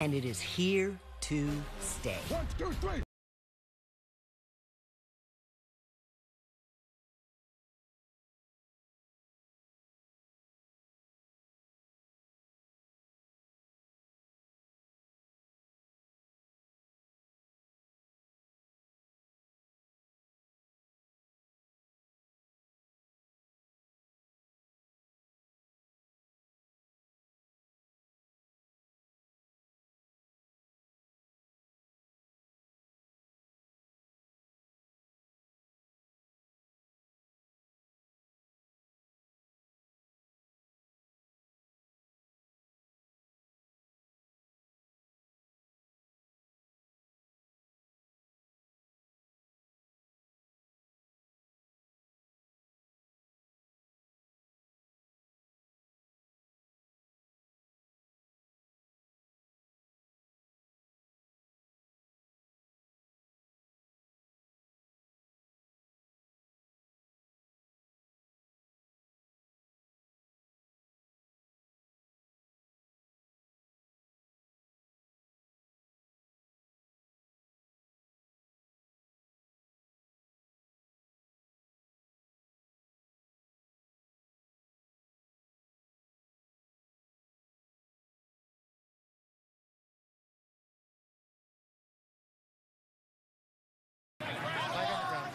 and it is here to stay. 1, 2, 3.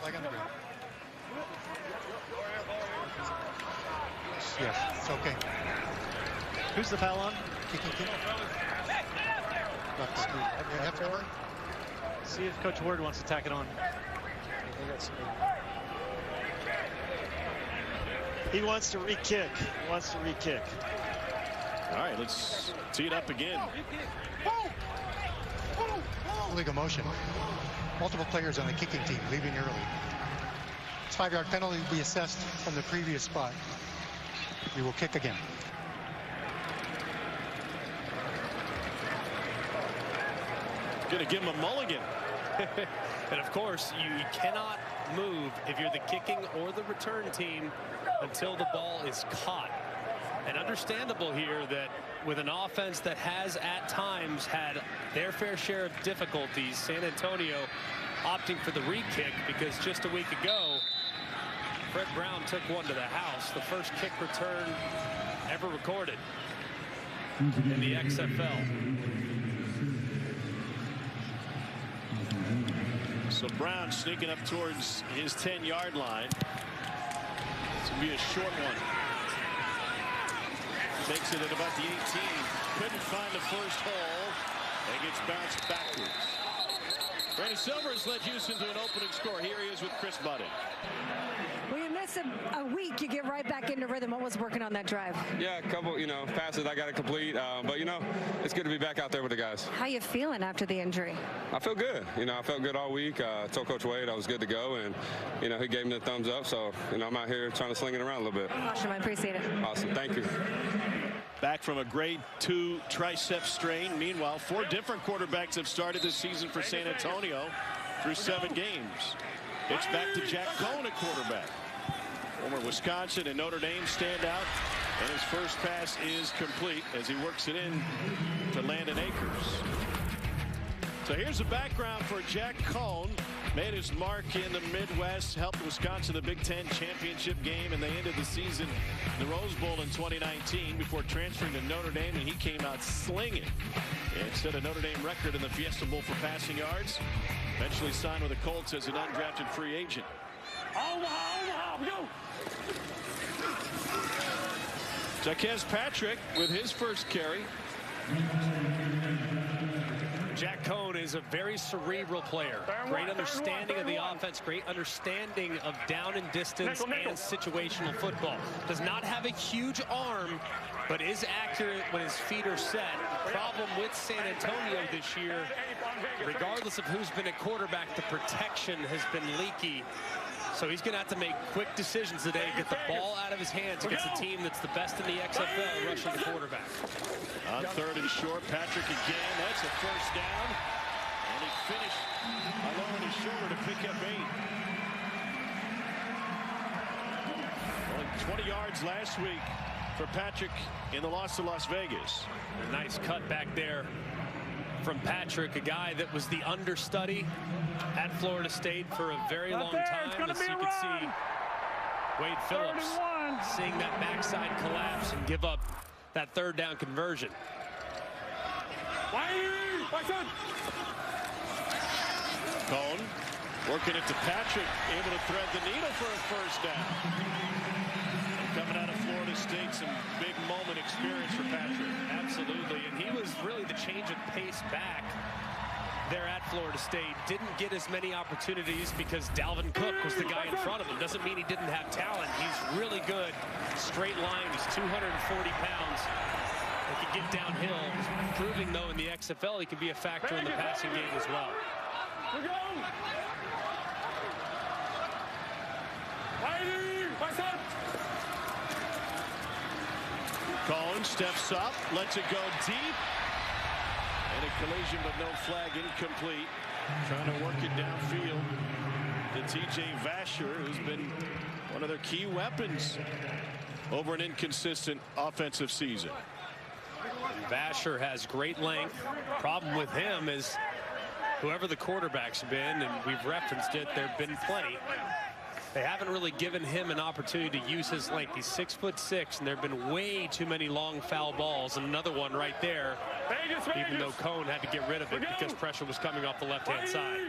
Flag on the ground. Yes, it's okay. Who's the foul on? Kicking team. Left screen. You have to work. See if Coach Ward wants to tack it on. He wants to re-kick. He wants to re-kick. All right, let's tee it up again. Legal motion. Multiple players on the kicking team leaving early. This 5-yard penalty will be assessed from the previous spot. You will kick again. Going to give him a mulligan. And of course, you cannot move if you're the kicking or the return team until the ball is caught. And understandable here that with an offense that has at times had their fair share of difficulties, San Antonio opting for the re-kick because just a week ago, Fred Brown took one to the house, the first kick return ever recorded in the XFL. So Brown sneaking up towards his 10-yard line. This will be a short one. Takes it at about the 18. Couldn't find the first hole. And gets bounced backwards. Brandon Silver has led Houston to an opening score. Here he is with Chris Budden. Well, you miss a week, you get right back into rhythm. What was working on that drive? Yeah, a couple, passes I got to complete. But, it's good to be back out there with the guys. How you feeling after the injury? I feel good. I felt good all week. Told Coach Wade I was good to go, and, he gave me the thumbs up. So, I'm out here trying to sling it around a little bit. Awesome, I appreciate it. Awesome. Thank you. Back from a grade 2 tricep strain. Meanwhile, 4 different quarterbacks have started this season for San Antonio through 7 games. It's back to Jack Cohn at quarterback. Former Wisconsin and Notre Dame standout, and his first pass is complete as he works it in to Landon Akers. So here's the background for Jack Cohn. Made his mark in the Midwest, helped Wisconsin the Big Ten championship game, and they ended the season in the Rose Bowl in 2019 before transferring to Notre Dame, and he came out slinging. And set a Notre Dame record in the Fiesta Bowl for passing yards. Eventually signed with the Colts as an undrafted free agent. Jaquez Patrick with his first carry. Jack Cohn is a very cerebral player. Great understanding of the offense, great understanding of down and distance and situational football. Does not have a huge arm, but is accurate when his feet are set. The problem with San Antonio this year, regardless of who's been at quarterback, the protection has been leaky. So he's going to have to make quick decisions today, get the ball out of his hands against a team that's the best in the XFL rushing the quarterback. On 3rd and short, Patrick again. That's a first down. And he finished along his shoulder to pick up 8. Only 20 yards last week for Patrick in the loss to Las Vegas. A nice cut back there from Patrick, a guy that was the understudy at Florida State for a very long time. As you can see, Wade Phillips seeing that backside collapse and give up that third down conversion. Cohn working it to Patrick, able to thread the needle for a first down. Coming out of Florida State, some big moment experience for Patrick. Absolutely, and he was really the change of pace back there at Florida State. Didn't get as many opportunities because Dalvin Cook was the guy in front of him. Doesn't mean he didn't have talent. He's really good. Straight line, he's 240 pounds. He can get downhill. Proving, though, in the XFL, he can be a factor in the passing game as well. Cohn steps up, lets it go deep. And a collision, but no flag, incomplete. Trying to work it downfield to TJ Vasher, who's been one of their key weapons over an inconsistent offensive season. Vasher has great length. Problem with him is whoever the quarterback's been, and we've referenced it, there have been plenty. They haven't really given him an opportunity to use his length. He's 6'6", and there have been way too many long foul balls. And another one right there, even though Cohn had to get rid of it because pressure was coming off the left-hand side.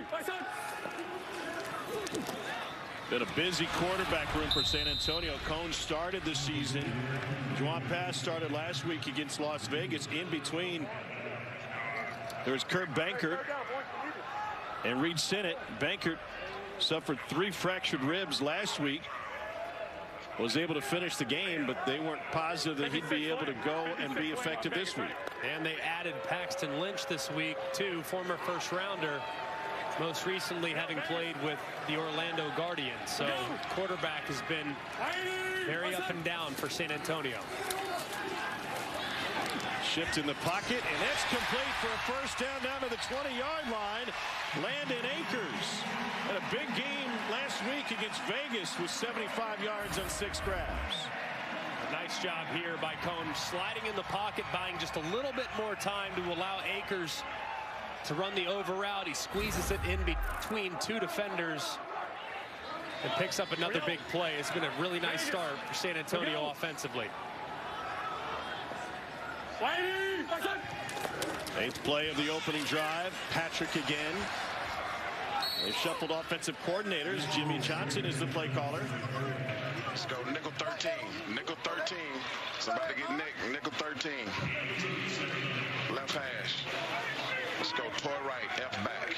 Been a busy quarterback room for San Antonio. Cohn started the season. Juwan Pass started last week against Las Vegas. In between, there's Kurt Bankert and Reed Sinnott. Bankert suffered 3 fractured ribs last week. Was able to finish the game, but they weren't positive that he'd be able to go and be effective this week. And they added Paxton Lynch this week, too, former first-rounder. Most recently having played with the Orlando Guardians. So quarterback has been very up and down for San Antonio. Shift in the pocket, and that's complete for a first down to the 20-yard line. Landon Akers had a big game last week against Vegas with 75 yards on 6 grabs. A nice job here by Cohn, sliding in the pocket, buying just a little bit more time to allow Akers to run the over route. He squeezes it in between 2 defenders and picks up another big play. It's been a really nice start for San Antonio offensively. 8th play of the opening drive. Patrick again. They shuffled offensive coordinators. Jimmy Johnson is the play caller. Let's go nickel 13. Nickel 13. Somebody get nickel 13. Left hash. Let's go toy right, F back.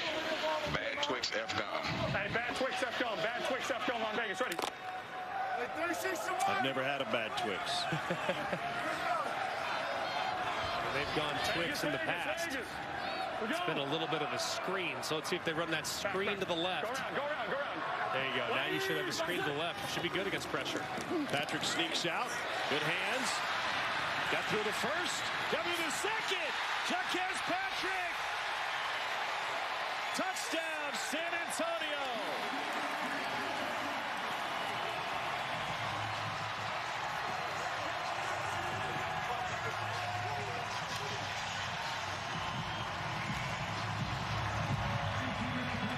Bad Twix, F gum. Hey, bad Twix, F gum. Bad Twix, F gum on Vegas. Ready? I've never had a bad Twix. They've gone Twix in the past. It's been a little bit of a screen. So let's see if they run that screen to the left. Go around. There you go. Now you should have a screen to the left. It should be good against pressure. Patrick sneaks out. Good hands. Got through the first. Got through the second. Jacquez Patrick. Touchdown, San Antonio.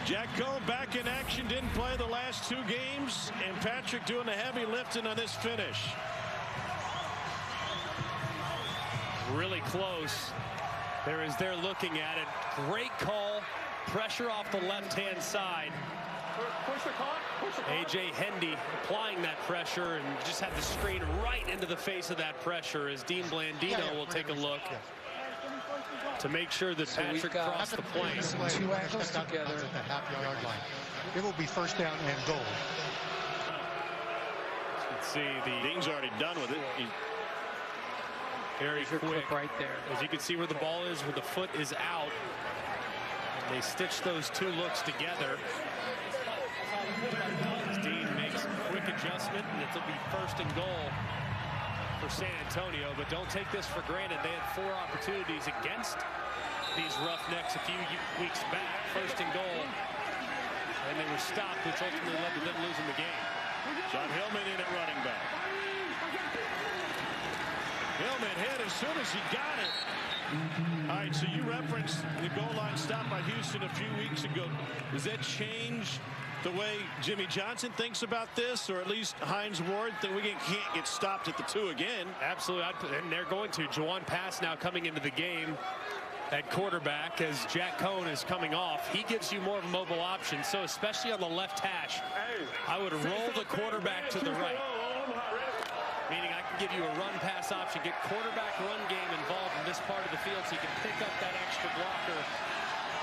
Jack Cohn back in action, didn't play the last 2 games, and Patrick doing the heavy lifting on this finish. Really close. They're looking at it. Great call. Pressure off the left-hand side. A.J. Hendy applying that pressure and just had the screen right into the face of that pressure as Dean Blandino will take a look to make sure that Patrick crossed the plane. 2 angles together at the half-yard line. It will be first down and goal. Let's see, Dean's already done with it. Very quick right there. As you can see where the ball is, where the foot is out. And they stitch those 2 looks together. Dean makes a quick adjustment, and it'll be first and goal for San Antonio. But don't take this for granted. They had 4 opportunities against these Roughnecks a few weeks back. First and goal. And they were stopped, which ultimately led to them losing the game. John Hillman in at running back. Hillman hit as soon as he got it. All right, so you referenced the goal line stop by Houston a few weeks ago. Does that change the way Jimmy Johnson thinks about this, or at least Hines Ward think we can't get stopped at the 2 again? Absolutely, and they're going to. Juwan Pass now coming into the game at quarterback as Jack Cohn is coming off. He gives you more of a mobile option, so especially on the left hash, I would roll the quarterback to the right. Meaning I can give you a run-pass option, get quarterback-run game involved in this part of the field so you can pick up that extra blocker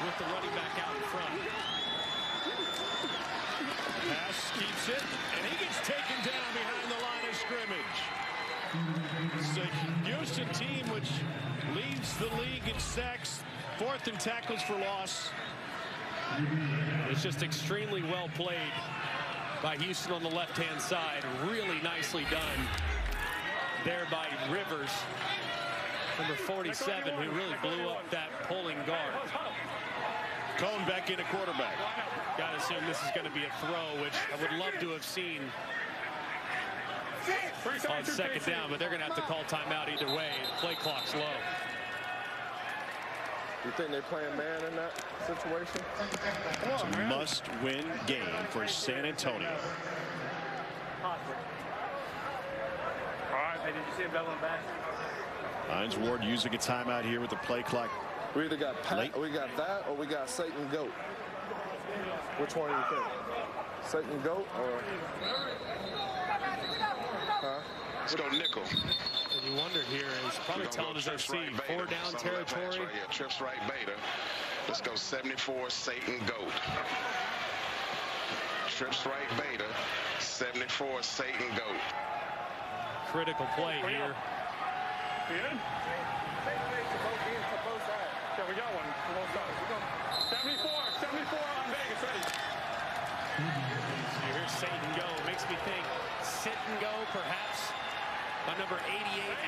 with the running back out in front. Pass keeps it, and he gets taken down behind the line of scrimmage. It's a Houston team which leads the league in sacks, 4th in tackles for loss. It's just extremely well played by Houston on the left-hand side. Really nicely done there by Rivers, number 47, who really blew up that pulling guard. Cohn back in a quarterback. Got to assume this is going to be a throw, which I would love to have seen on second down, but they're going to have to call timeout either way. The play clock's low. You think they're playing man in that situation? It's a must-win game for San Antonio. All right. Hey, did you see him doubling back? Hines Ward using a timeout here with the play clock. We either got we got that, or we got Satan Goat. Which one do you think? Satan Goat or? Huh? Let's go nickel. And you wonder here is probably telling us OC, 4 down territory. Right, yeah, trips right beta. Let's go 74 Satan Goat. Trips right beta. 74 Satan Goat. Critical play here. Good? Yeah, we got one for both sides. 74 on Vegas, ready. So you hear Satan go. Makes me think sit and go, perhaps, by number 88,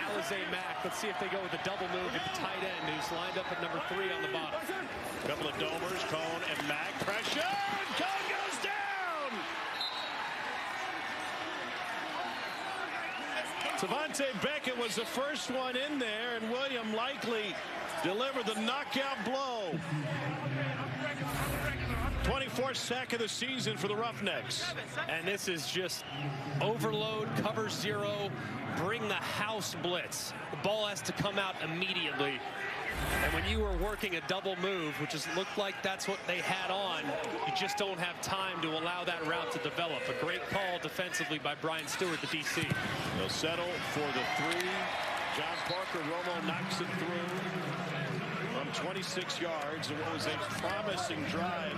Alizé Mack. Let's see if they go with a double move at the tight end, who's lined up at number 3 on the bottom. A couple of domers, Cohn and Mack. Pressure! Cohn goes down! Savante Beckett was the first one in there, and William Likely delivered the knockout blow. 24th sack of the season for the Roughnecks. And this is just overload, cover 0, bring the house blitz. The ball has to come out immediately. And when you were working a double move, which looked like that's what they had on, you just don't have time to allow that route to develop. A great call defensively by Brian Stewart, the DC. They'll settle for the 3. John Parker Romo knocks it through from 26 yards. And what was a promising drive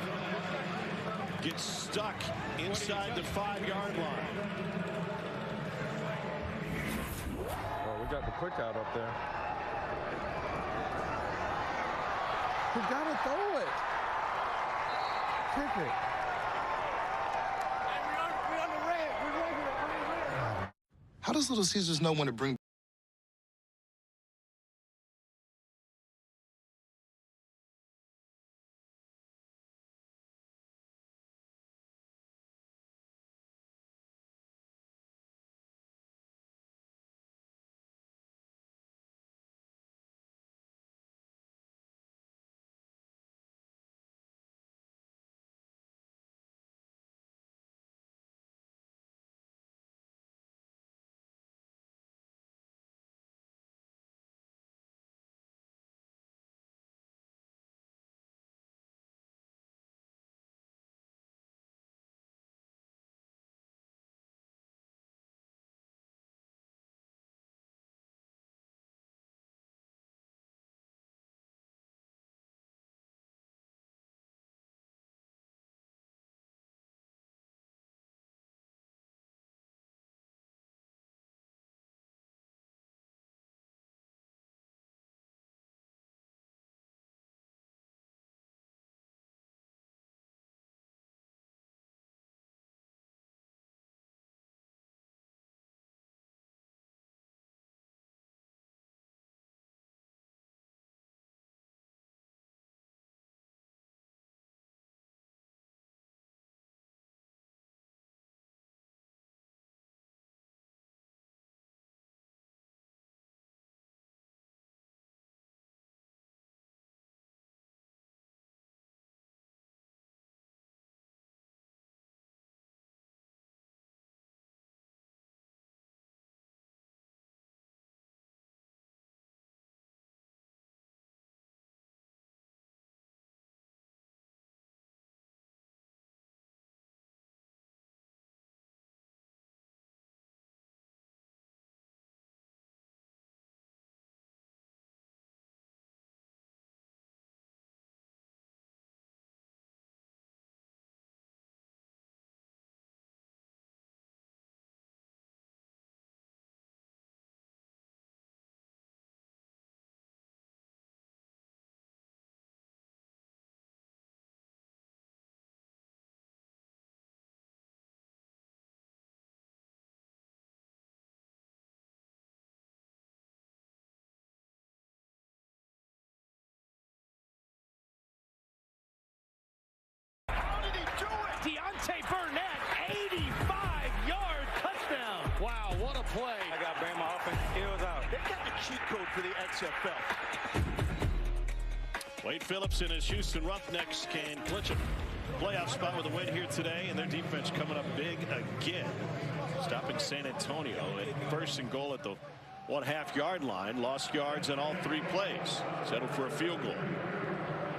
gets stuck inside the 5-yard line. Oh, we got the quick out up there. We gotta throw it. Kick it. How does Little Caesars know when to bring play. I got to bring my offense skills out. They've got the cheat code for the XFL. Wade Phillips and his Houston Roughnecks can clinch a playoff spot with a win here today, and their defense coming up big again, stopping San Antonio at 1st and goal at the 1.5 yard line. Lost yards on all 3 plays. Settled for a field goal.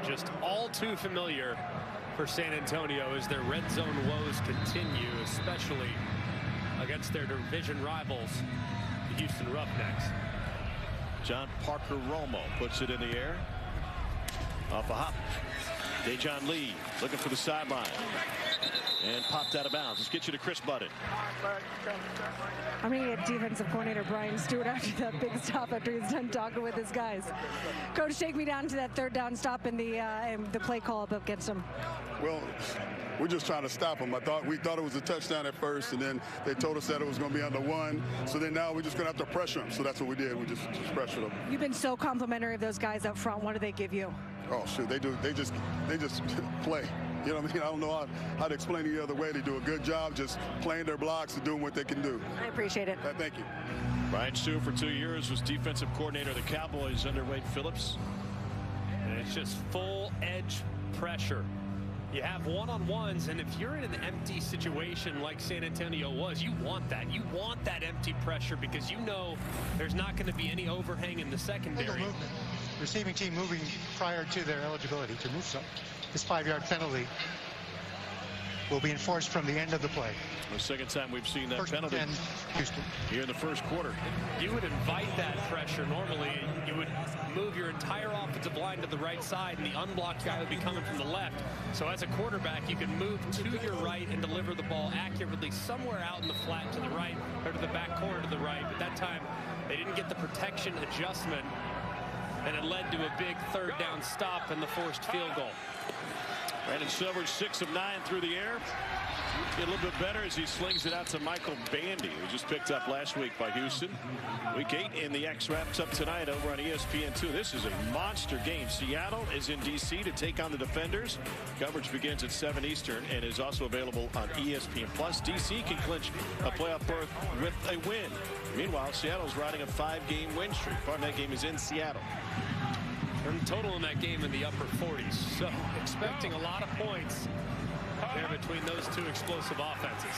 Just all too familiar for San Antonio as their red zone woes continue, especially against their division rivals, the Houston Roughnecks. John Parker Romo puts it in the air. Off a hop. Dejon Lee looking for the sideline. And popped out of bounds. Let's get you to Chris Budden. I'm going to get defensive coordinator Brian Stewart after that big stop after he's done talking with his guys. Coach, take me down to that 3rd down stop and the play call up against him. Well, we're just trying to stop them. We thought it was a touchdown at first, and then they told us that it was going to be under 1. So then now we're just going to have to pressure them. So that's what we did. We just pressured them. You've been so complimentary of those guys up front. What do they give you? Oh, shoot, they just play. You know what I mean? I don't know how to explain it the other way. They do a good job just playing their blocks and doing what they can do. I appreciate it. Thank you. Brian Stewart for 2 years was defensive coordinator of the Cowboys under Wade Phillips. And it's just full edge pressure. You have one-on-ones, and if you're in an empty situation like San Antonio was, you want that. You want that empty pressure because you know there's not going to be any overhang in the secondary. Receiving team moving prior to their eligibility to move some. This 5-yard penalty will be enforced from the end of the play. The second time we've seen that First penalty Houston. Here in the 1st quarter. You would invite that pressure normally. You would move your entire offensive line to the right side, and the unblocked guy would be coming from the left. So as a quarterback, you can move to your right and deliver the ball accurately somewhere out in the flat to the right or to the back corner to the right. But that time, they didn't get the protection adjustment, and it led to a big 3rd down stop and the forced field goal. Brandon Silver 6 of 9 through the air. Get a little bit better as he slings it out to Michael Bandy, who just picked up last week by Houston. Week 8 in the X wraps up tonight over on ESPN2. This is a monster game. Seattle is in D.C. to take on the Defenders. Coverage begins at 7 Eastern and is also available on ESPN+. D.C. can clinch a playoff berth with a win. Meanwhile, Seattle's riding a 5-game win streak. Part of that game is in Seattle. And total in that game in the upper 40s. So expecting a lot of points there between those two explosive offenses.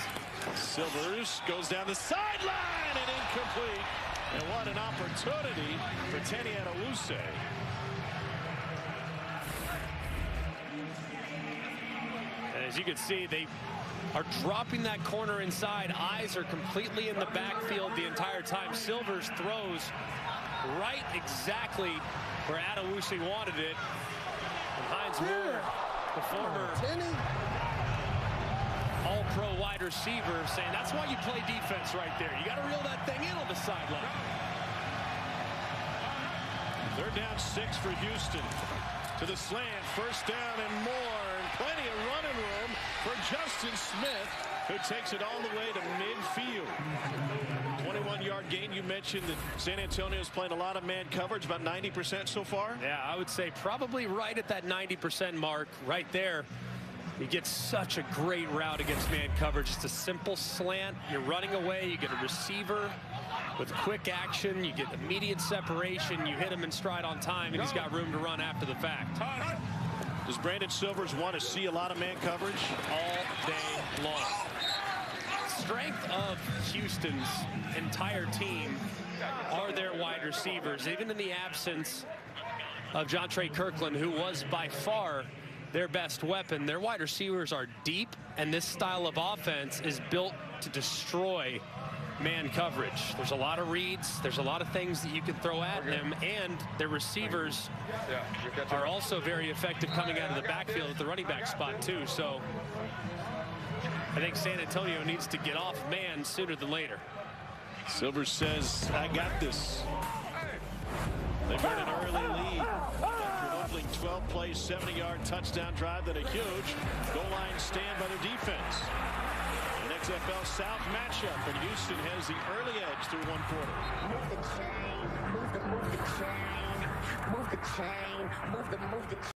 Silvers goes down the sideline and incomplete. And what an opportunity for Tenny Adewuse. And as you can see, they are dropping that corner inside. Eyes are completely in the backfield the entire time. Silvers throws right exactly where Adewuse wanted it. And Hines Ward, the former all-pro wide receiver, saying that's why you play defense right there. You got to reel that thing in on the sideline. 3rd down 6 for Houston. To the slant, 1st down and more. And plenty of running room for Justin Smith, who takes it all the way to midfield. 21-yard gain. You mentioned that San Antonio is playing a lot of man coverage, about 90% so far. Yeah, I would say probably right at that 90% mark right there. You get such a great route against man coverage. It's a simple slant. You're running away. You get a receiver with quick action. You get immediate separation. You hit him in stride on time, and he's got room to run after the fact. Does Brandon Silvers want to see a lot of man coverage? All day long. Strength of Houston's entire team are their wide receivers, even in the absence of Jontre Kirkland, who was by far their best weapon. Their wide receivers are deep, and this style of offense is built to destroy man coverage. There's a lot of reads. There's a lot of things that you can throw at them, and their receivers are also very effective coming out of the backfield at the running back spot too. So I think San Antonio needs to get off man sooner than later. Silvers says, I got this. They've got an early lead after an opening 12-play, 70-yard touchdown drive, then a huge goal line stand by their defense. An XFL South matchup, and Houston has the early edge through 1 quarter. Move the chain, move the chain, move the chain, move the chain.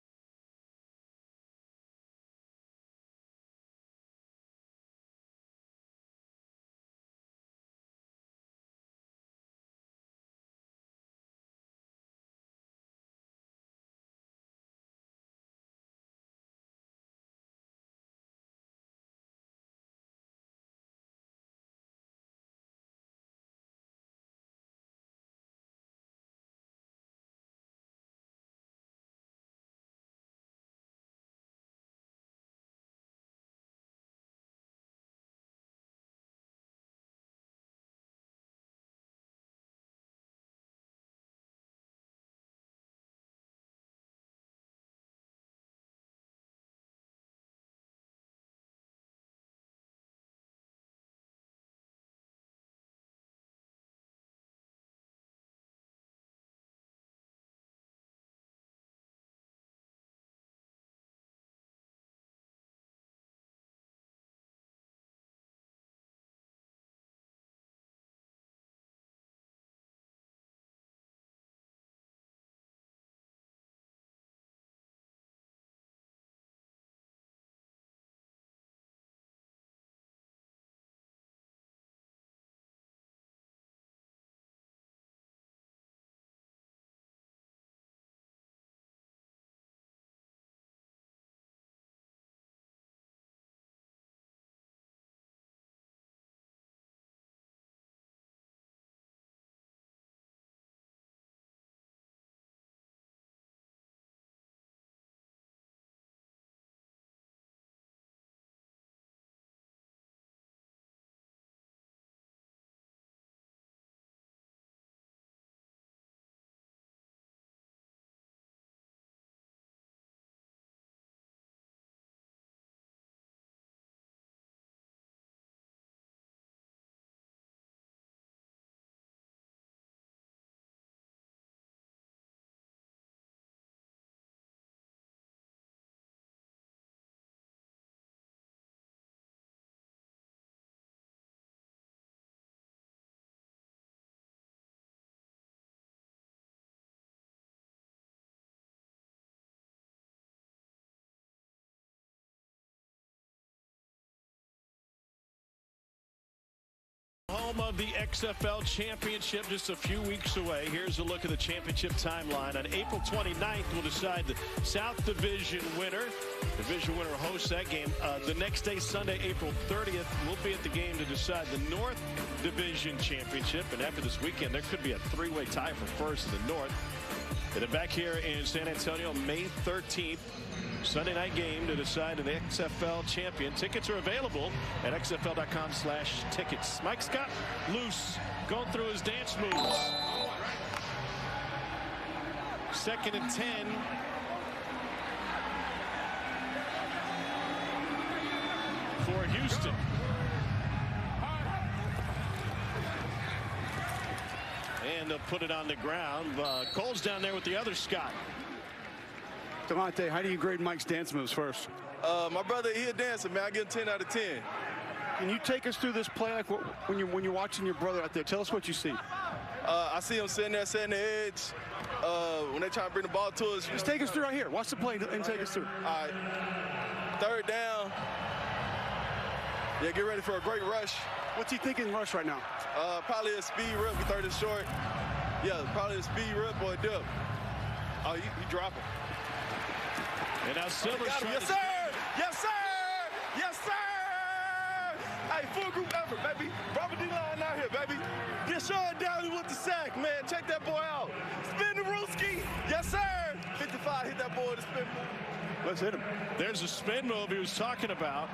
bottom of the XFL Championship, just a few weeks away. Here's a look at the championship timeline. On April 29th, we'll decide the South Division winner. Division winner hosts that game. The next day, Sunday, April 30th, we'll be at the game to decide the North Division Championship. And after this weekend, there could be a three-way tie for first in the North. And then back here in San Antonio, May 13th. Sunday night game to decide an XFL champion. Tickets are available at xfl.com/tickets. Mike Scott loose, going through his dance moves. 2nd and 10. For Houston. And they'll put it on the ground. Cole's down there with the other Scott. Delonte, how do you grade Mike's dance moves first? My brother, he a dancer, man. I give him 10 out of 10. Can you take us through this play, like when you're watching your brother out there? Tell us what you see. I see him sitting there setting the edge. When they try to bring the ball to us. Just take us through right here. Watch the play and take us through. All right. 3rd down. Yeah, get ready for a great rush. What's he thinking rush right now? Probably a speed rip. 3rd and short. Yeah, probably a speed rip or a dip. Oh, you drop him. And now Silver's trying yes, sir! Yes, sir! Yes, sir! Hey, full group effort, baby. Proper D-line out here, baby. Get Sean Downey with the sack, man. Check that boy out. Spin the Rooski. Yes, sir! 55, hit that boy with the spin move. Let's hit him. There's a spin move he was talking about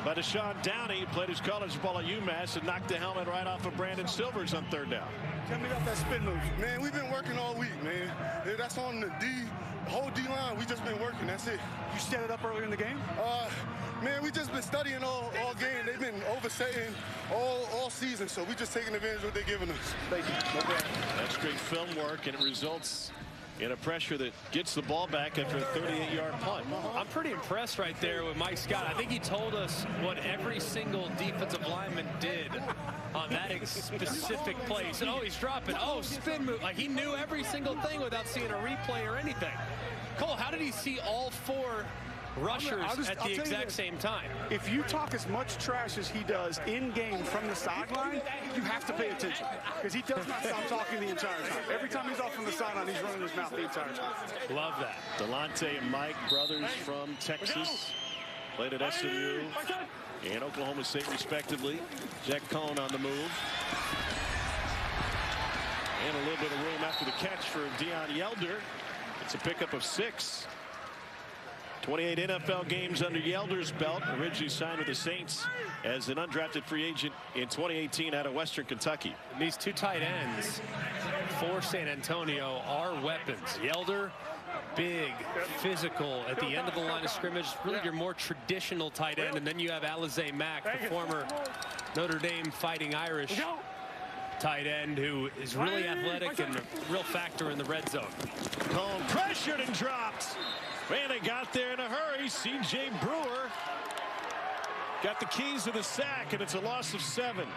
by Deshaun Downey. He played his college ball at UMass and knocked the helmet right off of Brandon Silvers on 3rd down. Tell me about that spin move. Man, we've been working all week, man. That's on the whole D-line. We just been working. That's it. You set it up earlier in the game? Man, we just been studying all game. They've been oversetting all season, so we just taking advantage of what they're giving us. Thank you. That's great film work, and it results in a pressure that gets the ball back after a 38-yard punt. I'm pretty impressed right there with Mike Scott. I think he told us what every single defensive lineman did on that specific play. He said, oh, he's dropping. Oh, spin move. Like, he knew every single thing without seeing a replay or anything. Cole, how did he see all 4 rushers at the exact same time? If you talk as much trash as he does in game from the sideline, you have to pay attention, because he does not stop talking the entire time. Every time he's off from the sideline, he's running his mouth the entire time. Love that. Delonte and Mike, brothers from Texas, played at SMU and Oklahoma State respectively. Jack Cohn on the move. And a little bit of room after the catch for Deion Yelder. It's a pickup of 6. 28 NFL games under Yelder's belt. Originally signed with the Saints as an undrafted free agent in 2018 out of Western Kentucky. And these 2 tight ends for San Antonio are weapons. Yelder, big, physical at the end of the line of scrimmage. Really your more traditional tight end. And then you have Alize Mack, the former Notre Dame Fighting Irish tight end, who is really athletic and a real factor in the red zone. Cohn pressured and dropped. Man, they got there in a hurry. C.J. Brewer got the keys to the sack, and it's a loss of 7.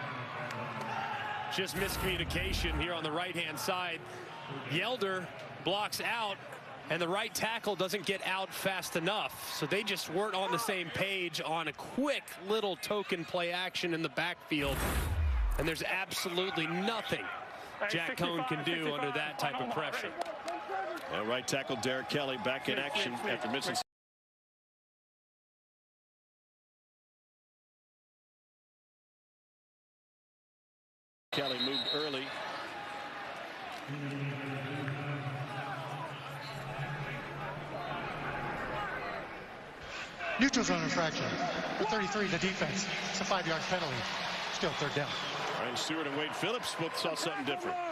Just miscommunication here on the right-hand side. Yelder blocks out, and the right tackle doesn't get out fast enough. So they just weren't on the same page on a quick little token play action in the backfield. And there's absolutely nothing Jack Cohn can do under that type of pressure. And right tackle Derek Kelly back in action after missing. Kelly moved early. Neutral zone infraction. The 33, the defense. It's a 5-yard penalty. Still 3rd down. Ryan Stewart and Wade Phillips both saw something different. All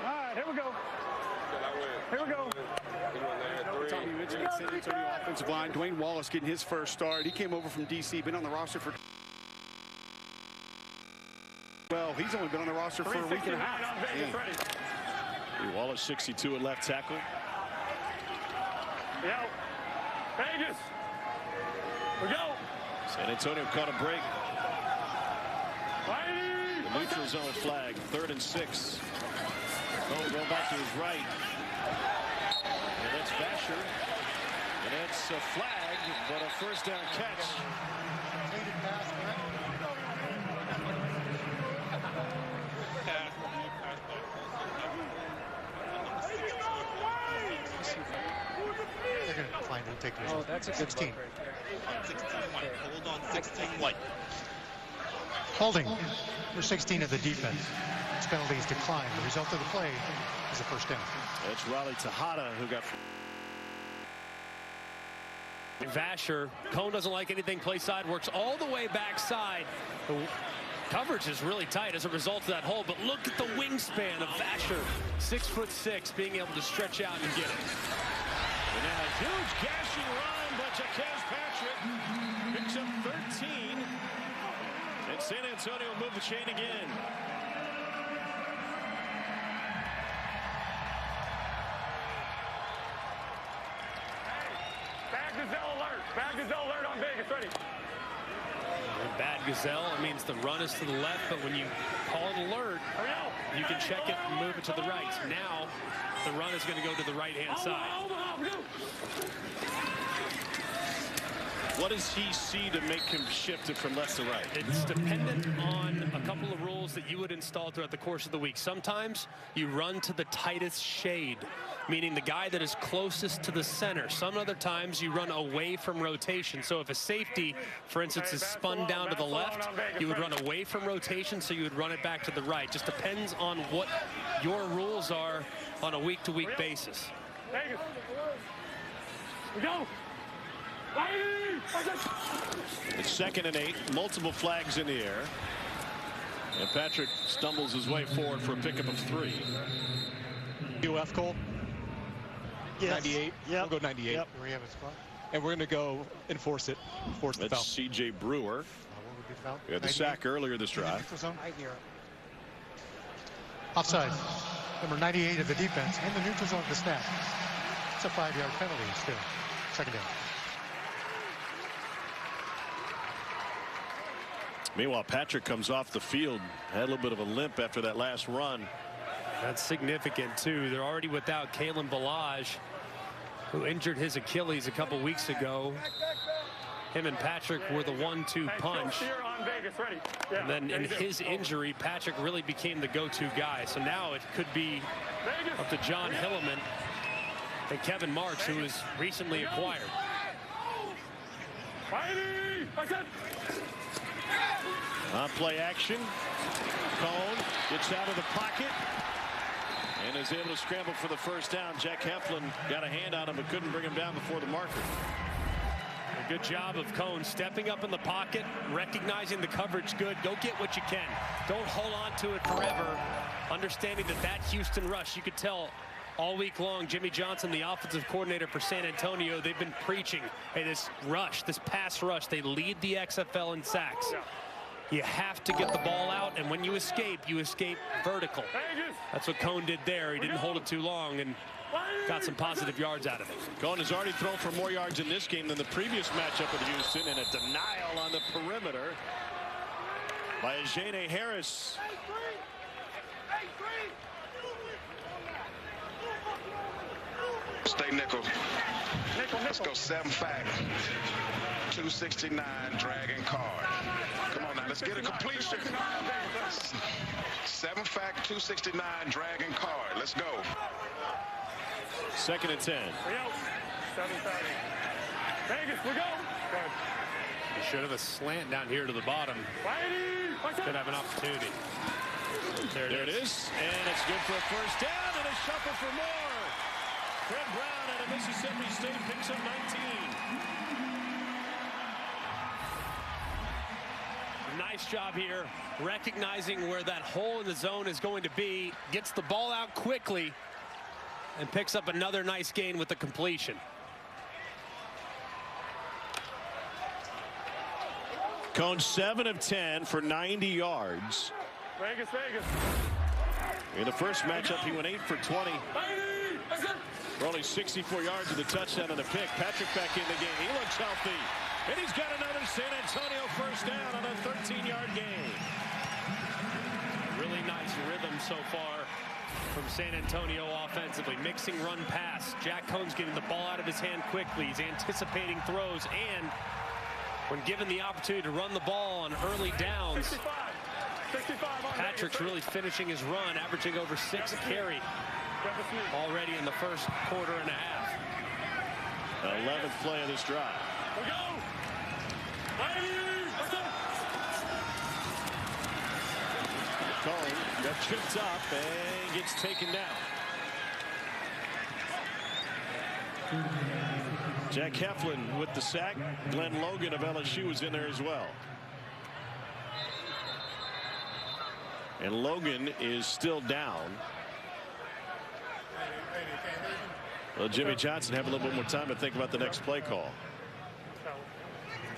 right, here we go. Here we go. Tom, you mentioned that San Antonio offensive line. Dwayne Wallace getting his first start. He came over from D.C., been on the roster for... Well, he's only been on the roster for a week and a half. Wallace, 62 at left tackle. Yo, Vegas. We go. San Antonio caught a break. The neutral zone flag, 3rd and 6. Cohn going back to his right. And that's Vasher. And that's a flag, but a 1st down catch. They're going to find and take this. Oh, that's a 16. good look right there. 16 white. Hold on 16 white. Holding for 16 of the defense. Its penalties decline. The result of the play is a first down. It's Raleigh Tejada who got. Vasher, Cone doesn't like anything play side, works all the way backside. The coverage is really tight as a result of that hole, but look at the wingspan of Vasher, 6'6", being able to stretch out and get it. And now a huge gashing run, but Jaquez Patrick picks up 13. And San Antonio will move the chain again. Bad Gazelle alert. Bad Gazelle alert on Vegas. Ready. Bad Gazelle, it means the run is to the left, but when you call an alert, you can check it and move it to the right. Now, the run is going to go to the right-hand side. What does he see to make him shift it from left to right? It's dependent on a couple of rules that you would install throughout the course of the week. Sometimes you run to the tightest shade, meaning the guy that is closest to the center. Some other times you run away from rotation. So if a safety, for instance, is spun down to the left, you would run away from rotation, so you would run it back to the right. Just depends on what your rules are on a week-to-week basis. Vegas. We go. It's 2nd and 8, multiple flags in the air. And Patrick stumbles his way forward for a pickup of 3. UF Cole. Yes. 98. Yep. We'll go 98. Yep. We have a spot. And we're going to go enforce it. Force the foul. That's C.J. Brewer. What would be the foul? We had the 98. sack earlier this drive. Right here. Offside. Number 98 of the defense in the neutral zone of the snap. It's a 5-yard penalty still. 2nd down. Meanwhile, Patrick comes off the field, had a little bit of a limp after that last run. That's significant, too. They're already without Kalen Balaj, who injured his Achilles a couple weeks ago. Him and Patrick were the 1-2 punch. And then in his injury, Patrick really became the go-to guy. So now it could be up to John Hilleman and Kevin Marks, who was recently acquired. On play action, Cone gets out of the pocket and is able to scramble for the first down. Jack Heflin got a hand on him but couldn't bring him down before the marker. A good job of Cone stepping up in the pocket, recognizing the coverage good. Go get what you can. Don't hold on to it forever. Understanding that Houston rush, you could tell all week long, Jimmy Johnson, the offensive coordinator for San Antonio, they've been preaching, hey, this rush, this pass rush, they lead the XFL in sacks. You have to get the ball out, and when you escape vertical. That's what Cone did there. He didn't hold it too long and got some positive yards out of it. Cone has already thrown for more yards in this game than the previous matchup with Houston, and a denial on the perimeter by Ajene Harris. Stay nickel. Let's go 7-fact. 269 dragon card. Come on now, let's get a completion. 7-fact, 269 dragon card. Let's go. 2nd and 10. Vegas, we go. He should have a slant down here to the bottom. Could have an opportunity. There it is. And it's good for a first down and a shuffle for more. Fred Brown out of Mississippi State picks up 19. Nice job here, recognizing where that hole in the zone is going to be, gets the ball out quickly, and picks up another nice gain with the completion. Cone 7 of 10 for 90 yards. Vegas. In the first matchup, he went 8 for 20. For only 64 yards with a touchdown and a pick. Patrick back in the game. He looks healthy. And he's got another San Antonio first down on a 13-yard gain. Really nice rhythm so far from San Antonio offensively. Mixing run pass. Jack Cone's getting the ball out of his hand quickly. He's anticipating throws, and when given the opportunity to run the ball on early downs, 65 Patrick's really finishing his run, averaging over 6 a carry already in the first quarter and a half. 11th play of this drive. Cone got tripped up and gets taken down. Jack Heflin with the sack. Glenn Logan of LSU was in there as well. And Logan is still down. Well, Jimmy Johnson have a little bit more time to think about the next play call.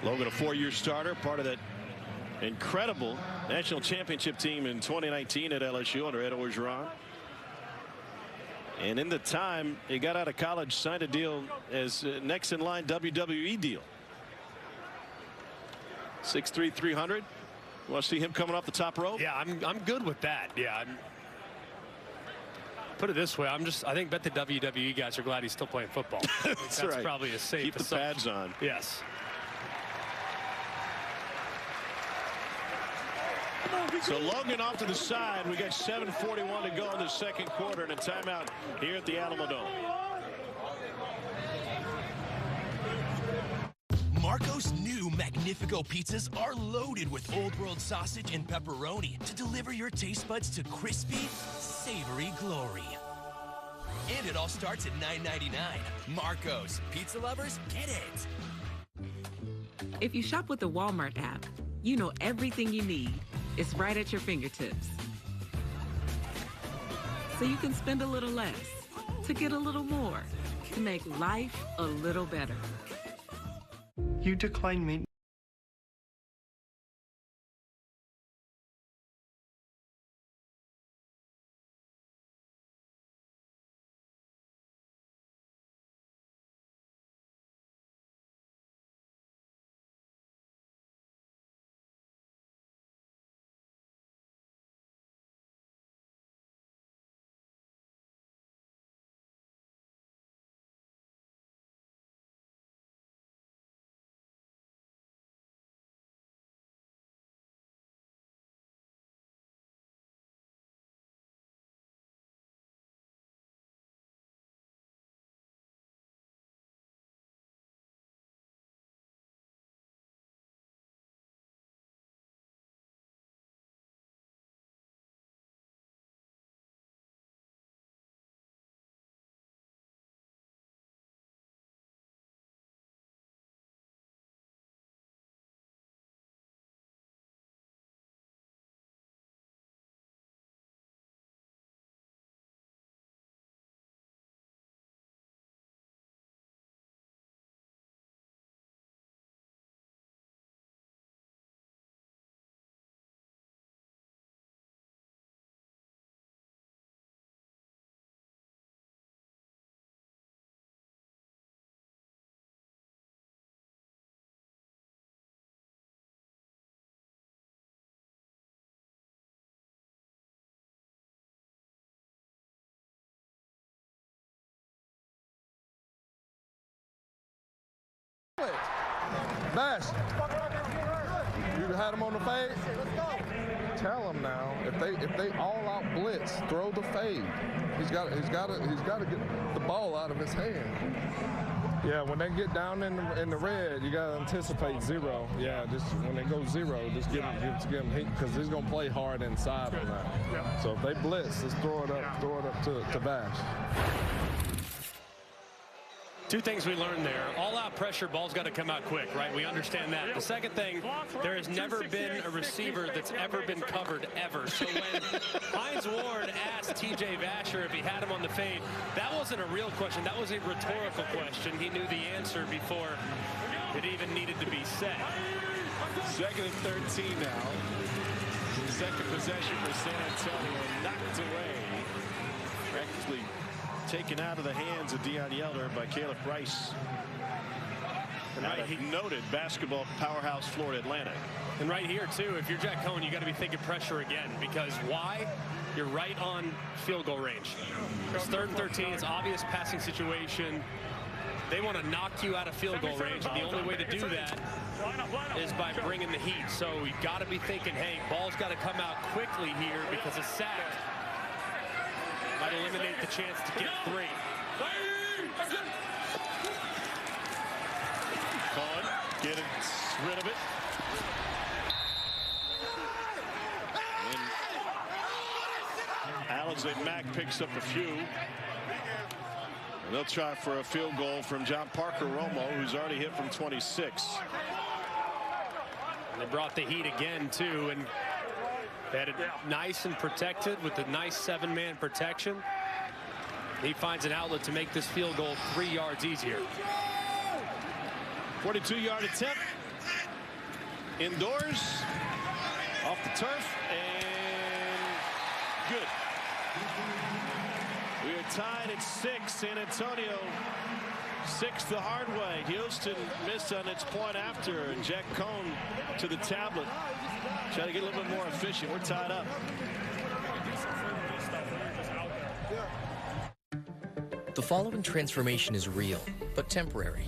Logan, a 4-year starter, part of that incredible national championship team in 2019 at LSU under Ed Orgeron. And in the time he got out of college, signed a deal as next in line WWE deal. 6'3", 300. You want to see him coming off the top rope? Yeah, I'm good with that. Yeah. Put it this way, I think bet the WWE guys are glad he's still playing football. That's right. Probably a safe Keep the pads on. Yes. So Logan off to the side. We got 7:41 to go in the second quarter and a timeout here at the Alamo Dome. Marco's new Magnifico pizzas are loaded with Old World sausage and pepperoni to deliver your taste buds to crispy, savory glory. And it all starts at $9.99. Marco's. Pizza lovers, get it. If you shop with the Walmart app, you know everything you need is right at your fingertips. So you can spend a little less to get a little more to make life a little better. You decline me. Bash, you had him on the fade. Tell him now, if they all out blitz, throw the fade. He's got to get the ball out of his hand. Yeah, when they get down in the red, you got to anticipate zero. Yeah, just when they go zero, just give them heat because he's gonna play hard inside on that. Yeah. So if they blitz, just throw it up to Bash. Two things we learned there. All-out pressure, ball's got to come out quick, right? We understand that. The second thing, there has never been a receiver that's ever been covered, ever. So when Hines Ward asked T.J. Vasher if he had him on the fade, that wasn't a real question. That was a rhetorical question. He knew the answer before it even needed to be said. 2nd and 13 now. Second possession for San Antonio. Knocked away. Practically taken out of the hands of Deion Yelder by Caleb Price. And right, he noted basketball powerhouse Florida Atlantic. And right here too, if you're Jack Cohen, you got to be thinking pressure again, because why? You're right on field goal range. It's 3rd and 13. It's obvious passing situation. They want to knock you out of field goal range, and the only way to do that is by bringing the heat. So you got to be thinking, hey, ball's got to come out quickly here, because a sack might eliminate the chance to get 3. Jose Mack picks up a few. And they'll try for a field goal from John Parker Romo, who's already hit from 26. And they brought the heat again, too, and they had it nice and protected with the nice 7-man protection. He finds an outlet to make this field goal 3 yards easier. 42-yard attempt. Indoors. Off the turf. And good. We are tied at 6. San Antonio 6 the hard way. Houston missed on its point after. And Jack Cohn to the tablet. Try to get a little bit more efficient. We're tied up. The following transformation is real, but temporary.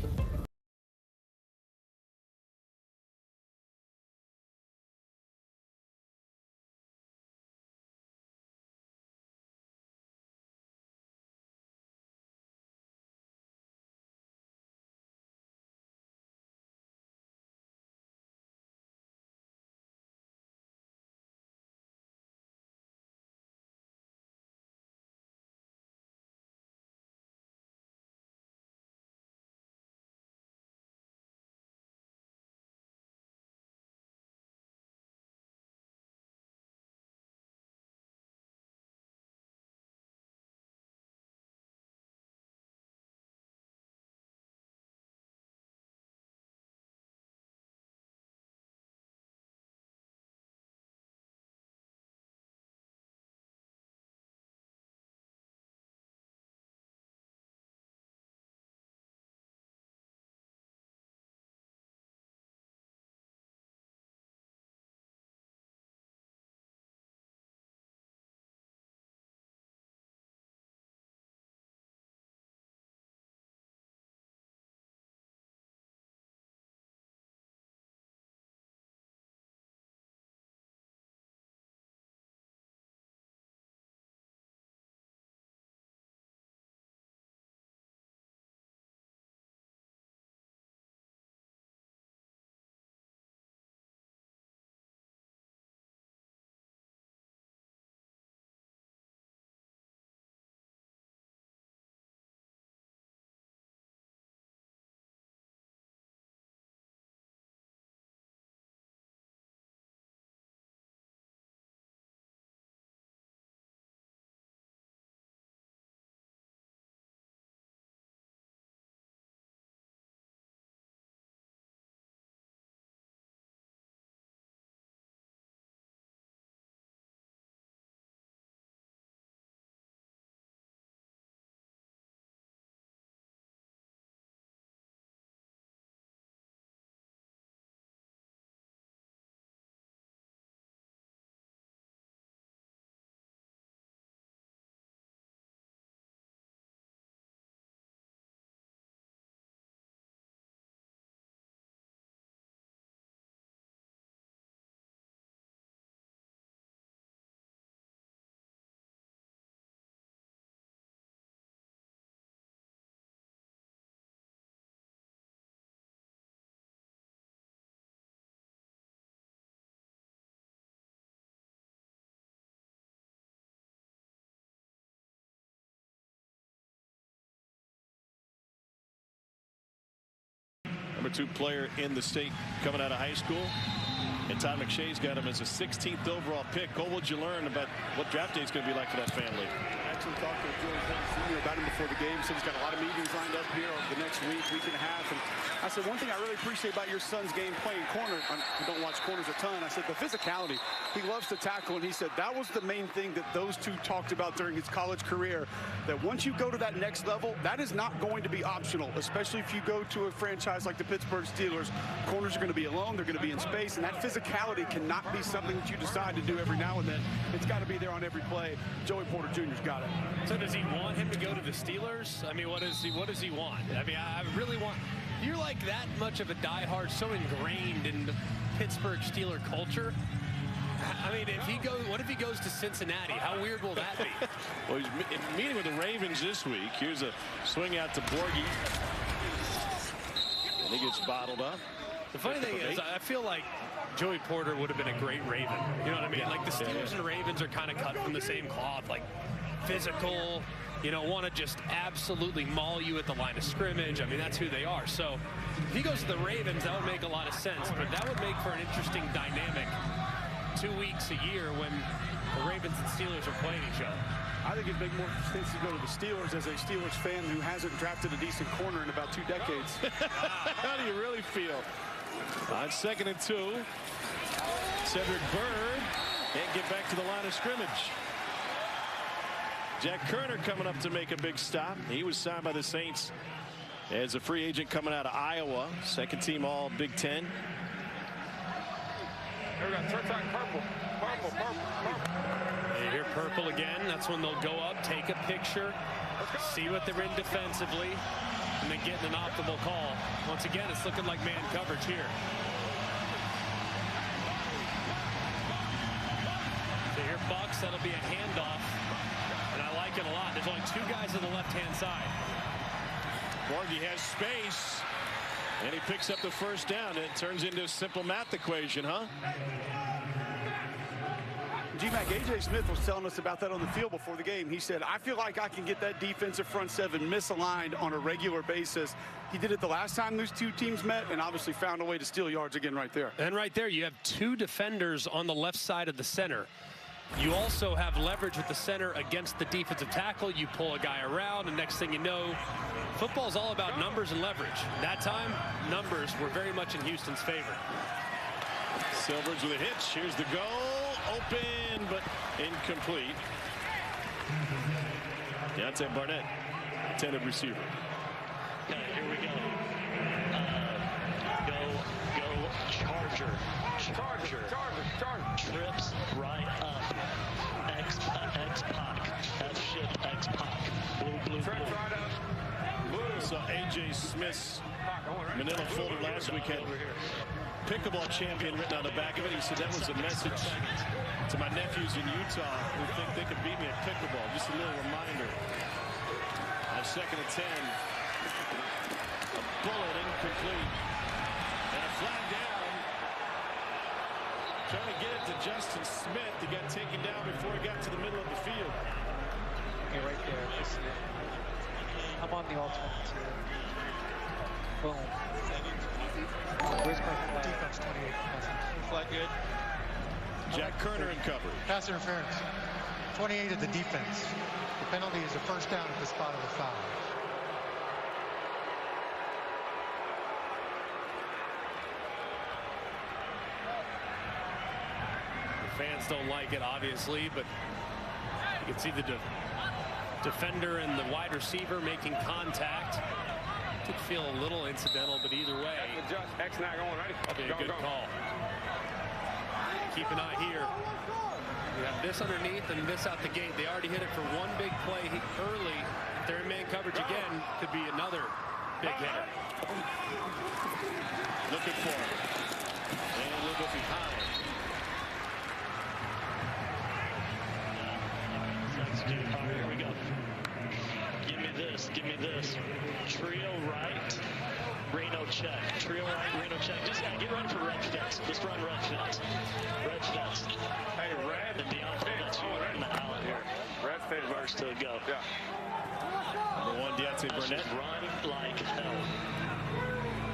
Number 2 player in the state coming out of high school. And Todd McShay's got him as a 16th overall pick. Cole, what'd you learn about what draft day is going to be like for that family? I actually talked to Joey Sr. about him before the game. Said he's got a lot of meetings lined up here over the next week and a half. And I said, one thing I really appreciate about your son's game playing corner, I don't watch corners a ton. I said, the physicality. He loves to tackle. And he said that was the main thing that those two talked about during his college career, that once you go to that next level, that is not going to be optional, especially if you go to a franchise like the Pittsburgh Steelers. Corners are going to be alone. They're going to be in space. And that physicality cannot be something that you decide to do every now and then. It's got to be there on every play. Joey Porter Jr.'s got it. So does he want him to go to the Steelers? I mean, what does he want? I mean, I really want... You're like that much of a diehard, so ingrained in the Pittsburgh Steeler culture. I mean, what if he goes to Cincinnati? How weird will that be? Well, he's meeting with the Ravens this week. Here's a swing out to Borghi. And he gets bottled up. The funny thing is, I feel like Joey Porter would have been a great Raven. You know what I mean? Like the Steelers and Ravens are kind of cut from the same cloth. Like physical, you know, want to just absolutely maul you at the line of scrimmage. I mean, that's who they are. So if he goes to the Ravens, that would make a lot of sense, but that would make for an interesting dynamic 2 weeks a year when the Ravens and Steelers are playing each other. I think it'd make more sense to go to the Steelers as a Steelers fan who hasn't drafted a decent corner in about 2 decades. How do you really feel? On 2nd and 2, Cedric Byrd can't get back to the line of scrimmage. Jack Kerner coming up to make a big stop. He was signed by the Saints as a free agent coming out of Iowa. 2nd team all Big Ten. Here we go. Turn back, purple. You hear purple again. That's when they'll go up, take a picture, see what they're in defensively, and then get an optimal call. Once again, it's looking like man coverage here. So here, Bucks, that'll be a handoff, and I like it a lot. There's only 2 guys on the left-hand side. Borgie has space, and he picks up the first down. It turns into a simple math equation, huh? G-Mac, A.J. Smith was telling us about that on the field before the game. He said, I feel like I can get that defensive front 7 misaligned on a regular basis. He did it the last time those 2 teams met and obviously found a way to steal yards again right there. And right there, you have 2 defenders on the left side of the center. You also have leverage with the center against the defensive tackle. You pull a guy around, and next thing you know, football's all about numbers and leverage. That time, numbers were very much in Houston's favor. Silvers with a hitch. Here's the goal. Open, but incomplete. Deontay Barnett, intended receiver. Okay, here we go. Go Charger. Trips right up. X-Pac. F-shift X-Pac. Blue. Trips right up. Blue. So A.J. Smith's manila folder last weekend. Pickleball champion written on the back of it. He said that was a message to my nephews in Utah who think they could beat me at pickleball. Just a little reminder. On 2nd and 10, a bullet incomplete, and a flag down. Trying to get it to Justin Smith. He got taken down before he got to the middle of the field. Okay, right there. I'm on the ultimate too. Boom. Where's my flag? Defense 28. Flag good. Jack Kerner in coverage. Pass interference. 28 of the defense. The penalty is a first down at the spot of the foul. The fans don't like it, obviously, but you can see the defender and the wide receiver making contact. Could feel a little incidental, but either way, X not going, ready? Be a good call. Keep an eye here. You have this underneath and this out the gate. They already hit it for one big play early. If they're in man coverage again, could be another big hitter. Looking for it. And a little bit behind. Let's do it. All right, here we go. Give me this. Trio right, Reno check. Trio right, Reno check. Just get ready for red fence. Just run red fence. Red fence. Hey, red. And Deontay, that's you in the island here. Red fence. First to go. Yeah. Number 1, Deontay Burnett. Run like hell.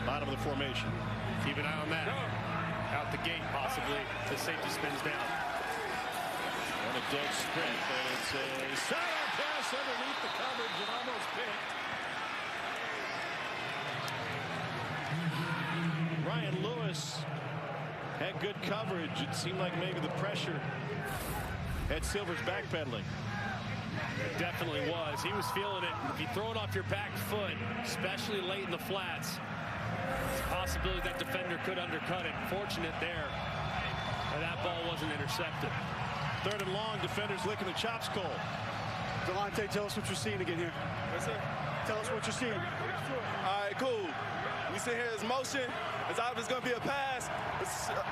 Bottom of the formation. Keep an eye on that. Out the gate, possibly. The safety spins down. And a dead sprint. And it's a sidearm pass underneath the coverage and almost picked. Ryan Lewis had good coverage. It seemed like maybe the pressure had Silvers backpedaling. It definitely was. He was feeling it. If you throw it off your back foot, especially late in the flats, it's a possibility that defender could undercut it. Fortunate there. That ball wasn't intercepted. 3rd and long, defenders licking the chops, Cole. Delonte, tell us what you're seeing again here. Yes, sir. Tell us what you're seeing. All right, cool. We see here is motion. It's obviously going to be a pass.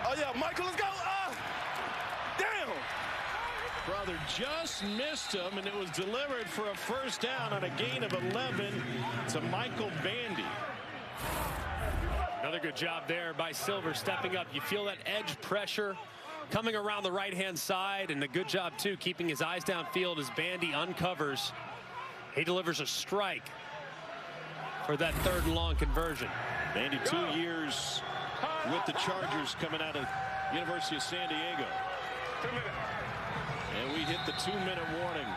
Oh, yeah, Michael, let's go. Damn. Brother just missed him, and it was delivered for a first down on a gain of 11 to Michael Bandy. Another good job there by Silver stepping up. You feel that edge pressure coming around the right-hand side, and a good job, too, keeping his eyes downfield as Bandy uncovers. He delivers a strike for that 3rd and long conversion. Bandy, 2 years with the Chargers coming out of University of San Diego. And we hit the 2-minute warning.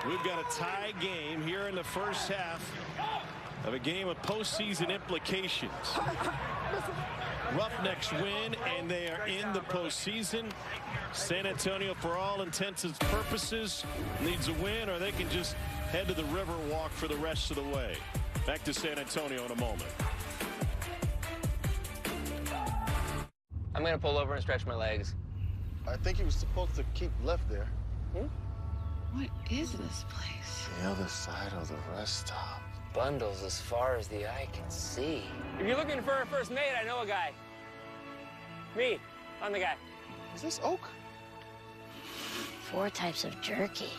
We've got a tie game here in the first half of a game of postseason implications. Roughnecks win, and they are in the postseason. San Antonio, for all intents and purposes, needs a win, or they can just head to the river walk for the rest of the way. Back to San Antonio in a moment. I'm going to pull over and stretch my legs. I think he was supposed to keep left there. What is this place? The other side of the rest stop. Bundles as far as the eye can see. If you're looking for a first mate, I know a guy. Me, I'm the guy. Is this Oak? 4 types of jerky.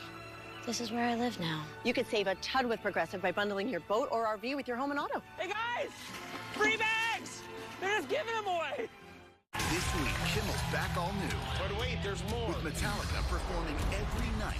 This is where I live now. You could save a ton with Progressive by bundling your boat or RV with your home and auto. Hey, guys! Free bags! They're just giving them away! This week, Kimmel's back all new. But wait, there's more. With Metallica performing every night.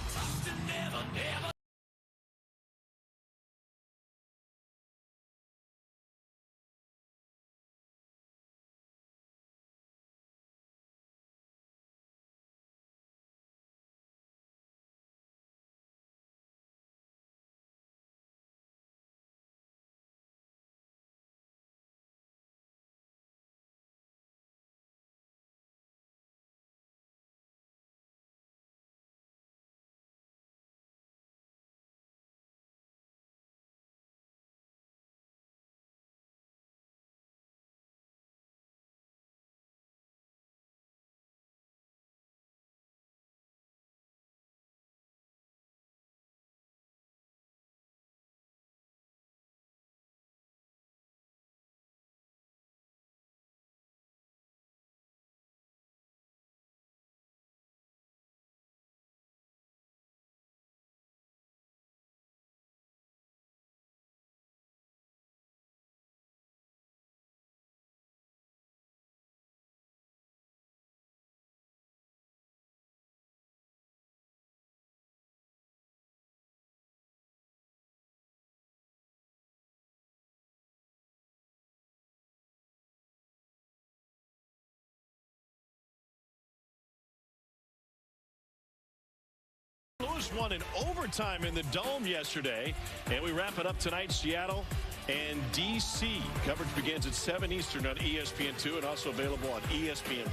Blues won in overtime in the Dome yesterday, and we wrap it up tonight. Seattle and D.C. Coverage begins at 7 Eastern on ESPN2 and also available on ESPN+.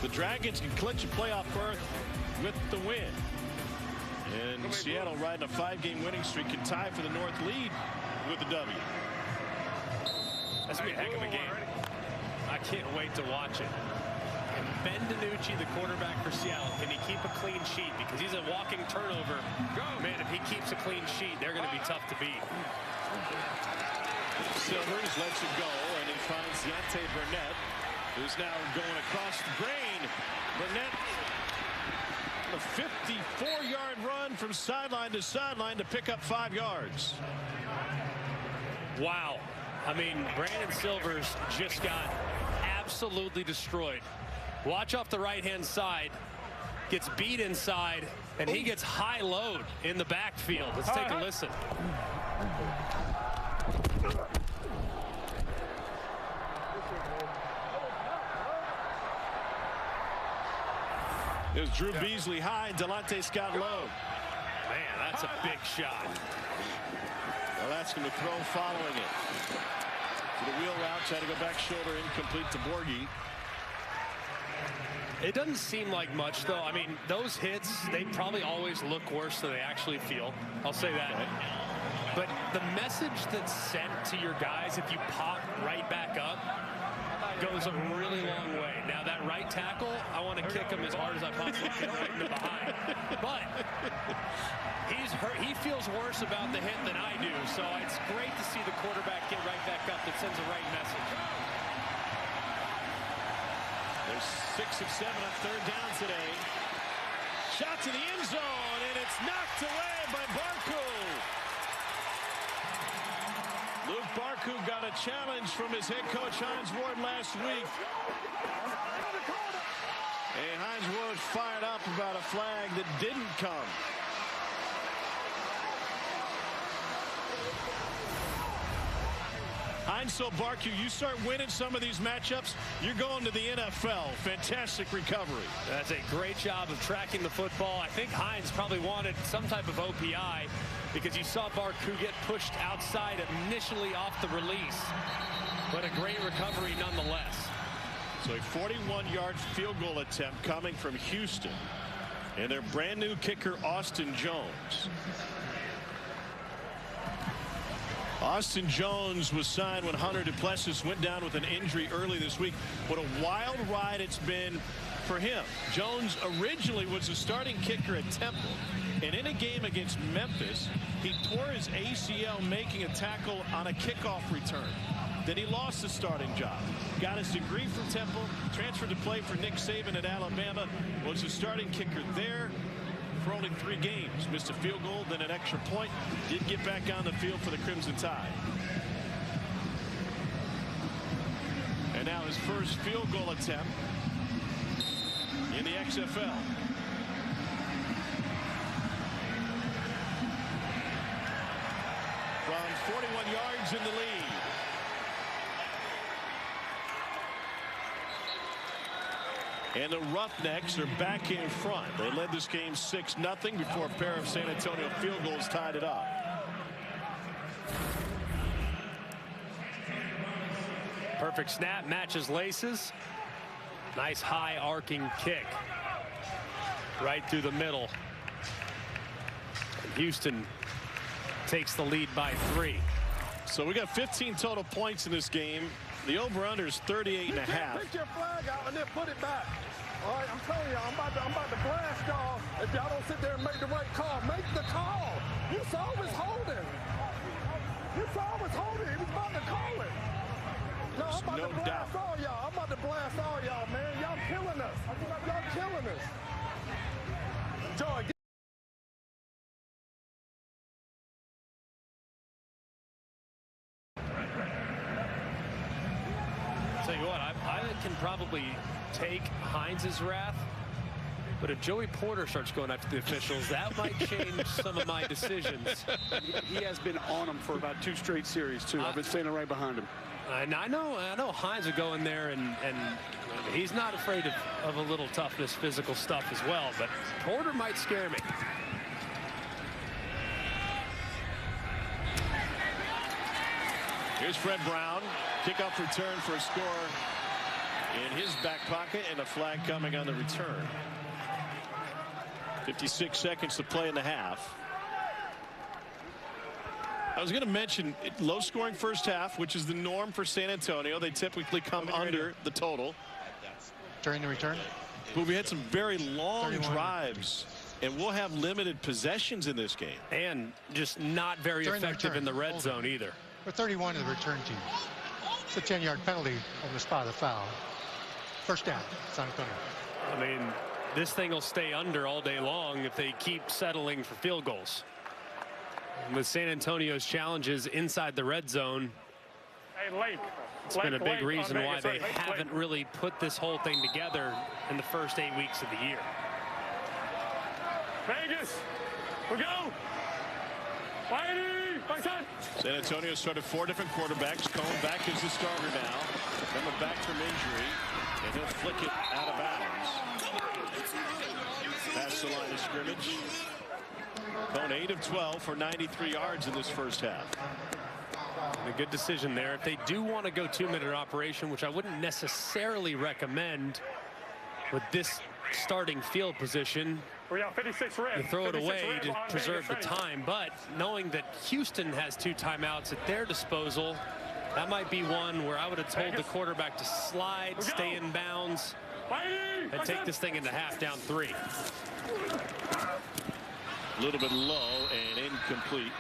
The Dragons can clinch a playoff berth with the win. And Seattle, riding a 5-game winning streak, can tie for the North lead with the W. That's going to be a heck of a game. I can't wait to watch it. And Ben DiNucci, the quarterback for Seattle, can he keep a clean sheet? Because he's a walking turnover. Man, if he keeps a clean sheet, they're going to be tough to beat. Silvers lets it go, and he finds Deontay Burnett, who's now going across the grain. Burnett, a 54-yard run from sideline to sideline to pick up 5 yards. Wow. I mean, Brandon Silvers just got absolutely destroyed. Watch off the right-hand side. Gets beat inside, and he gets high load in the backfield. Let's take a listen. It was Drew Beasley high and Delonte Scott low. Man, that's a big shot. They'll ask him to throw following it. To the wheel route, trying to go back shoulder, incomplete to Borghi. It doesn't seem like much, though. I mean, those hits, they probably always look worse than they actually feel. I'll say that. Okay. But the message that's sent to your guys, if you pop right back up, goes a really long way. Now, that right tackle, I want to kick him as hard as I possibly can right in the behind. But he's hurt. He feels worse about the hit than I do. So it's great to see the quarterback get right back up. That sends a right message. There's 6 of 7 on 3rd down today. Shot to the end zone, and it's knocked away by Barku. Luke Barku got a challenge from his head coach Hines Ward last week. And Hines Ward fired up about a flag that didn't come. Hines told Barku, you start winning some of these matchups, you're going to the NFL. Fantastic recovery. That's a great job of tracking the football. I think Hines probably wanted some type of OPI because you saw Barku get pushed outside initially off the release. But a great recovery nonetheless. So a 41-yard field goal attempt coming from Houston. And their brand new kicker, Austin Jones. Austin Jones was signed when Hunter Duplessis went down with an injury early this week. What a wild ride it's been for him. Jones originally was a starting kicker at Temple. And in a game against Memphis, he tore his ACL making a tackle on a kickoff return. Then he lost his starting job. Got his degree from Temple, transferred to play for Nick Saban at Alabama, was a starting kicker there for only 3 games. Missed a field goal, then an extra point. Did get back on the field for the Crimson Tide. And now his first field goal attempt in the XFL. From 41 yards in the lead. And the Roughnecks are back in front. They led this game 6-0 before a pair of San Antonio field goals tied it up. Perfect snap, matches laces. Nice high arcing kick. Right through the middle. And Houston takes the lead by 3. So we got 15 total points in this game. The over-under is 38.5. Pick your flag out and then put it back. All right, I'm telling you, I'm about to blast y'all if y'all don't sit there and make the right call. Make the call. You saw him was holding. You saw him was holding. He was about to call it. No, I'm about to blast all y'all. I'm about to blast all y'all, man. Y'all killing us. Y'all killing us. Joy, tell you what, I can probably take Hines' wrath, but if Joey Porter starts going after the officials, that might change some of my decisions. He has been on them for about 2 straight series, too. I've been standing right behind him. And I know Hines will go in there and he's not afraid of a little toughness, physical stuff as well, but Porter might scare me. Here's Fred Brown. Kickoff return for a score in his back pocket, and a flag coming on the return. 56 seconds to play in the half. I was going to mention low-scoring first half, which is the norm for San Antonio. They typically come under the total. During the return? But we had some very long drives, and we'll have limited possessions in this game. And just not very effective in the red zone either. We're 31 to the return team. It's a 10-yard penalty on the spot of the foul. First down, San Antonio. I mean, this thing will stay under all day long if they keep settling for field goals. And with San Antonio's challenges inside the red zone, it's been a big reason why they haven't really put this whole thing together in the first 8 weeks of the year. Vegas, we go. San Antonio started 4 different quarterbacks. Cone back as the starter now. Coming back from injury, and he'll flick it out of bounds. Past the line of scrimmage. Cone 8 of 12 for 93 yards in this first half. A good decision there. If they do want to go 2-minute operation, which I wouldn't necessarily recommend with this starting field position, you throw it away to preserve the time. But knowing that Houston has 2 timeouts at their disposal, that might be one where I would have told the quarterback to slide, stay in bounds, and take this thing into half down 3. A little bit low and incomplete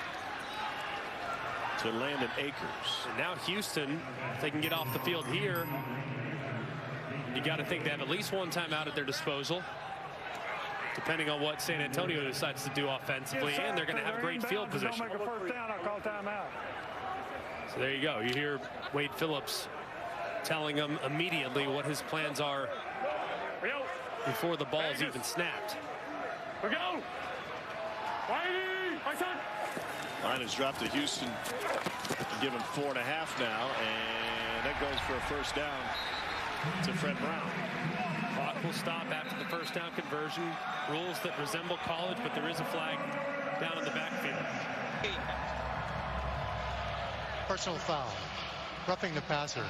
to Landon Akers. And now Houston, if they can get off the field here, you got to think they have at least 1 timeout at their disposal, depending on what San Antonio decides to do offensively, and they're going to have great field position. So there you go. You hear Wade Phillips telling him immediately what his plans are before the ball's even snapped. We go. Line is dropped to Houston. Give him 4.5 now, and that goes for a first down to Fred Brown. Clock will stop after the first down conversion. Rules that resemble college, but there is a flag down in the backfield. Personal foul. Roughing the passer.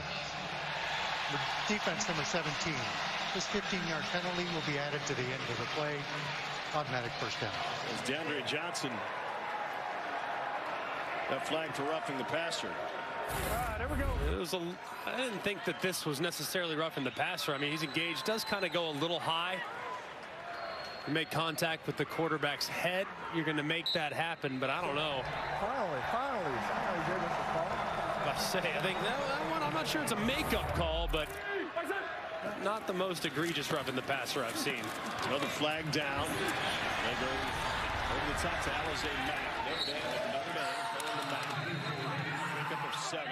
Defense number 17. This 15-yard penalty will be added to the end of the play. Automatic first down. It's DeAndre Johnson. That flag for roughing the passer. There we go. I didn't think that this was necessarily roughing the passer. I mean, he's engaged, does kind of go a little high. You make contact with the quarterback's head, you're going to make that happen, but I don't know. Finally, somebody gave us a call. I think that one, I'm not sure it's a makeup call, but not the most egregious roughing the passer I've seen. Another flag down. They go over the top to Alizé Mack. Notre Dame, holding the Mack. Pick up of 7.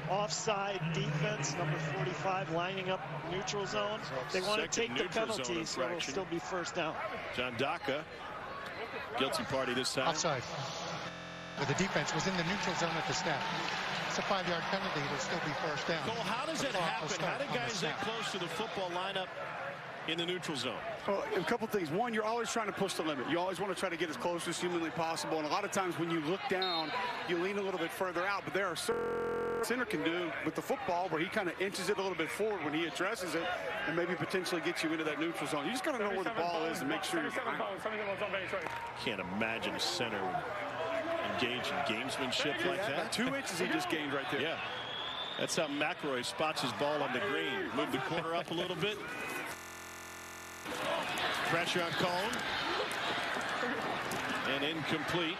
Offside defense, number 45, lining up neutral zone. They want to take the penalty, so it'll still be first down. John Daka, guilty party this time. Offside. But the defense was in the neutral zone at the snap. It's a 5-yard penalty. It'll still be first down. Cole, how does that happen? How do guys that close to the football line up in the neutral zone? Well, a couple things. One, you're always trying to push the limit. You always want to try to get as close as humanly possible. And a lot of times when you look down, you lean a little bit further out. But there are certain center can do with the football where he kind of inches it a little bit forward when he addresses it and maybe potentially gets you into that neutral zone. You just got to know where the ball is and make sure you're behind. Can't imagine a center engage in gamesmanship like that. 2 inches he just gained right there. Yeah. That's how McElroy spots his ball on the green. Move the corner up a little bit. Pressure on Cone. And incomplete.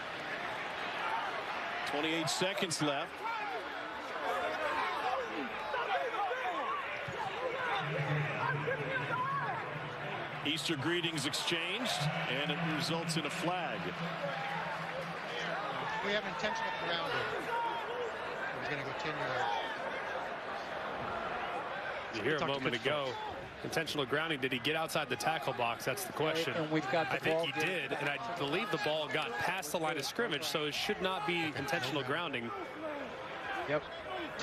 28 seconds left. Easter greetings exchanged, and it results in a flag. We have intentional grounding. He's going to go 10 yards. You hear a moment ago, intentional grounding. Did he get outside the tackle box? That's the question. And we've got the ball. I think he did, and I believe the ball got past the line of scrimmage, so it should not be intentional grounding. Yep.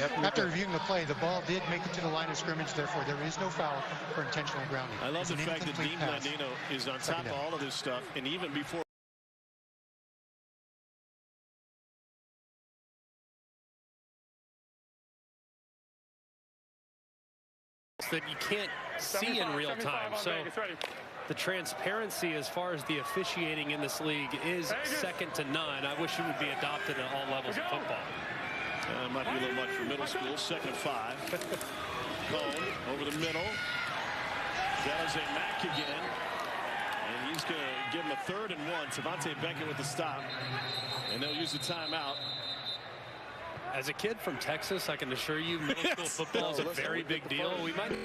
After reviewing the play, the ball did make it to the line of scrimmage. Therefore, there is no foul for intentional grounding. I love It's the an fact that incomplete Dean pass. Blandino is on top of all of this stuff, and even before that you can't see in real time. So the transparency as far as the officiating in this league is second to none. I wish it would be adopted at all levels of football. Might be a little much for middle school. 2nd and 5. Cone over the middle. Alizé Mack again. And he's going to give him a 3rd and 1. Savante Beckett with the stop. And they'll use the timeout. As a kid from Texas, I can assure you middle school football is a very big deal. We might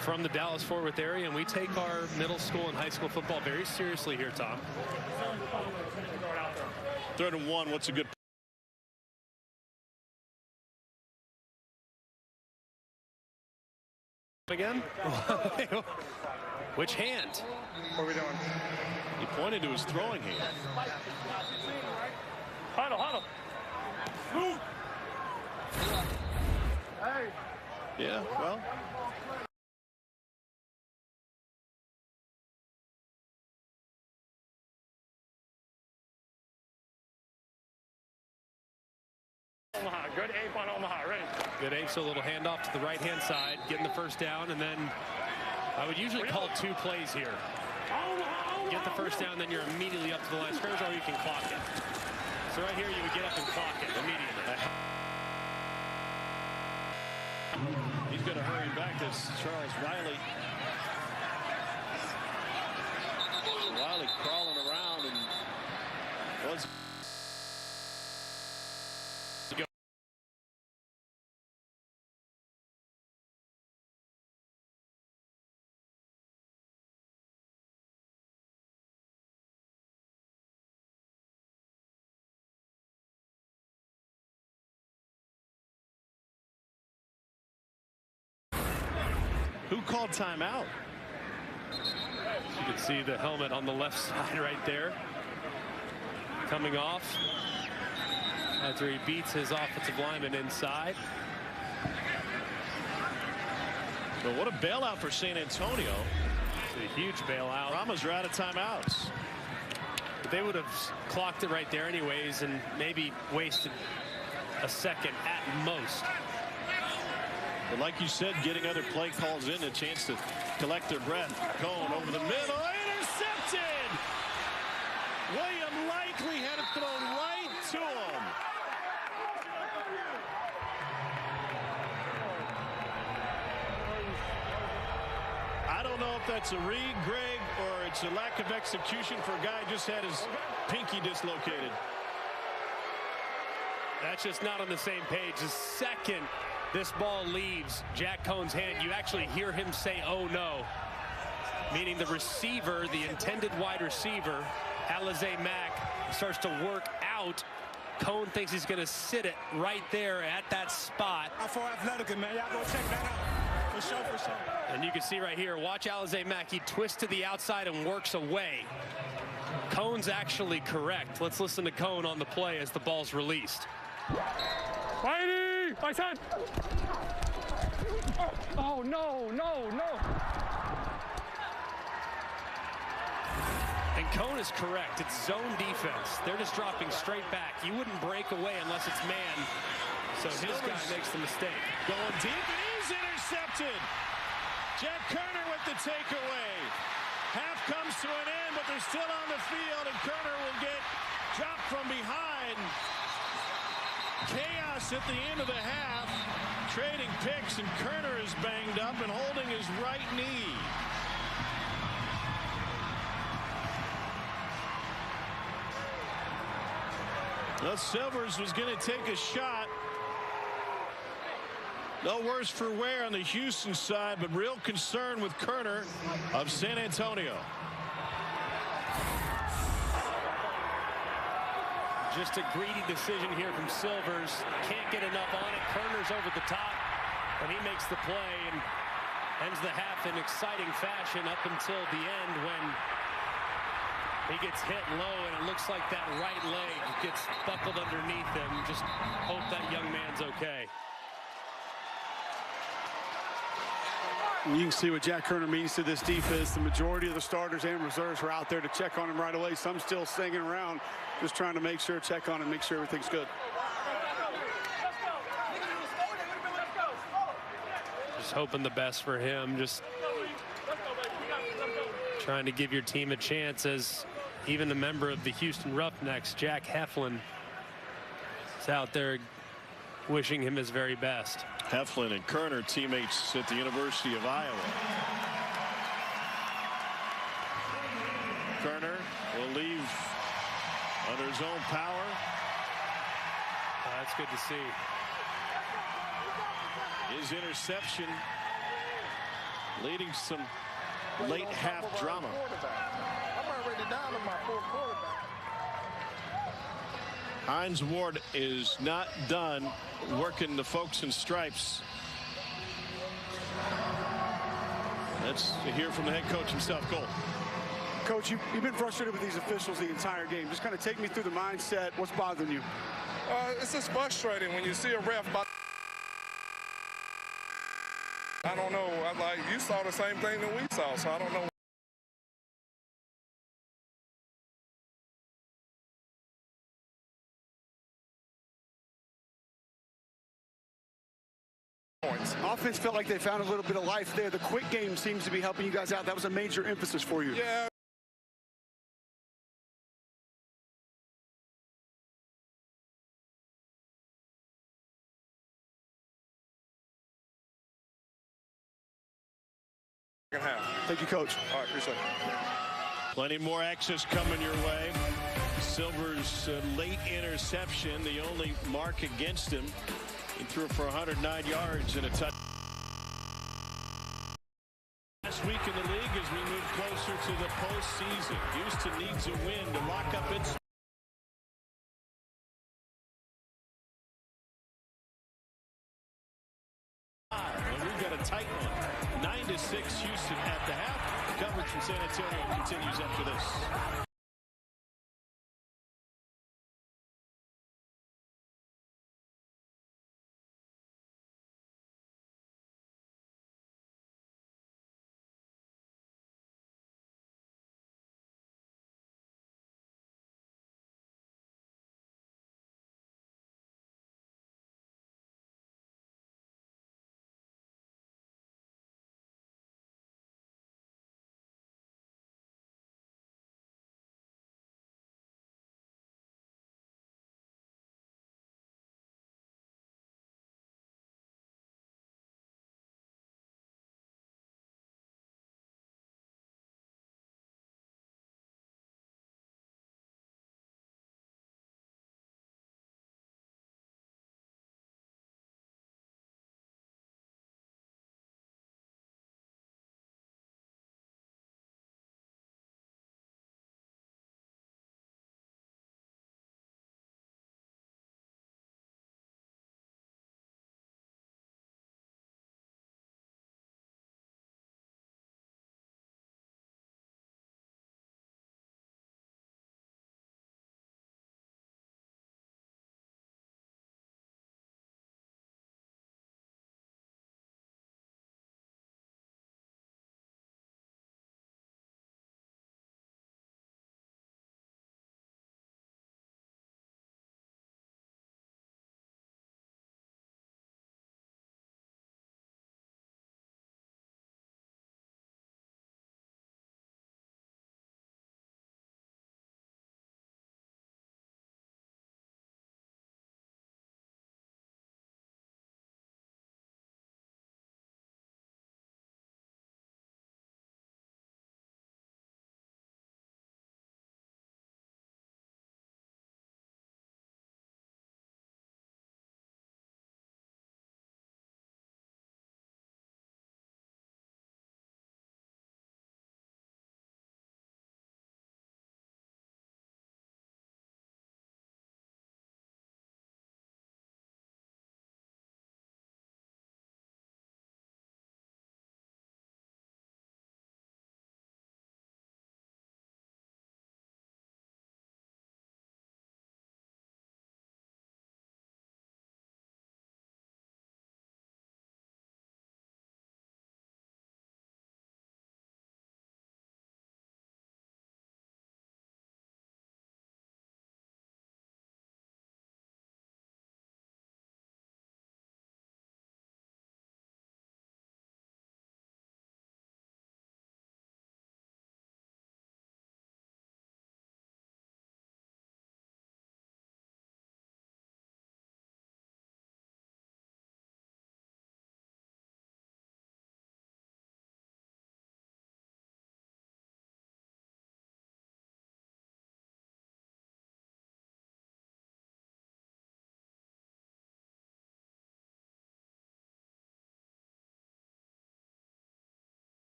from the Dallas-Fort Worth area, and we take our middle school and high school football very seriously here, Tom. 3rd and 1. What's a good again? Which hand? What are we doing? He pointed to his throwing hand. Huddle. Hey. Yeah, well. Omaha. Good ape on Omaha. Ready. Good ape, so a little handoff to the right-hand side, getting the first down, and then I would usually call 2 plays here. Get the first down, then you're immediately up to the line of scrimmage, or you can clock it. So right here, you would get up and clock it immediately. He's going to hurry back. This Charles Riley. Riley crawling around and was Who called timeout? You can see the helmet on the left side right there. Coming off after he beats his offensive lineman inside. But what a bailout for San Antonio. It's a huge bailout. Brahmas are out of timeouts. But they would have clocked it right there anyways and maybe wasted a second at most. But like you said, getting other play calls in, a chance to collect their breath. Cone over the middle, intercepted! William Likely had it thrown right to him. I don't know if that's a read, Greg, or it's a lack of execution for a guy who just had his pinky dislocated. That's just not on the same page. The second this ball leaves Jack Cone's hand, you actually hear him say, "Oh no," meaning the receiver, the intended wide receiver, Alize Mack, starts to work out. Cone thinks he's going to sit it right there at that spot. For athletic, man, y'all go check that out. For sure, for sure. And you can see right here, watch Alize Mack. He twists to the outside and works away. Cone's actually correct. Let's listen to Cone on the play as the ball's released. Whitey! My son! Oh, no, no, no. And Cone is correct. It's zone defense. They're just dropping straight back. You wouldn't break away unless it's man. So his guy makes the mistake. Going deep, and he's intercepted. Jack Kerner with the takeaway. Half comes to an end, but they're still on the field, and Kerner will get dropped from behind. Chaos at the end of the half. Trading picks, and Kerner is banged up and holding his right knee. Well, Silvers was going to take a shot. No worse for wear on the Houston side, but real concern with Kerner of San Antonio. Just a greedy decision here from Silvers. Can't get enough on it. Kerner's over the top, and he makes the play and ends the half in exciting fashion up until the end when he gets hit low, and it looks like that right leg gets buckled underneath him. Just hope that young man's okay. And you can see what Jack Kerner means to this defense. The majority of the starters and reserves were out there to check on him right away. Some still singing around, just trying to make sure, check on him, make sure everything's good. Just hoping the best for him. Just trying to give your team a chance, as even a member of the Houston Roughnecks, Jack Heflin, is out there wishing him his very best. Heflin and Kerner, teammates at the University of Iowa. Kerner will leave under his own power. That's good to see. His interception leading some late half drama. I'm already down on my fourth quarterback. Hines Ward is not done working the folks in stripes. Let's hear from the head coach himself. Cole. Coach, you've been frustrated with these officials the entire game. Just kind of take me through the mindset. What's bothering you? It's just frustrating when you see a ref. I don't know. You saw the same thing that we saw, so I don't know. Offense felt like they found a little bit of life there. The quick game seems to be helping you guys out. That was a major emphasis for you. Yeah. Thank you, Coach. All right, appreciate it. Plenty more access coming your way. Silver's late interception, the only mark against him. He threw for 109 yards and a touchdown. Last week in the league as we move closer to the postseason. Houston needs a win to lock up its. And we've got a tight one. 9-6 Houston at the half. Coverage from San Antonio continues after this.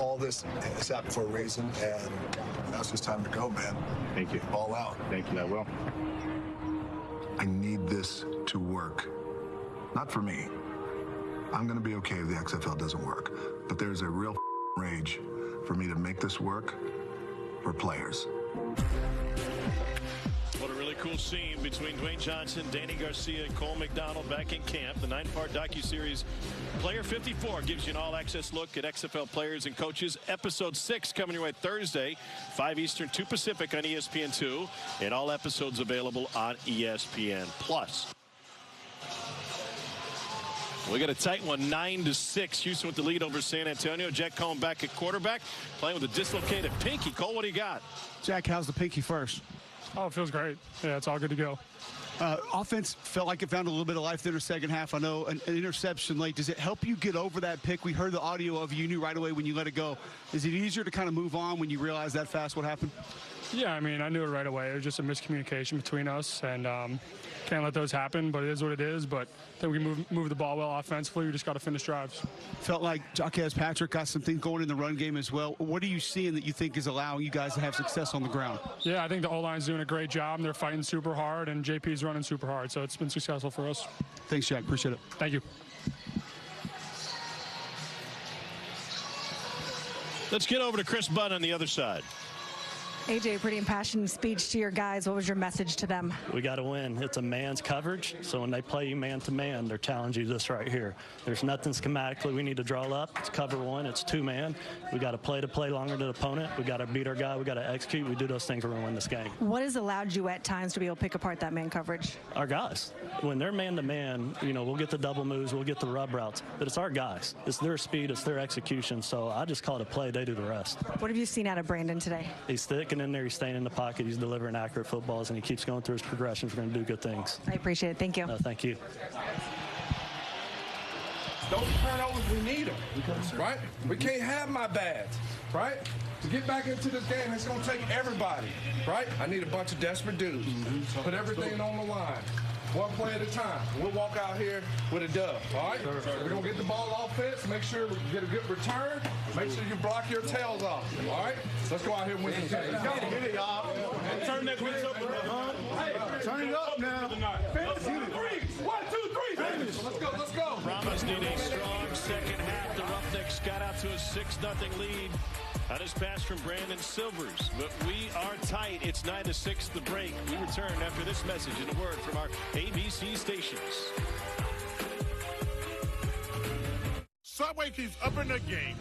All this is happened for a reason, and now it's just time to go, man. Thank you. All out. Thank you. I will. I need this to work. Not for me. I'm going to be okay if the XFL doesn't work. But there's a real rage for me to make this work for players. What a really cool scene between Dwayne Johnson, Danny Garcia, and Cole McDonald back in camp. The 9-part docuseries Player 54 gives you an all-access look at XFL players and coaches. Episode 6 coming your way Thursday, 5 Eastern, 2 Pacific on ESPN2. And all episodes available on ESPN+. We got a tight one, 9-6. Houston with the lead over San Antonio. Jack Cohn back at quarterback, playing with a dislocated pinky. Cole, what do you got? Jack, how's the pinky first? Oh, it feels great. Yeah, it's all good to go. Offense felt like it found a little bit of life in the second half. I know an interception late. Does it help you get over that pick? We heard the audio of you knew right away when you let it go. Is it easier to kind of move on when you realize that fast what happened? Yeah, I mean, I knew it right away. It was just a miscommunication between us, and can't let those happen, but it is what it is. But I think we move the ball well offensively. We just got to finish drives. Felt like Jaquez Patrick got some things going in the run game as well. What are you seeing that you think is allowing you guys to have success on the ground? Yeah, I think the O-line's doing a great job. They're fighting super hard, and JP's running super hard, so it's been successful for us. Thanks, Jack. Appreciate it. Thank you. Let's get over to Chris Budd on the other side. AJ, pretty impassioned speech to your guys. What was your message to them? We got to win. It's a man's coverage, so when they play you man-to-man, they're challenging you this right here. There's nothing schematically we need to draw up. It's cover one. It's two-man. We got to play longer to the opponent. We got to beat our guy. We got to execute. We do those things, we're going to win this game. What has allowed you at times to be able to pick apart that man coverage? Our guys. When they're man-to-man, you know, we'll get the double moves, we'll get the rub routes, but it's our guys. It's their speed, it's their execution, so I just call it a play. They do the rest. What have you seen out of Brandon today? He's thick and in there. He's staying in the pocket. He's delivering accurate footballs, and he keeps going through his progressions. We're going to do good things. I appreciate it. Thank you. No, thank you. Those turnovers, we need them, right? We can't have my bads, right? To get back into this game, it's going to take everybody, right? I need a bunch of desperate dudes. Put everything on the line. One play at a time. We'll walk out here with a dub, all right? We're going to get the ball offense, make sure we get a good return, make sure you block your tails off, all right? Let's go out here and win this game. Get it, y'all. Turn that bitch up, Hey, turn it up now. Finish. 1, 2, 3, finish. Let's go, let's go. Brahmas need a strong second half. The Roughnecks got out to a 6-0 lead on his pass from Brandon Silvers. But we are tight. It's 9-6 the break. We return after this message and a word from our ABC stations. Subway keeps upping the game.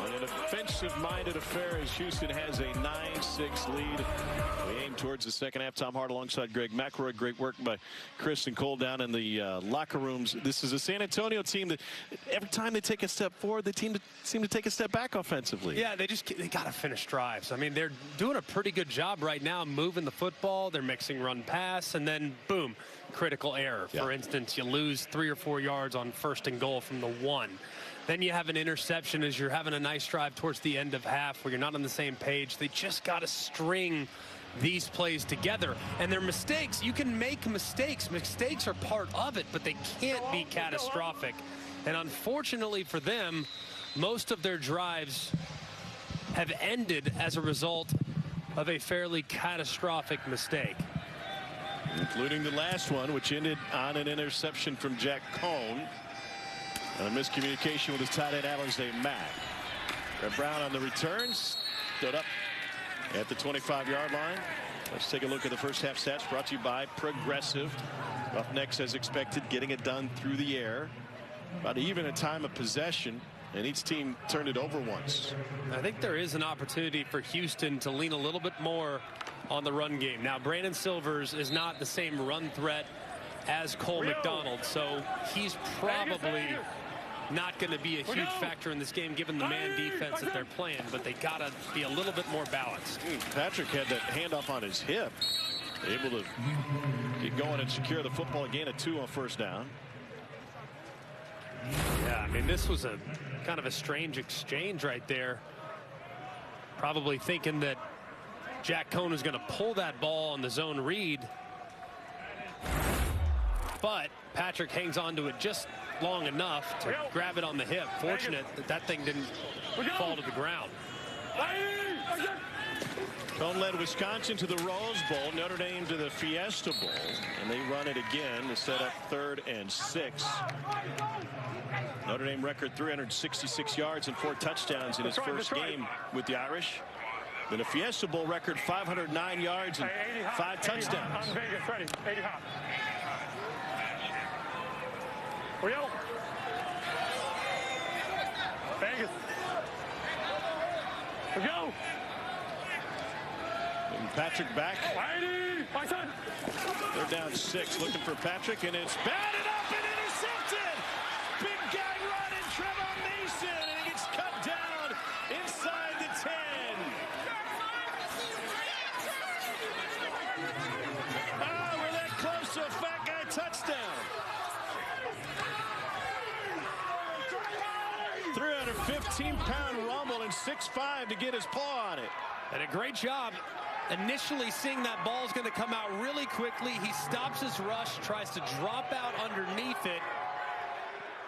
And an offensive defensive-minded affair as Houston has a 9-6 lead. We aim towards the second half. Tom Hart alongside Greg McElroy. Great work by Chris and Cole down in the locker rooms. This is a San Antonio team that every time they take a step forward, the team seem to take a step back offensively. Yeah, they got to finish drives. I mean, they're doing a pretty good job right now moving the football. They're mixing run pass, and then boom, critical error. For instance, you lose 3 or 4 yards on 1st and goal from the 1. Then you have an interception as you're having a nice drive towards the end of half where you're not on the same page. They just got to string these plays together. And their mistakes, you can make mistakes. Mistakes are part of it, but they can't be catastrophic. And unfortunately for them, most of their drives have ended as a result of a fairly catastrophic mistake. Including the last one, which ended on an interception from Jack Cohn. And a miscommunication with his tight end, Alizé Mack. Brett Brown on the returns. Stood up at the 25-yard line. Let's take a look at the first half stats brought to you by Progressive. Roughnecks, as expected, getting it done through the air. About even a time of possession, and each team turned it over once. I think there is an opportunity for Houston to lean a little bit more on the run game. Now, Brandon Silvers is not the same run threat as Cole McDonald, so he's probably not going to be a huge factor in this game given the man defense that they're playing, but they got to be a little bit more balanced. Patrick had that handoff on his hip, able to get going and secure the football. Gain of 2 on 1st down. Yeah, I mean, this was a kind of a strange exchange right there. Probably thinking that Jack Cohn was going to pull that ball on the zone read, but Patrick hangs on to it just long enough to grab it on the hip. Fortunate that that thing didn't fall to the ground. Cohn led Wisconsin to the Rose Bowl, Notre Dame to the Fiesta Bowl, and they run it again to set up 3rd and 6. Notre Dame record 366 yards and 4 touchdowns in his first game with the Irish. Then a Fiesta Bowl record 509 yards and 5 touchdowns. We go. Vegas. We go. And Patrick back. They're down 6, looking for Patrick, and it's batted up and intercepted. Big guy running, Trevon Mason, and he gets cut down inside the 10. Oh, we're that close to a fat guy touchdown. 315-pound rumble and 6'5" to get his paw on it. And a great job initially seeing that ball's going to come out really quickly. He stops his rush, tries to drop out underneath it,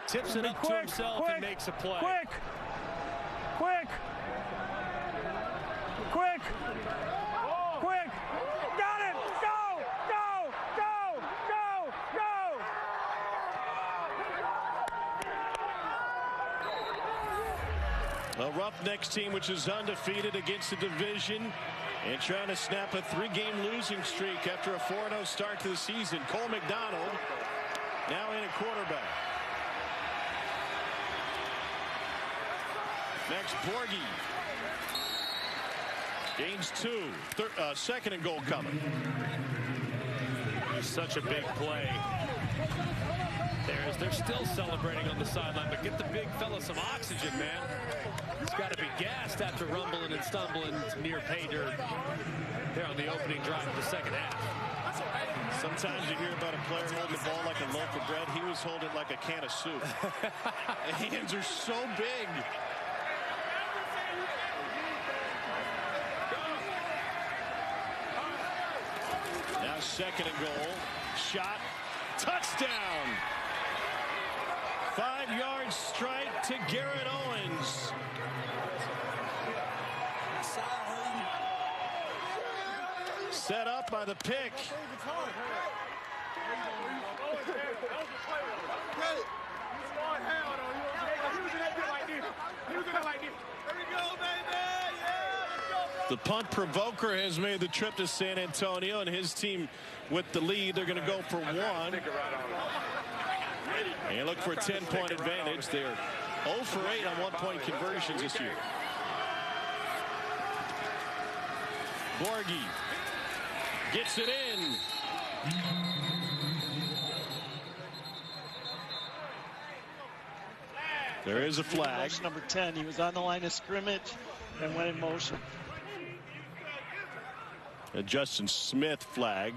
tips it up to himself and makes a play. Quick! Got it! Go! A Roughnecks team which is undefeated against the division and trying to snap a 3-game losing streak after a 4-0 start to the season. Cole McDonald now in a quarterback. Next, Borghi gains 2. 2nd and goal coming. Such a big play. They're still celebrating on the sideline, but get the big fella some oxygen, man. He's got to be gassed after rumbling and stumbling near pay dirt there on the opening drive of the second half. Sometimes you hear about a player holding the ball like a loaf of bread. He was holding it like a can of soup. The hands are so big. Now 2nd and goal. Shot. Touchdown. 5-yard strike to Garrett Owens. Set up by the pick. The punt provoker has made the trip to San Antonio, and his team with the lead. They're going to go for 1. And look for a 10-point advantage. They're 0 for 8 on 1-point conversions this year. Borghi gets it in. There is a flag. Number 10. He was on the line of scrimmage and went in motion. A Justin Smith flag.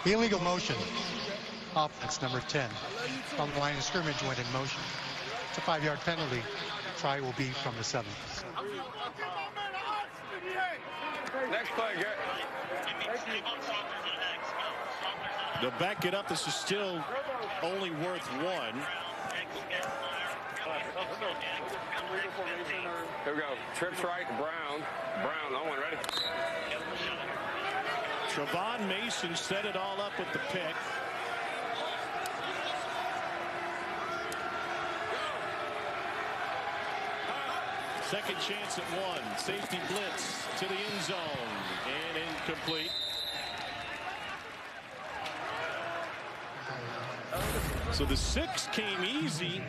Illegal motion. Offense number 10. On the line of scrimmage went in motion. It's a 5-yard penalty. Try will be from the 7. Next play, Garrett. They'll back it up. This is still only worth 1. Here we go. Trips right, Brown. Owen, ready? Trevon Mason set it all up with the pick. Second chance at 1. Safety blitz to the end zone and incomplete. So the 6 came easy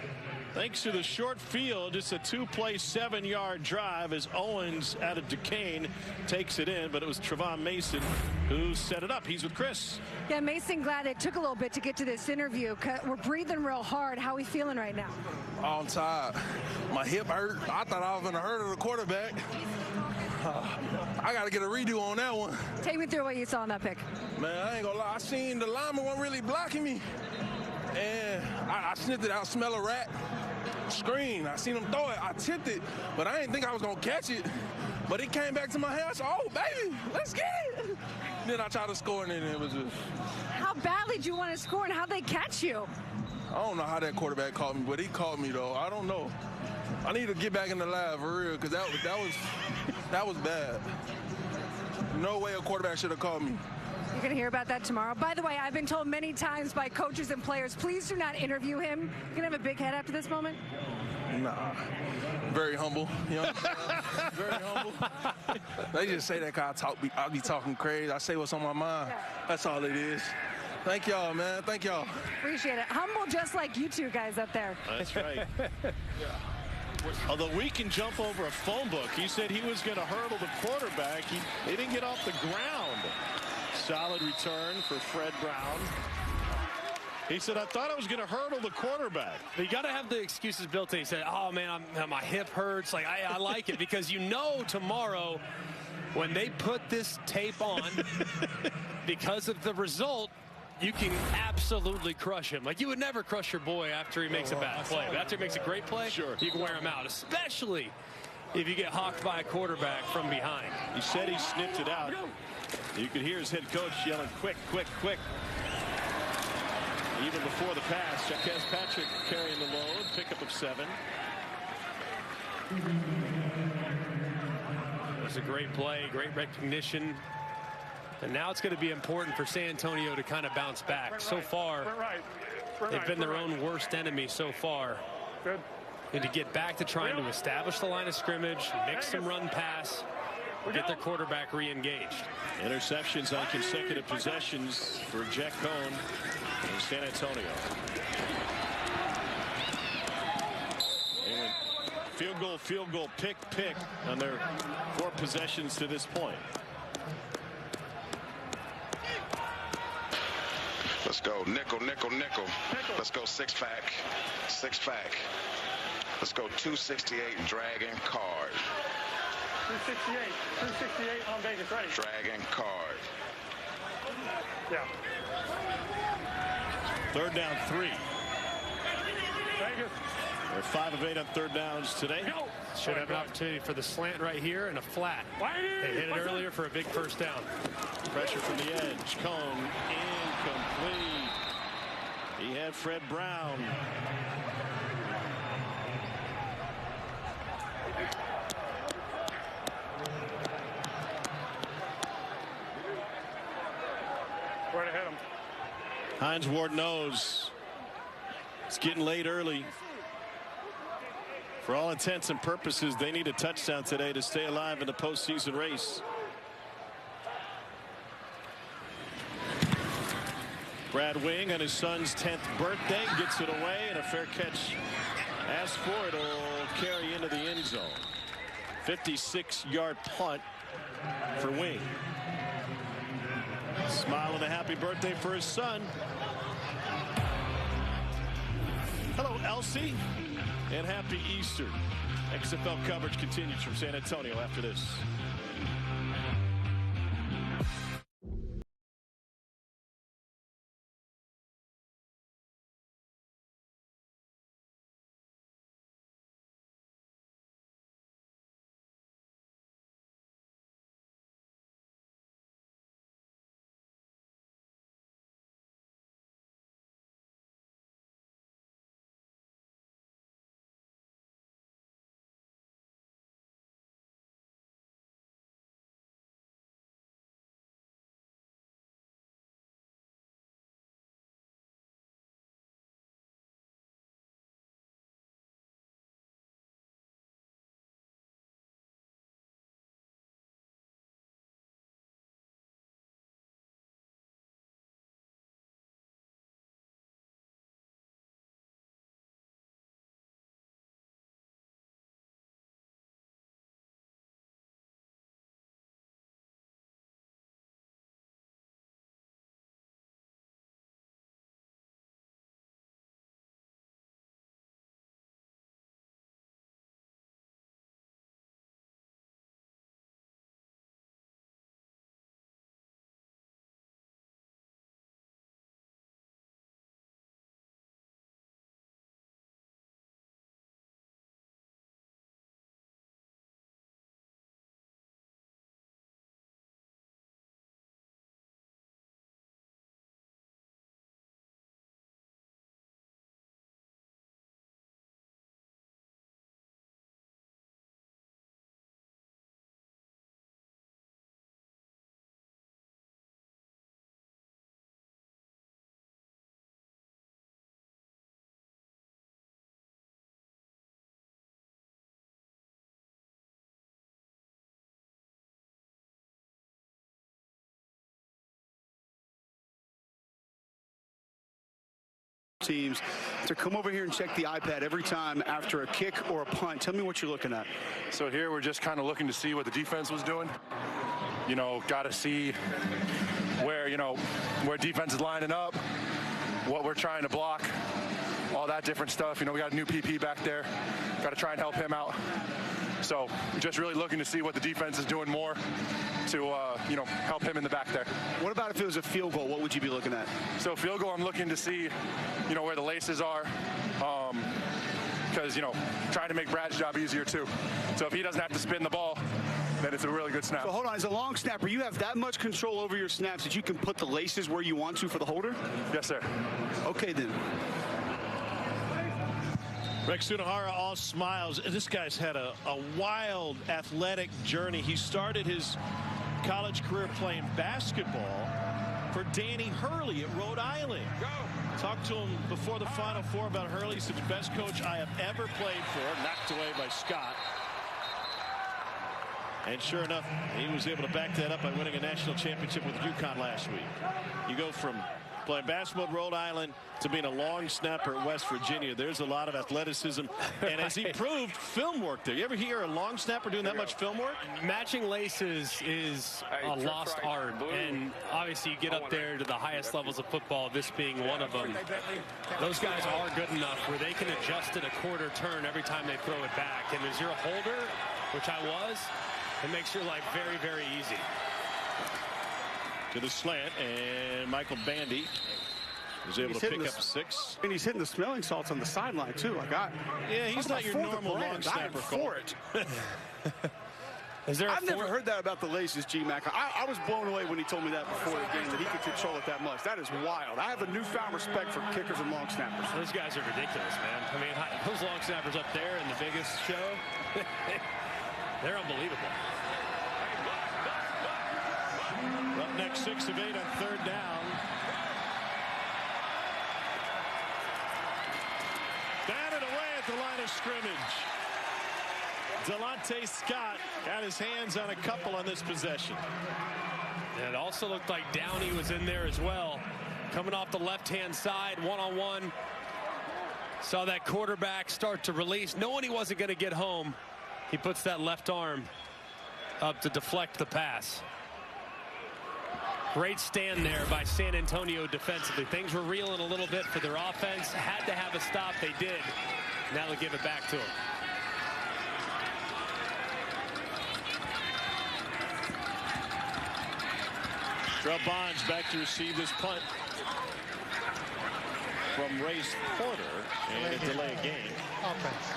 thanks to the short field. Just a 2-play 7-yard drive as Owens out of Duquesne takes it in, but it was Trevon Mason who set it up. He's with Chris. Yeah, Mason, glad it took a little bit to get to this interview. We're breathing real hard. How are we feeling right now? I'm tired. My hip hurt. I thought I was going to hurt the quarterback. I got to get a redo on that one. Take me through what you saw in that pick. Man, I ain't going to lie. I seen the lineman wasn't really blocking me. And I sniffed it out, smell a rat. Screen. I seen him throw it. I tipped it, but I didn't think I was going to catch it. But it came back to my house. Oh, baby, let's get it. Then I tried to score, and then it was just... How badly do you want to score, and how'd they catch you? I don't know how that quarterback caught me, but he caught me, though. I don't know. I need to get back in the lab for real, because that was bad. No way a quarterback should have caught me. You're going to hear about that tomorrow. By the way, I've been told many times by coaches and players, please do not interview him. You're going to have a big head after this moment? Nah. Very humble. You know what I'm saying? Very humble. They just say that because I be talking crazy. I say what's on my mind. That's all it is. Thank y'all, man. Thank y'all. Appreciate it. Humble just like you two guys up there. That's right. Although we can jump over a phone book. He said he was going to hurdle the quarterback. He didn't get off the ground. Solid return for Fred Brown. He said, I thought I was going to hurdle the quarterback. You got to have the excuses built in. He said, oh, man, my hip hurts. Like, I like it because you know tomorrow when they put this tape on, because of the result, you can absolutely crush him. Like, you would never crush your boy after he makes a bad play. But after he makes a great play, sure, you can wear him out, especially if you get hawked by a quarterback from behind. He said he sniffed it out. You could hear his head coach yelling, quick, quick, quick. Even before the pass, Jaquez Patrick carrying the load, pickup of 7. It was a great play, great recognition. And now it's going to be important for San Antonio to kind of bounce back. So far, they've been their own worst enemy so far. Good. And to get back to trying to establish the line of scrimmage, mix some run pass, get their quarterback re-engaged. Interceptions on consecutive possessions for Jack Cohn in San Antonio. They went field goal, pick on their 4 possessions to this point. Let's go nickel. Let's go 6-pack. Let's go 268 dragon card. 268 on Vegas, ready. Dragon card. Yeah. 3rd down 3. Vegas. They're 5 of 8 on 3rd downs today. Should have an opportunity for the slant right here and a flat. They hit it earlier for a big 1st down. Pressure from the edge. Cone incomplete. He had Fred Brown. Where to hit him? Hines Ward knows it's getting late early. For all intents and purposes, they need a touchdown today to stay alive in the postseason race. Brad Wing on his son's 10th birthday gets it away, and a fair catch. As for it, will carry into the end zone. 56-yard punt for Wing. Smiling a happy birthday for his son. Hello, Elsie, and happy Easter. XFL coverage continues from San Antonio after this. Teams to come over here and check the iPad every time after a kick or a punt. Tell me what you're looking at. So here we're just kind of looking to see what the defense was doing. You know, got to see where defense is lining up, what we're trying to block, all that different stuff. You know, we got a new PP back there. Got to try and help him out. So just really looking to see what the defense is doing more to, help him in the back there. What about if it was a field goal? What would you be looking at? So field goal, I'm looking to see, where the laces are. Because, trying to make Brad's job easier too. So if he doesn't have to spin the ball, then it's a really good snap. So hold on, as a long snapper, you have that much control over your snaps that you can put the laces where you want to for the holder? Yes, sir. Okay, then. Rex Sunahara all smiles. This guy's had a wild athletic journey. He started his college career playing basketball for Danny Hurley at Rhode Island. Talked to him before the Final Four about Hurley. He said, the best coach I have ever played for. Knocked away by Scott. And sure enough, he was able to back that up by winning a national championship with UConn last week. You go from playing basketball at Rhode Island to being a long snapper at West Virginia. There's a lot of athleticism. And as he proved, film work there. You ever hear a long snapper doing that much film work? Matching laces is a lost art. And obviously you get up there to the highest levels of football, this being one of them. Those guys are good enough where they can adjust it a quarter turn every time they throw it back. And as you're a holder, which I was, it makes your life very, very easy. To the slant, and Michael Bandy was able to pick up 6. And he's hitting the smelling salts on the sideline, too. Yeah, he's not your normal long snapper. For it. I've never heard that about the laces, G-Mac. I was blown away when he told me that before the game, that he could control it that much. That is wild. I have a newfound respect for kickers and long snappers. Those guys are ridiculous, man. I mean, those long snappers up there in the biggest show, they're unbelievable. Roughnecks 6 of 8 on 3rd down. Batted away at the line of scrimmage. Delonte Scott got his hands on a couple on this possession. And it also looked like Downey was in there as well. Coming off the left-hand side, one-on-one. Saw that quarterback start to release, knowing he wasn't going to get home. He puts that left arm up to deflect the pass. Great stand there by San Antonio defensively. Things were reeling a little bit for their offense. Had to have a stop. They did. Now they'll give it back to him. Terrell Bonds back to receive this punt from Race Porter and a delay of game. Offense.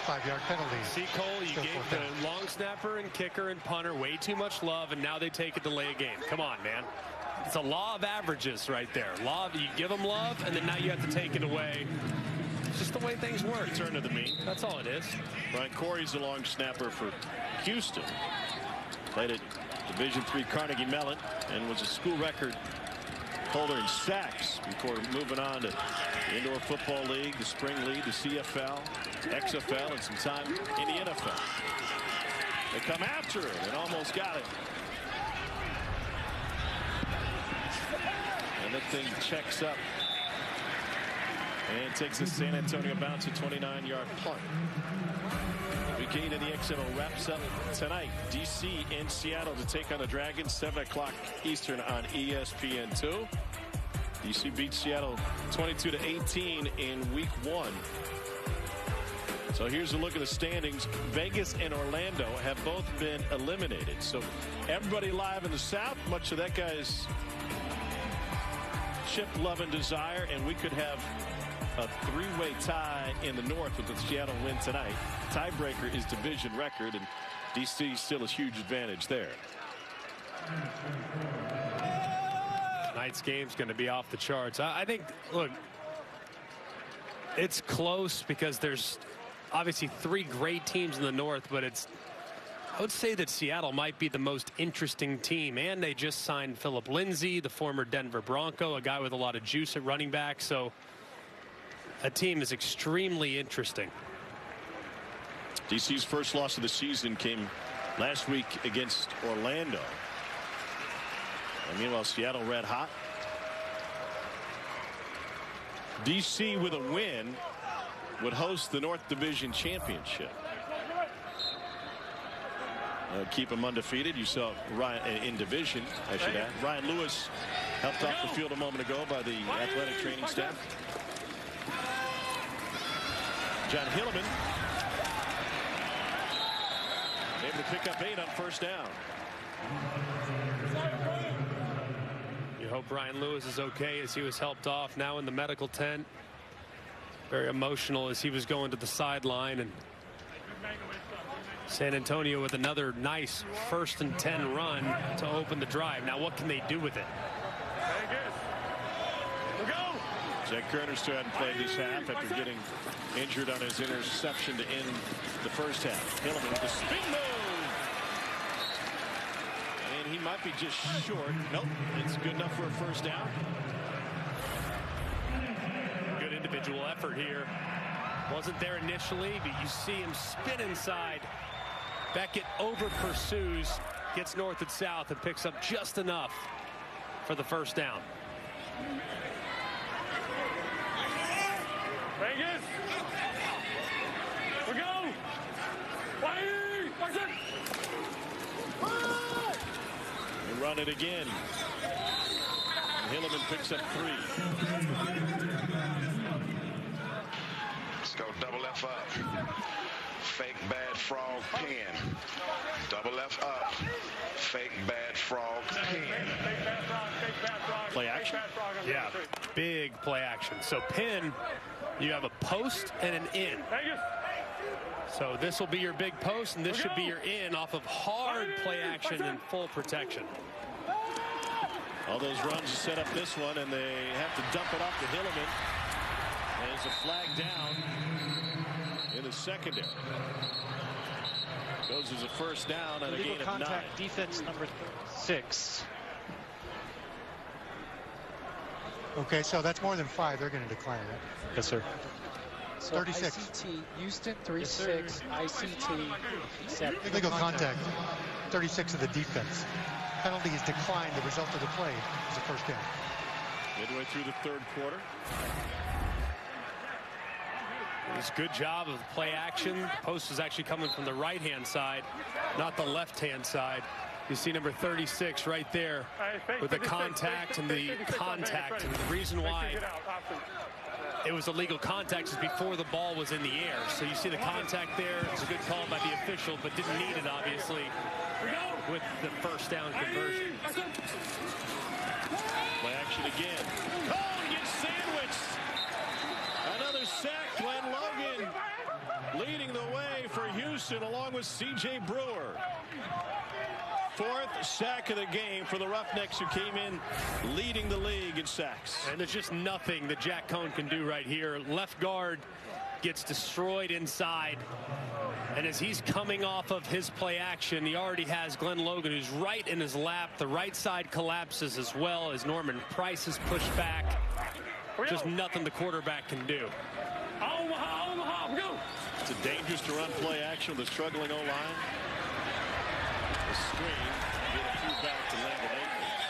5-yard penalty. See, Cole, you gave the long snapper and kicker and punter way too much love, and now they take a delay of game. Come on, man. It's a law of averages right there. You give them love, and then now you have to take it away. It's just the way things work. Return to the mean. That's all it is. Brian Corey's the long snapper for Houston. Played at Division III Carnegie Mellon and was a school record holder in sacks before moving on to the Indoor Football League, the Spring League, the CFL, XFL, and some time in the NFL. They come after it and almost got it. And the thing checks up and takes a San Antonio bounce, a 29-yard punt. Week 8 of the XFL wraps up tonight. DC and Seattle to take on the Dragons, 7 o'clock Eastern on ESPN2. DC beat Seattle 22-18 in week 1. So here's a look at the standings. Vegas and Orlando have both been eliminated. So everybody live in the South, much of that guy's chip, love, and desire, and we could have a 3-way tie in the North with the Seattle win tonight. Tiebreaker is division record, and DC still has huge advantage there. Tonight's game's going to be off the charts. I think, look, it's close because there's obviously 3 great teams in the North, but I would say that Seattle might be the most interesting team, and they just signed Philip Lindsay, the former Denver Bronco, a guy with a lot of juice at running back. So a team is extremely interesting. DC's first loss of the season came last week against Orlando. And meanwhile, Seattle red hot. DC with a win would host the North Division Championship. Keep them undefeated. You saw Ryan in division, I should add. Ryan Lewis helped off the field a moment ago by the athletic training staff. John Hilleman able to pick up 8 on first down. You hope Ryan Lewis is okay as he was helped off now in the medical tent. Very emotional as he was going to the sideline, and San Antonio with another nice 1st and 10 run to open the drive. Now what can they do with it? Jack Kerner still hadn't played this half after getting injured on his interception to end the first half. Hilleman with the spin move. And he might be just short. Nope, it's good enough for a first down. Good individual effort here. Wasn't there initially, but you see him spin inside. Beckett over pursues, gets north and south, and picks up just enough for the first down. Vegas! We go! They run it again. Hilleman picks up 3. Let's go double F up. Fake bad frog pin. Double F up. Fake bad frog pin. Play action? Yeah, big play action. So pin, you have a post and an in. So this will be your big post, and this should be your in off of hard play action and full protection. All those runs to set up this one, and they have to dump it off to Hilleman. There's a flag down in the secondary. Goes as a first down and a gain of 9. Defense number 6. Okay, so that's more than 5. They're going to decline it. Yes, sir. So 36. ICT, Houston 36, ICT. Illegal contact. 36 of the defense. Penalty is declined. The result of the play is a first down. Midway through the 3rd quarter. It's a good job of play action. The post is actually coming from the right-hand side, not the left-hand side. You see number 36 right there with the contact and the contact. And the reason why it was illegal contact is before the ball was in the air. So you see the contact there. It's a good call by the official, but didn't need it, obviously, with the first down conversion. Play action again. Cone gets sandwiched. Another sack. Glenn Logan leading the way for Houston along with C.J. Brewer. Fourth sack of the game for the Roughnecks, who came in leading the league in sacks. And there's just nothing that Jack Cone can do right here. Left guard gets destroyed inside. And as he's coming off of his play action, he already has Glenn Logan, who's right in his lap. The right side collapses as well as Norman Price is pushed back. Just nothing the quarterback can do. Omaha, go! It's a dangerous to run play action with a struggling O-line. The screen, get a few back to Landon Akers.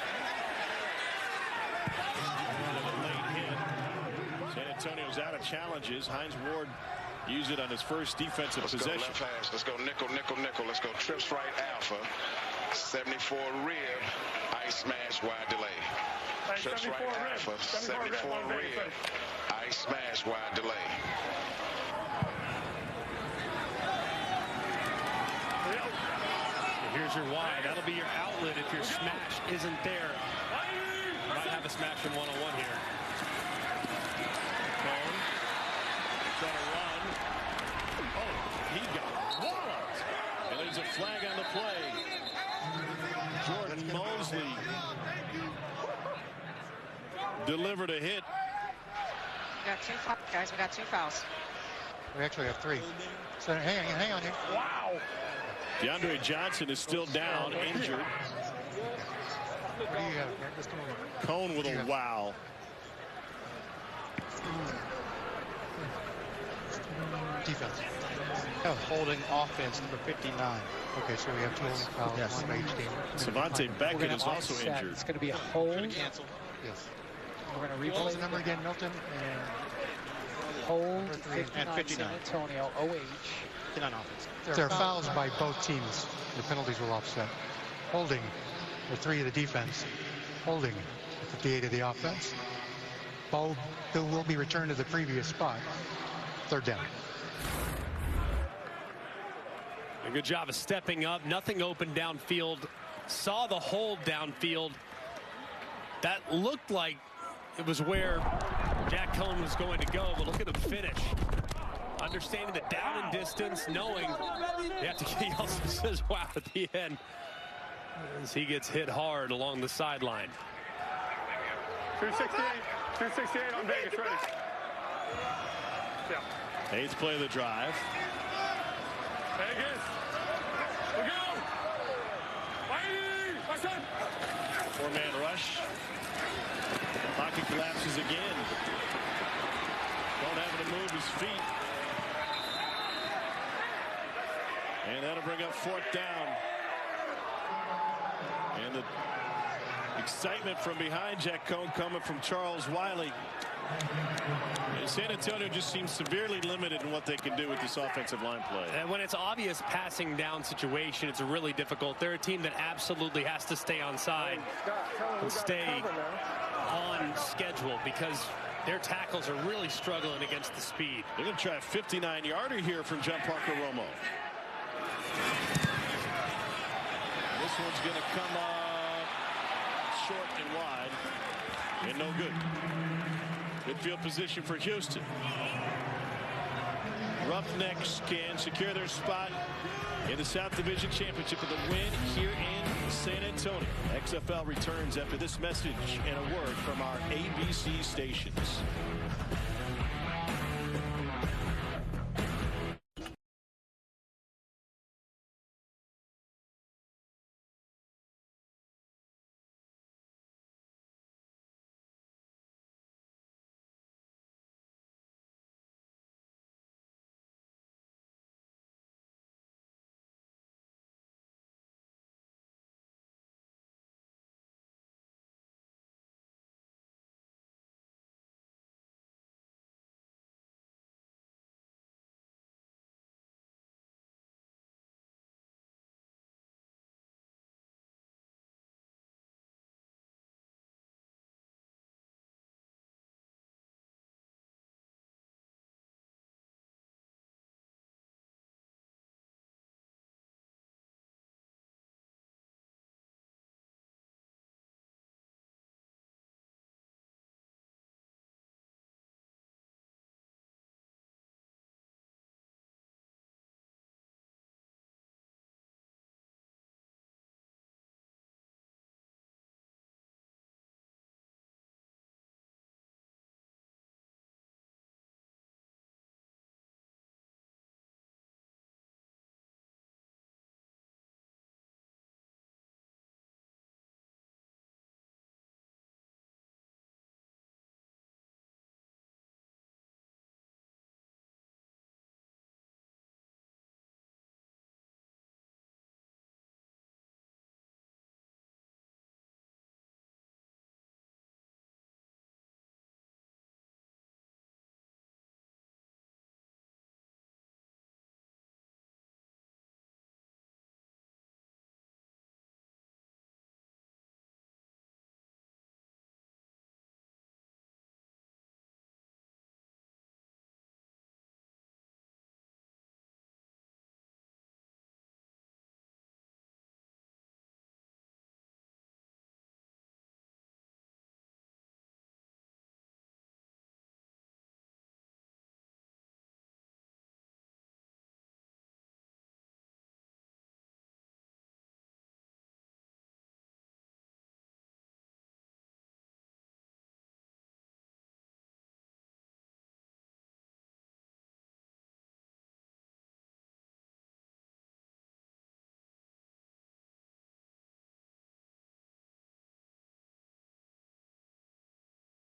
Late hit. San Antonio's out of challenges. Hines Ward used it on his first defensive possession. Let's go left hash. Let's go nickel, nickel, nickel. Let's go trips right alpha. 74 rib. Ice smash wide delay. Trips right alpha. 74 rib. Ice smash wide delay. Here's your wide. That'll be your outlet if your smash isn't there. Might have a smash in one-on-one here. Cone. Trying to run. Oh, he got walloped. And there's a flag on the play. Jordan Mosley delivered a hit. We got two fouls, guys. We got two fouls. We actually have three. So hang on here. Wow. DeAndre Johnson is still down, injured. What do you have? Let's come over. Cone with a wow. Defense. Holding offense, number 59. Okay, so we have two holding fouls, Yes. one by each team. Savante Beckett is also offset. injured. It's going to be a hold. Cancel. Yes. We're going to What was replay the number again, Milton? hold Number 3 59, and 59. San Antonio, OH. 59 offense. There are fouls by both teams. The penalties will offset. Holding, the 3 of the defense. Holding, the 58 of the offense. Ball will be returned to the previous spot. Third down. A good job of stepping up. Nothing open downfield. Saw the hold downfield. That looked like it was where Jack Cone was going to go, but look at him finish. Understanding the down and distance, knowing you have to he also says wow at the end as he gets hit hard along the sideline. 268 on Vegas, ready. Yeah. 8th play of the drive. Vegas. We go. Four-man rush. Pocket collapses again. Don't have to move his feet. And that'll bring up 4th down. And the excitement from behind Jack Cone coming from Charles Wiley. And San Antonio just seems severely limited in what they can do with this offensive line play. And when it's obvious passing down situation, it's really difficult. They're a team that absolutely has to stay on side and stay on schedule because their tackles are really struggling against the speed. They're going to try a 59-yarder here from John Parker Romo. This one's going to come up short and wide and no good. Good field position for Houston. Roughnecks can secure their spot in the South Division Championship with a win here in San Antonio. XFL returns after this message and a word from our ABC stations.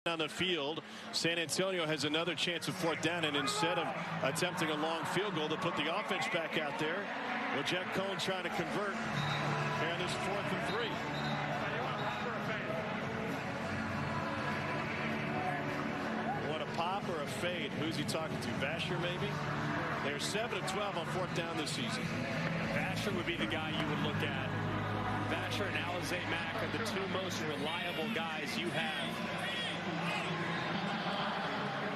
On the field, San Antonio has another chance of 4th down, and instead of attempting a long field goal to put the offense back out there, well, Jack Cohn trying to convert here on this 4th and 3. What, a pop or a fade? Who's he talking to? Basher, maybe? They're 7 of 12 on 4th down this season. Basher would be the guy you would look at. Basher and Alizé Mack are the 2 most reliable guys you have.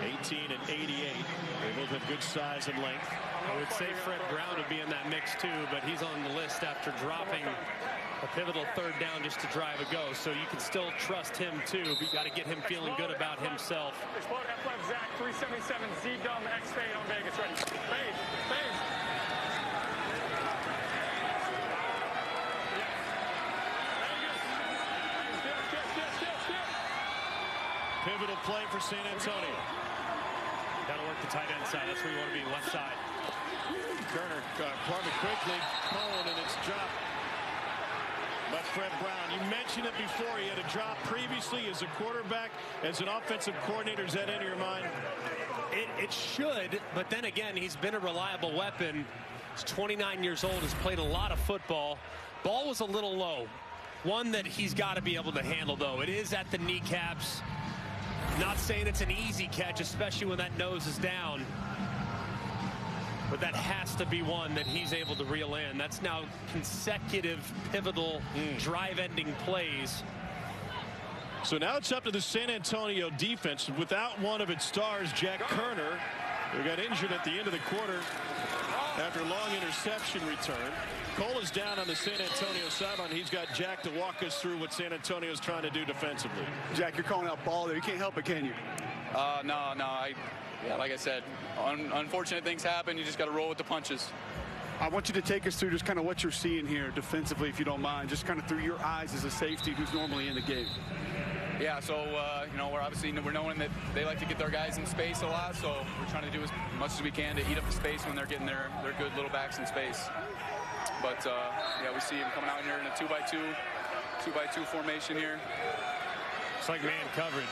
18 and 88. They both have good size and length. I would say Fred Brown would be in that mix too, but he's on the list after dropping a pivotal 3rd down just to drive a go. So you can still trust him too, but you got to get him feeling good about himself. Explode F-Left Zach 377 Z-Dum X-Fade on Vegas. Ready? Fade. Fade. Pivotal play for San Antonio. Got to work the tight end side. That's where you want to be, left side. Kerner, quickly, Cohn, and it's dropped. But Fred Brown, you mentioned it before. He had a drop previously as a quarterback, as an offensive coordinator. Does that enter your mind? It should, but then again, he's been a reliable weapon. He's 29 years old, has played a lot of football. Ball was a little low. One that he's got to be able to handle, though. It is at the kneecaps. Not saying it's an easy catch, especially when that nose is down. But that has to be one that he's able to reel in. That's now consecutive pivotal drive-ending plays. So now it's up to the San Antonio defense without one of its stars, Jack Kerner, who got injured at the end of the quarter after a long interception return. Cole is down on the San Antonio sideline. He's got Jack to walk us through what San Antonio is trying to do defensively. Jack, you're calling out ball there. You can't help it, can you? No. Yeah, like I said, unfortunate things happen. You just got to roll with the punches. I want you to take us through just kind of what you're seeing here defensively, if you don't mind, just kind of through your eyes as a safety who's normally in the game. Yeah, so, we're knowing that they like to get their guys in space a lot, so we're trying to do as much as we can to eat up the space when they're getting their good little backs in space. But, we see him coming out here in a 2x2 formation here. It's like man coverage.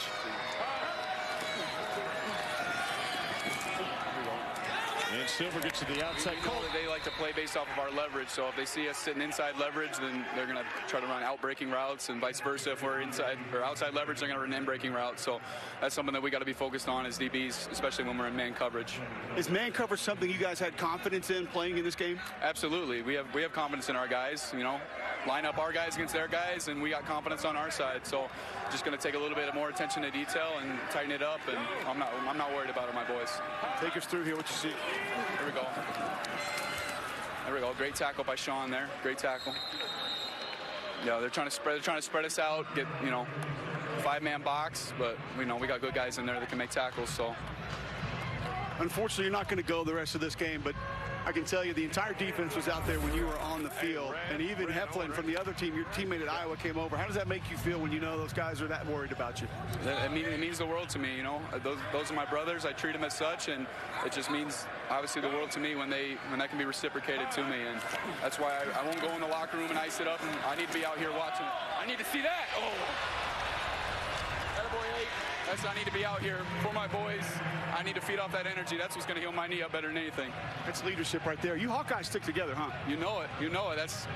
And Silver gets to the outside. They like to play based off of our leverage, so if they see us sitting inside leverage, then they're going to try to run out-breaking routes, and vice versa. If we're inside or outside leverage, they're going to run in-breaking routes. So that's something that we got to be focused on as DBs, especially when we're in man coverage. Is man coverage something you guys had confidence in playing in this game? Absolutely. We have confidence in our guys, line up our guys against their guys, and we got confidence on our side. So just going to take a little bit more attention to detail and tighten it up, and I'm not worried about it, my boys. Take us through here what you see. Here we go. There we go. Great tackle by Sean there. Great tackle. Yeah, they're trying to spread us out, get 5-man box, but we got good guys in there that can make tackles. So unfortunately, you're not going to go the rest of this game, but I can tell you the entire defense was out there when you were on the field, and even Heflin from the other team, your teammate at Iowa, came over. How does that make you feel when you know those guys are that worried about you? It means the world to me. Those are my brothers. I treat them as such, and it just means obviously the world to me when that can be reciprocated to me, and that's why I won't go in the locker room and ice it up. And I need to be out here watching it. I need to see that. Oh, attaboy 8. I need to be out here for my boys. I need to feed off that energy. That's what's going to heal my knee up better than anything. That's leadership right there. You Hawkeyes stick together, huh? You know it. That's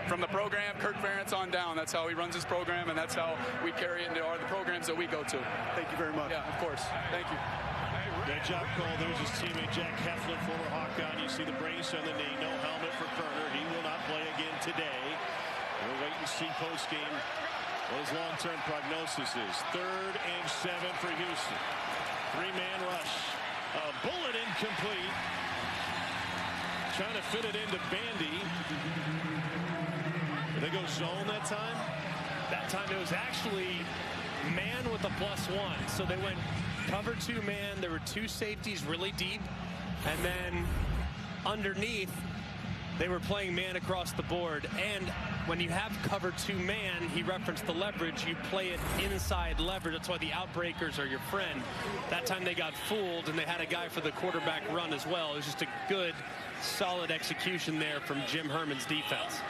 from the program, Kirk Ferentz on down. That's how he runs his program, and that's how we carry it into the programs that we go to. Thank you very much. Yeah, of course. Thank you. Good job, Cole. There's his teammate Jack Heflin, former Hawkeye. You see the brace on the knee. No helmet for Kerner. He will not play again today. We'll wait and see post-game what his long-term prognosis is. 3rd and 7 for Houston. 3-man rush. A bullet incomplete. Trying to fit it into Bandy. Did they go zone that time? That time it was actually man with a +1. So they went cover 2 man. There were 2 safeties really deep. And then underneath, they were playing man across the board. And when you have cover 2 man, he referenced the leverage, you play it inside leverage. That's why the outbreakers are your friend. That time they got fooled, and they had a guy for the quarterback run as well. It was just a good, solid execution there from Jim Herman's defense.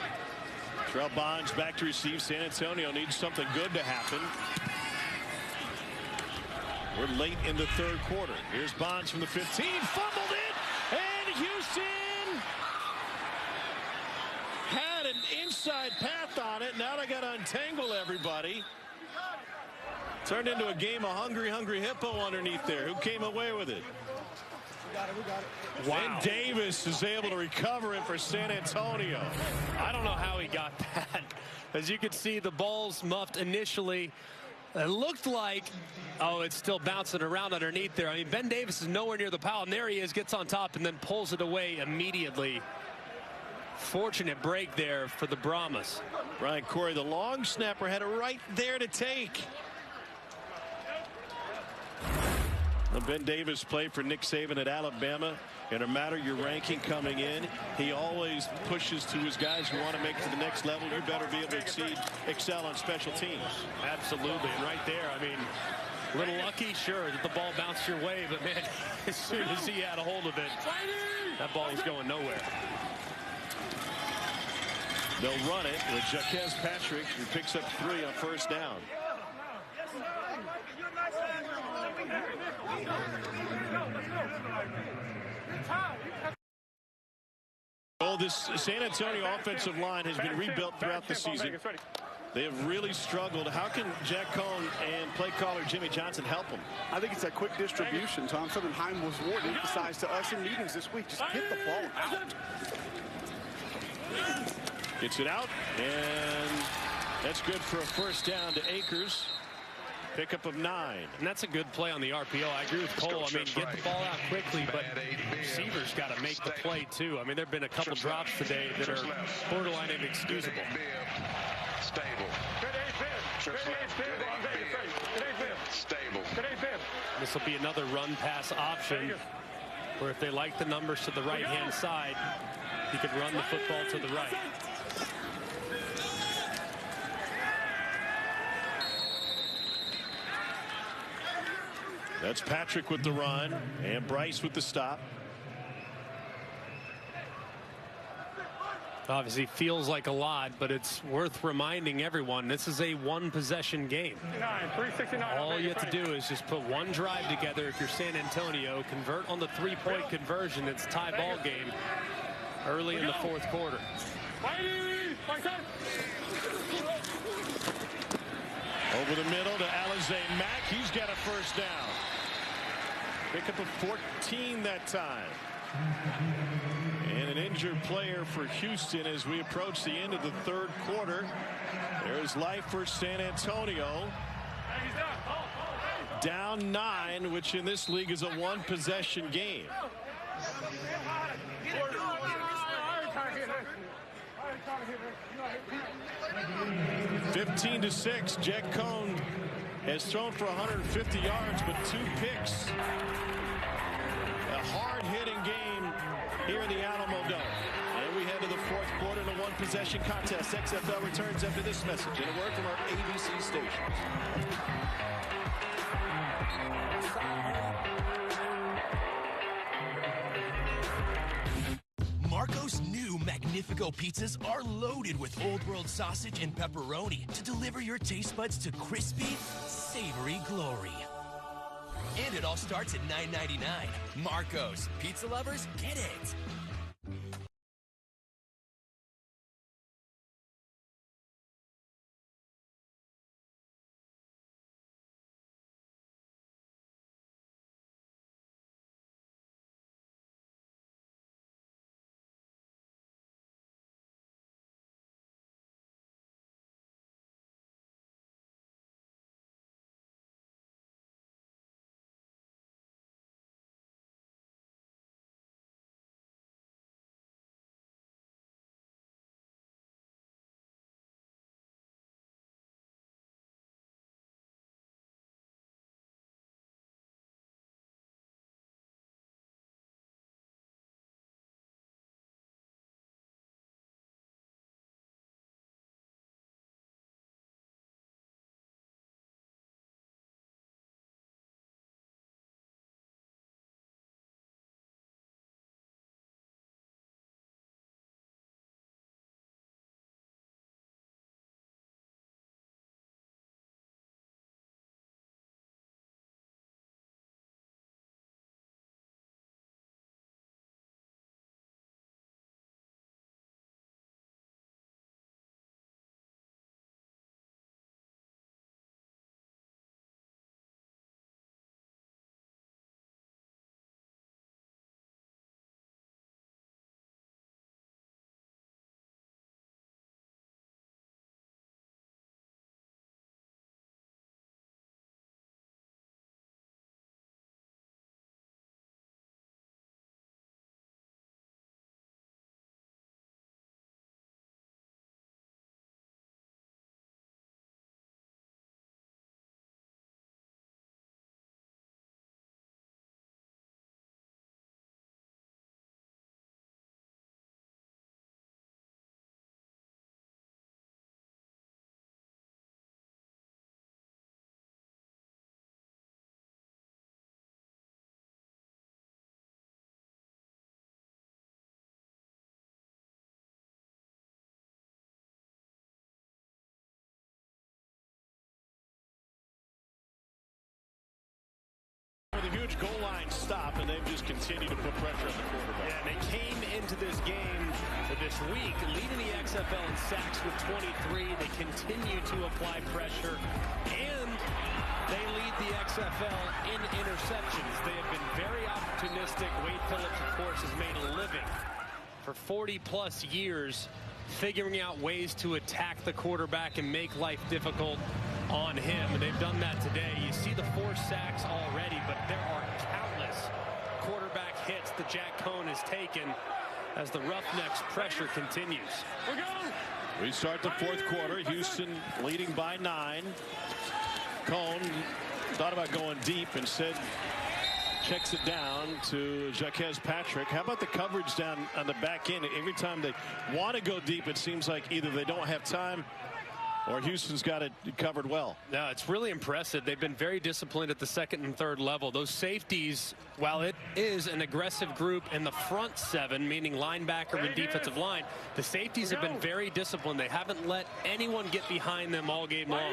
Terrell Bonds back to receive. San Antonio needs something good to happen. We're late in the third quarter. Here's Bonds from the 15, fumbled it, and Houston had an inside path on it. Now they got to untangle everybody. Turned into a game of hungry hippo underneath there. Who came away with it? We got it. Wow. And Davis is able to recover it for San Antonio. I don't know how he got that. As you can see, the ball's muffed initially. It looked like, oh, it's still bouncing around underneath there. I mean, Ben Davis is nowhere near the pile, and there he is, gets on top, and then pulls it away immediately. Fortunate break there for the Brahmas. Brian Corey, the long snapper, had it right there to take. Ben Davis played for Nick Saban at Alabama. And no matter your ranking coming in, he always pushes to his guys who want to make it to the next level. You better be able to excel on special teams. Absolutely. And right there, I mean, a little lucky, sure, that the ball bounced your way. But, man, as soon as he had a hold of it, that ball was going nowhere. They'll run it with Jaquez Patrick, who picks up 3 on first down. Oh, this San Antonio offensive line has been rebuilt throughout the season. They have really struggled. How can Jack Cohn and play caller Jimmy Johnson help them? I think it's that quick distribution, Tom. Something Heim was emphasized to us in meetings this week. Just get the ball out. Gets it out, and that's good for a first down to Akers. Pickup of 9. And that's a good play on the RPO. I agree with Cole. I mean, get the ball out quickly, but receivers got to make the play, too. I mean, there have been a couple drops today that are borderline inexcusable. Stable. This will be another run pass option where if they like the numbers to the right-hand side, he could run the football to the right. That's Patrick with the run and Bryce with the stop. Obviously feels like a lot, but it's worth reminding everyone this is a one-possession game. All you have to do is just put one drive together if you're San Antonio, convert on the three-point conversion. It's a tie ball game early in the fourth quarter. Over the middle to Alize Mack. He's got a first down. Pick up a 14 that time. And an injured player for Houston as we approach the end of the third quarter. There's life for San Antonio. Down 9, which in this league is a one-possession game. 15-6. Jack Cohn has thrown for 150 yards, but 2 picks. A hard-hitting game here in the Alamo Dome. And we head to the fourth quarter in a one-possession contest. XFL returns after this message and a word from our ABC stations. Marco's new Magnifico pizzas are loaded with Old World sausage and pepperoni to deliver your taste buds to crispy, savory glory. And it all starts at $9.99. Marco's. Pizza lovers, get it. with a huge goal line stop, and they've just continued to put pressure on the quarterback. Yeah, and they came into this game this week leading the XFL in sacks with 23. They continue to apply pressure, and they lead the XFL in interceptions. They have been very opportunistic. Wade Phillips, of course, has made a living for 40-plus years figuring out ways to attack the quarterback and make life difficult on him. And they've done that today. You see the 4 sacks already, but there are countless quarterback hits that Jack Cohn has taken as the Roughnecks pressure continues. We're going. We start the 4th quarter. Houston leading by 9. Cohn thought about going deep, instead checks it down to Jaquez Patrick. How about the coverage down on the back end? Every time they want to go deep, it seems like either they don't have time or Houston's got it covered well. No, it's really impressive. They've been very disciplined at the 2nd and 3rd level. Those safeties, while it is an aggressive group in the front 7, meaning linebacker and defensive line, the safeties have been very disciplined. They haven't let anyone get behind them all game long.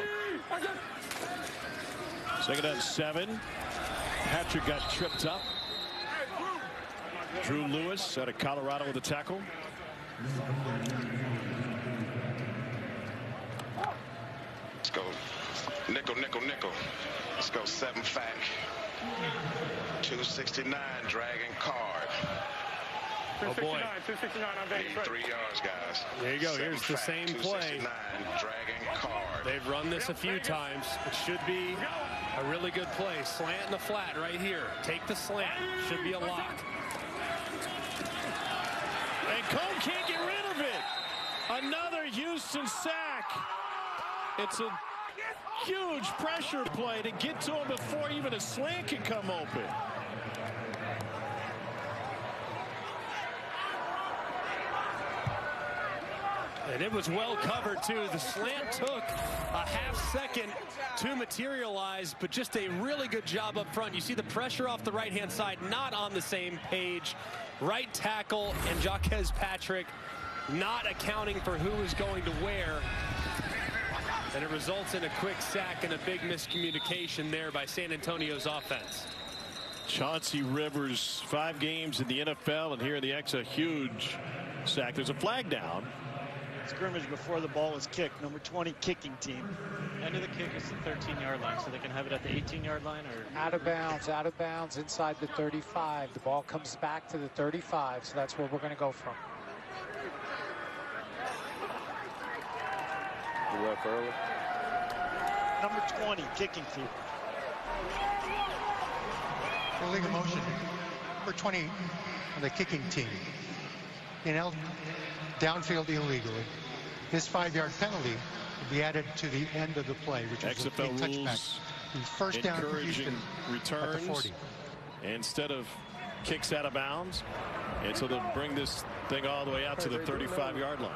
2nd and 7. Patrick got tripped up. Drew Lewis out of Colorado with a tackle. Let's go nickel, nickel, nickel. Let's go 7 fac. 269 dragging card. Oh boy. 269 on Vegas. Need 3 yards, guys. There you go. Here's the same play. 269 dragging card. They've run this a few times. It should be a really good play. Slant in the flat right here. Take the slant. Should be a lock. And Cohn can't get rid of it. Another Houston sack. It's a huge pressure play to get to him before even a slant can come open. And it was well covered, too. The slant took a half-second to materialize, but just a really good job up front. You see the pressure off the right-hand side, not on the same page. Right tackle and Jaquez Patrick not accounting for who is going to where. And it results in a quick sack and a big miscommunication there by San Antonio's offense. Chauncey Rivers, 5 games in the NFL, and here in the X, a huge sack. There's a flag down. Scrimmage before the ball was kicked. Number 20 kicking team. End of the kick is the 13-yard line, so they can have it at the 18-yard line or out of bounds inside the 35. The ball comes back to the 35, so that's where we're going to go from. Ref early. Number 20 kicking team. Illegal motion. Number 20 on the kicking team. Downfield illegally. This 5-yard penalty will be added to the end of the play, which is a big touchback. The first down for Houston returns at the 40. Instead of kicks out of bounds, and so they'll bring this thing all the way out to the 35-yard line.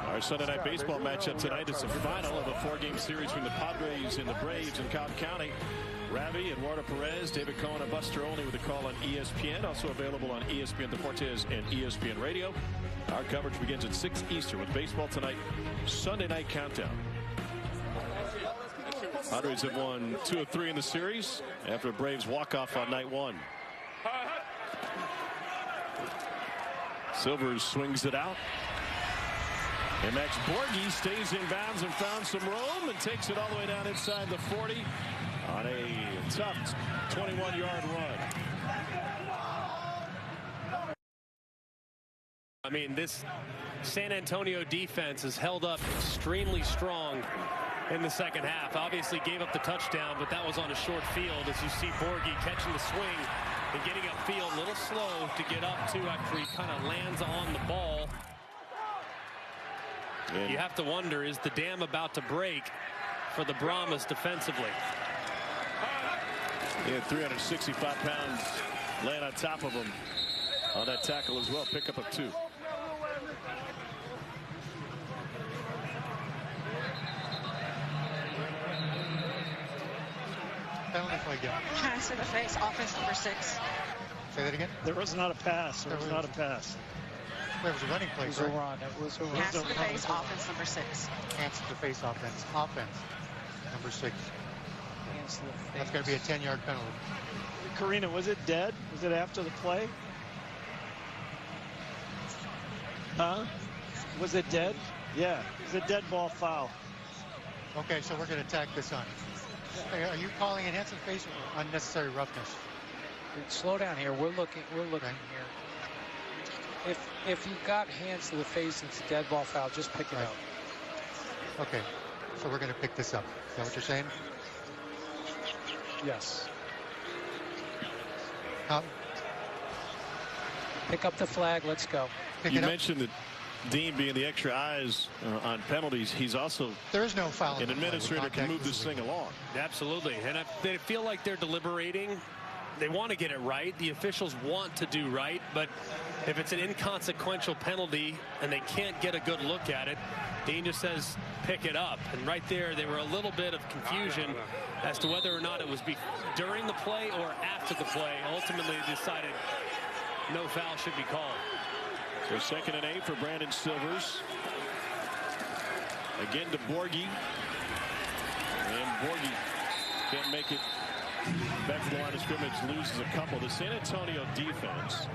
Our Sunday night baseball matchup tonight is the final of a 4-game series between the Padres and the Braves in Cobb County. Ravi, Eduardo Perez, David Cohen, and Buster Olney with a call on ESPN. Also available on ESPN Deportes and ESPN Radio. Our coverage begins at 6 Eastern with baseball tonight. Sunday night countdown. Padres have won 2 of 3 in the series after a Braves walk-off on night 1. Silvers swings it out. And Max Borghi stays in bounds and found some room and takes it all the way down inside the 40 on a tough 21-yard run. I mean, this San Antonio defense has held up extremely strong in the second half. Obviously gave up the touchdown, but that was on a short field as you see Borghi catching the swing and getting upfield a little slow to get up to after he kind of lands on the ball. Yeah. You have to wonder, is the dam about to break for the Brahmas defensively? He had 365 pounds laying on top of him on that tackle as well. Pickup of 2. Penalty flag down. Pass in the face, offense number 6. Say that again? There was not a pass. There was not a pass. There was a running play. It was a run. It was a run. Pass in the face, offense number 6. Hands to the face offense. Offense number 6. hands to the face. That's going to be a 10-yard penalty. Karina, was it dead? Was it after the play? Huh? Was it dead? Yeah, it was a dead ball foul. Okay, so we're going to tack this on. Hey, are you calling it hands to the face or unnecessary roughness? Slow down here. We're looking here. If you got hands to the face, it's a dead ball foul. Just pick it up. Okay, so we're going to pick this up. Is that what you're saying? Yes. Pick up the flag. Let's go. You mentioned that Dean being the extra eyes on penalties. He's also there is no foul. An administrator can move this thing along. Absolutely, and they feel like they're deliberating. They want to get it right. The officials want to do right, but if it's an inconsequential penalty and they can't get a good look at it, Dean just says, pick it up. And right there, there were a little bit of confusion as to whether or not it was during the play or after the play. Ultimately, they decided no foul should be called. So 2nd and 8 for Brandon Silvers. Again to Borghi. And Borghi can't make it back to the line of scrimmage, loses a couple. The San Antonio defense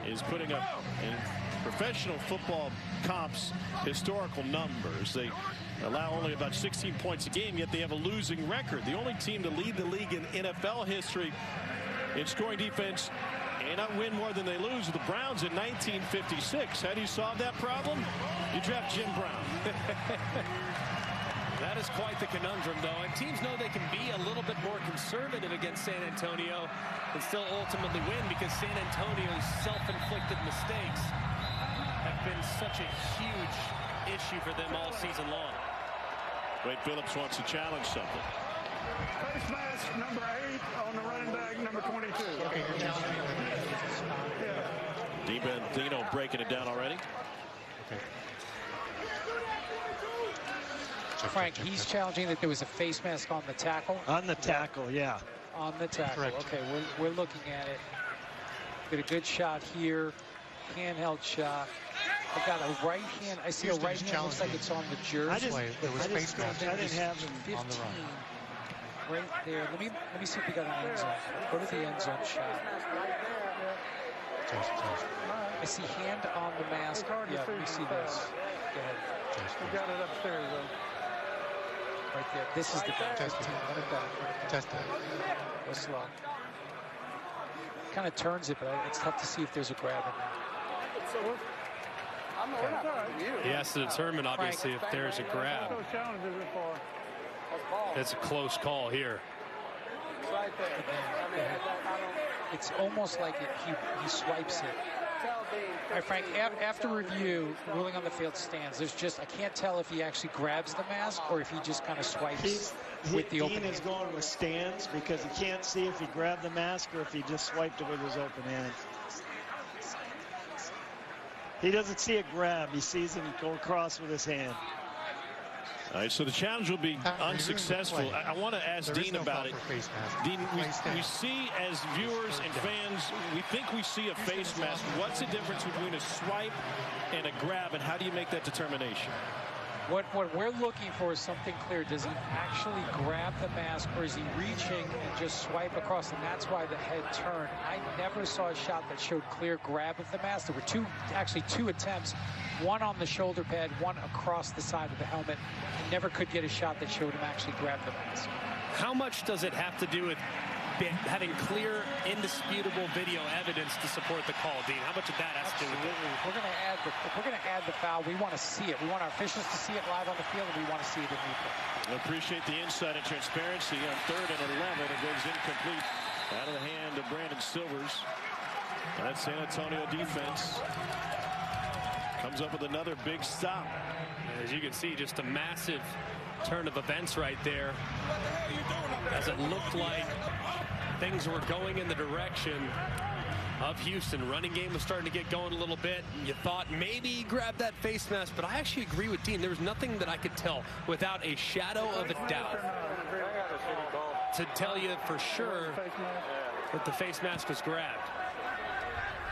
is putting up in professional football comps historical numbers. They allow only about 16 points a game, yet they have a losing record. The only team to lead the league in NFL history in scoring defense and not win more than they lose, the Browns in 1956. How do you solve that problem? You draft Jim Brown. That is quite the conundrum, though, and teams know they can be a little bit more conservative against San Antonio and still ultimately win because San Antonio's self-inflicted mistakes have been such a huge issue for them all season long. Wade Phillips wants to challenge something. Face mask number 8 on the running back number 22. Okay, you're challenging. Di Benzino breaking it down already. Okay. Frank, he's challenging that there was a face mask on the tackle. On the tackle, yeah. On the tackle. Correct. Okay, we're looking at it. Get a good shot here. Handheld shot. I got a right hand. I see a right hand. Looks like it's on the jersey. There was face mask. I didn't have him on the run. Right there. Let me see if we got an end zone. Go to the end zone shot. I see hand on the mask. Yeah, let me see this. Go ahead. We got it upstairs, though. Right there. This is the back. Let it down. Test it. Go slow. Kind of turns it, but it's tough to see if there's a grab in there. He has to determine, obviously, if there's a grab. It's a close call here. It's almost like he swipes it. All right, Frank, after review, ruling on the field stands. There's just, I can't tell if he actually grabs the mask or if he just kind of swipes with the open hand. Dean is going with stands because he can't see if he grabbed the mask or if he just swiped it with his open hand. He doesn't see a grab. He sees him go across with his hand. All right, so the challenge will be unsuccessful. I want to ask Dean about it. Dean, we see as viewers and fans, we think we see a face mask. What's the difference between a swipe and a grab, and how do you make that determination? What we're looking for is something clear. Does he actually grab the mask, or is he reaching and just swipe across? And that's why the head turned. I never saw a shot that showed clear grab of the mask. There were actually two attempts, one on the shoulder pad, one across the side of the helmet. I never could get a shot that showed him actually grab the mask. How much does it have to do with having clear, indisputable video evidence to support the call, Dean? How much of that has to do with it? If we're going to add the foul, we want to see it. We want our officials to see it live on the field, and we want to see it in replay. I appreciate the insight and transparency on 3rd and 11. It goes incomplete out of the hand of Brandon Silvers. And that San Antonio defense comes up with another big stop. As you can see, just a massive turn of events right there, as it looked like things were going in the direction of Houston. Running game was starting to get going a little bit. You thought maybe he grabbed that face mask, but I actually agree with Dean. There was nothing that I could tell without a shadow of a doubt to tell you for sure that the face mask was grabbed.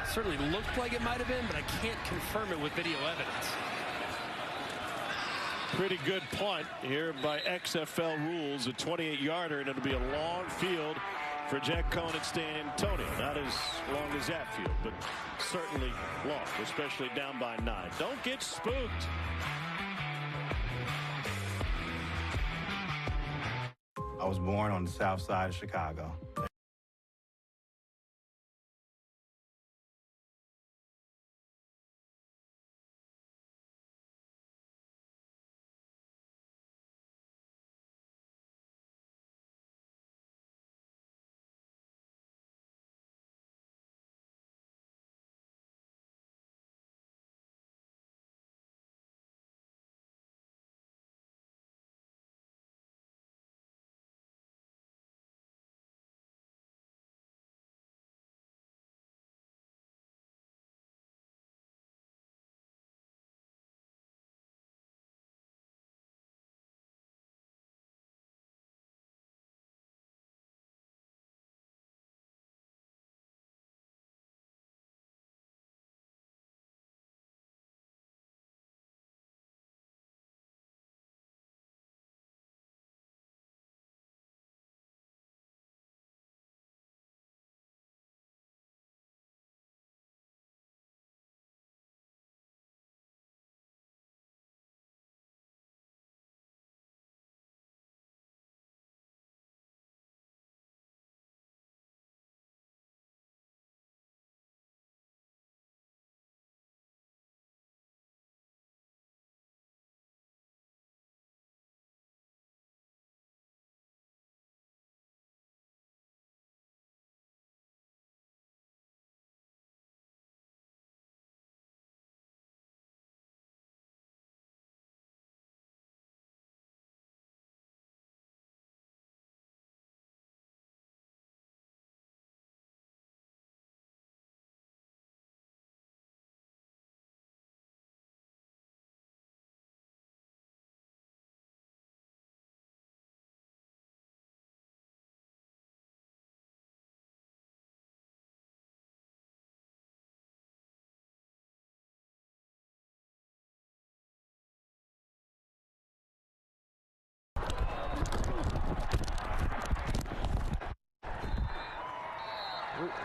It certainly looked like it might have been, but I can't confirm it with video evidence. Pretty good punt here by XFL rules, a 28-yarder, and it'll be a long field for Jack Cohn and San Antonio. Not as long as that field, but certainly long, especially down by 9. Don't get spooked. I was born on the south side of Chicago.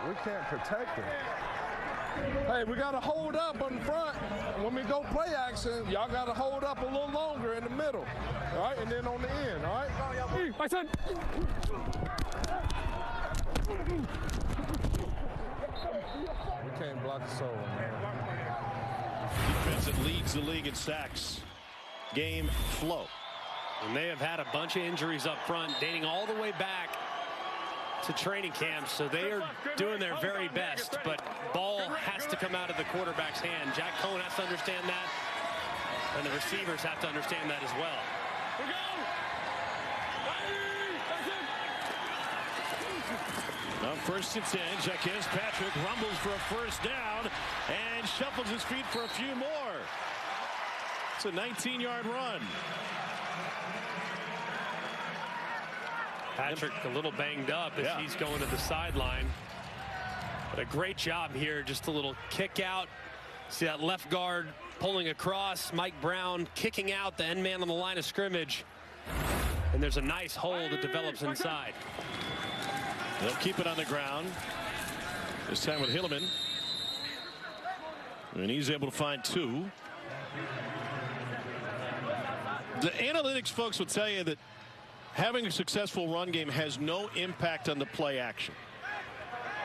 We can't protect him. Hey, we got to hold up on the front. When we go play action, y'all got to hold up a little longer in the middle, all right? And then on the end, all right? My son. We can't block the soul, man. Defense that leads the league in sacks. Game flow. And they have had a bunch of injuries up front, dating all the way back to training camp, so they are doing their very best, but ball has to come out of the quarterback's hand. Jack Cohn has to understand that, and the receivers have to understand that as well. Now first and 10, Jaquez Patrick rumbles for a first down and shuffles his feet for a few more. It's a 19-yard run. Patrick a little banged up as he's going to the sideline. But a great job here, just a little kick out. See that left guard pulling across, Mike Brown kicking out the end man on the line of scrimmage. And there's a nice hole that develops inside. They'll keep it on the ground. This time with Hilleman. And he's able to find 2. The analytics folks will tell you that having a successful run game has no impact on the play action.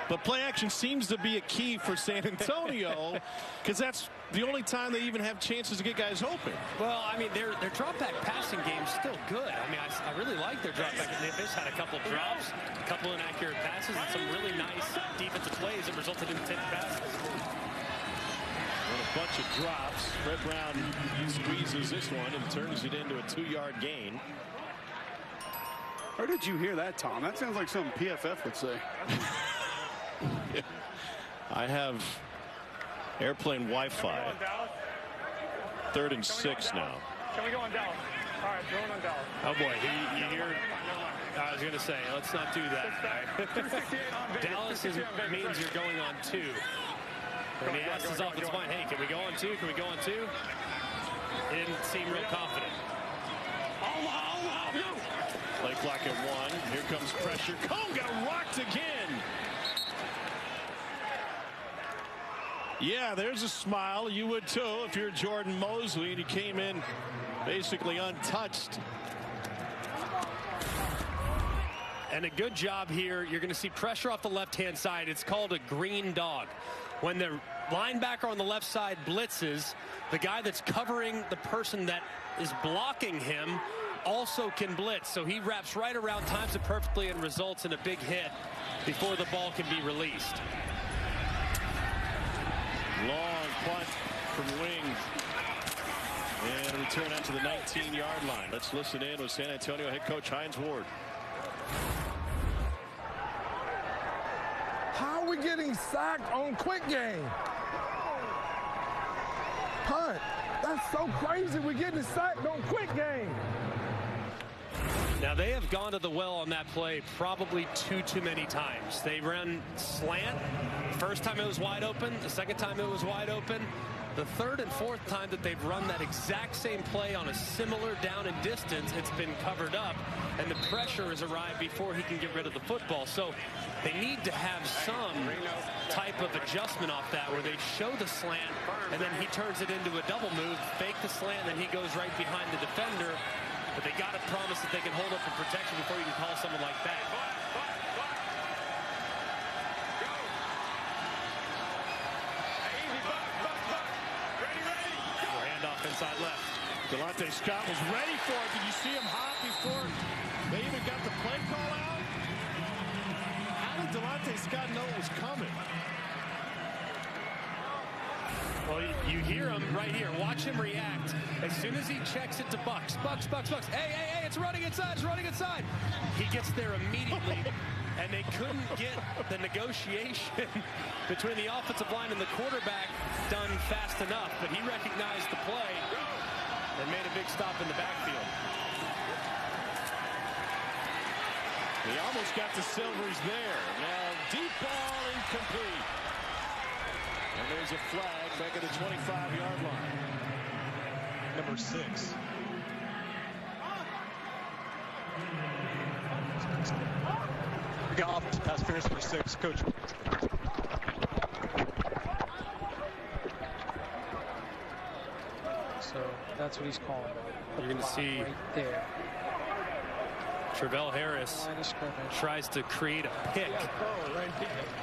But play action seems to be a key for San Antonio because that's the only time they even have chances to get guys open. Well, I mean, their drop back passing game's still good. I mean, I really like their drop back. They've just had a couple of drops, a couple of inaccurate passes, and some really nice defensive plays that resulted in 10 passes. And a bunch of drops. Fred Brown squeezes this one and turns it into a 2-yard gain. Where did you hear that, Tom? That sounds like something PFF would say. I have airplane Wi-Fi. 3rd and 6 now. Can we go on Dallas? All right, going on Dallas. Oh boy, you hear? I was going to say, let's not do that. Dallas means you're going on 2. When he asked his offensive line, hey, can we go on 2? Can we go on 2? He didn't seem real confident. Play clock at 1. Here comes pressure. Cone got rocked again. Yeah, there's a smile. You would too if you're Jordan Mosley and he came in basically untouched. And a good job here. You're going to see pressure off the left-hand side. It's called a green dog. When the linebacker on the left side blitzes, the guy that's covering the person that is blocking him also can blitz. So he wraps right around, times it perfectly, and results in a big hit before the ball can be released. Long punt from Wing. And a return out to the 19-yard line. Let's listen in with San Antonio head coach Hines Ward. How are we getting sacked on quick game? Punt. That's so crazy. We're getting sacked on quick game. Now, they have gone to the well on that play probably too many times. They ran slant. First time it was wide open. The second time it was wide open. The third and fourth time that they've run that exact same play on a similar down and distance, it's been covered up, and the pressure has arrived before he can get rid of the football. So they need to have some type of adjustment off that where they show the slant, and then he turns it into a double move, fake the slant, and then he goes right behind the defender. But they got to promise that they can hold up for protection before you can call someone like that. Handoff inside left. Delonte Scott was ready for it. Did you see him hop before they even got the play call out? How did Delonte Scott know it was coming? Well, you hear him right here. Watch him react. As soon as he checks it to Bucks. Hey, it's running inside. It's running inside. He gets there immediately, and they couldn't get the negotiation between the offensive line and the quarterback done fast enough. But he recognized the play and made a big stop in the backfield. He almost got to Silvers there. Now, deep ball incomplete. And there's a flag back at the 25-yard line. Number 6. We got off pass interference for 6, coach. So that's what he's calling. You're going to see right there. Travell Harris tries to create a pick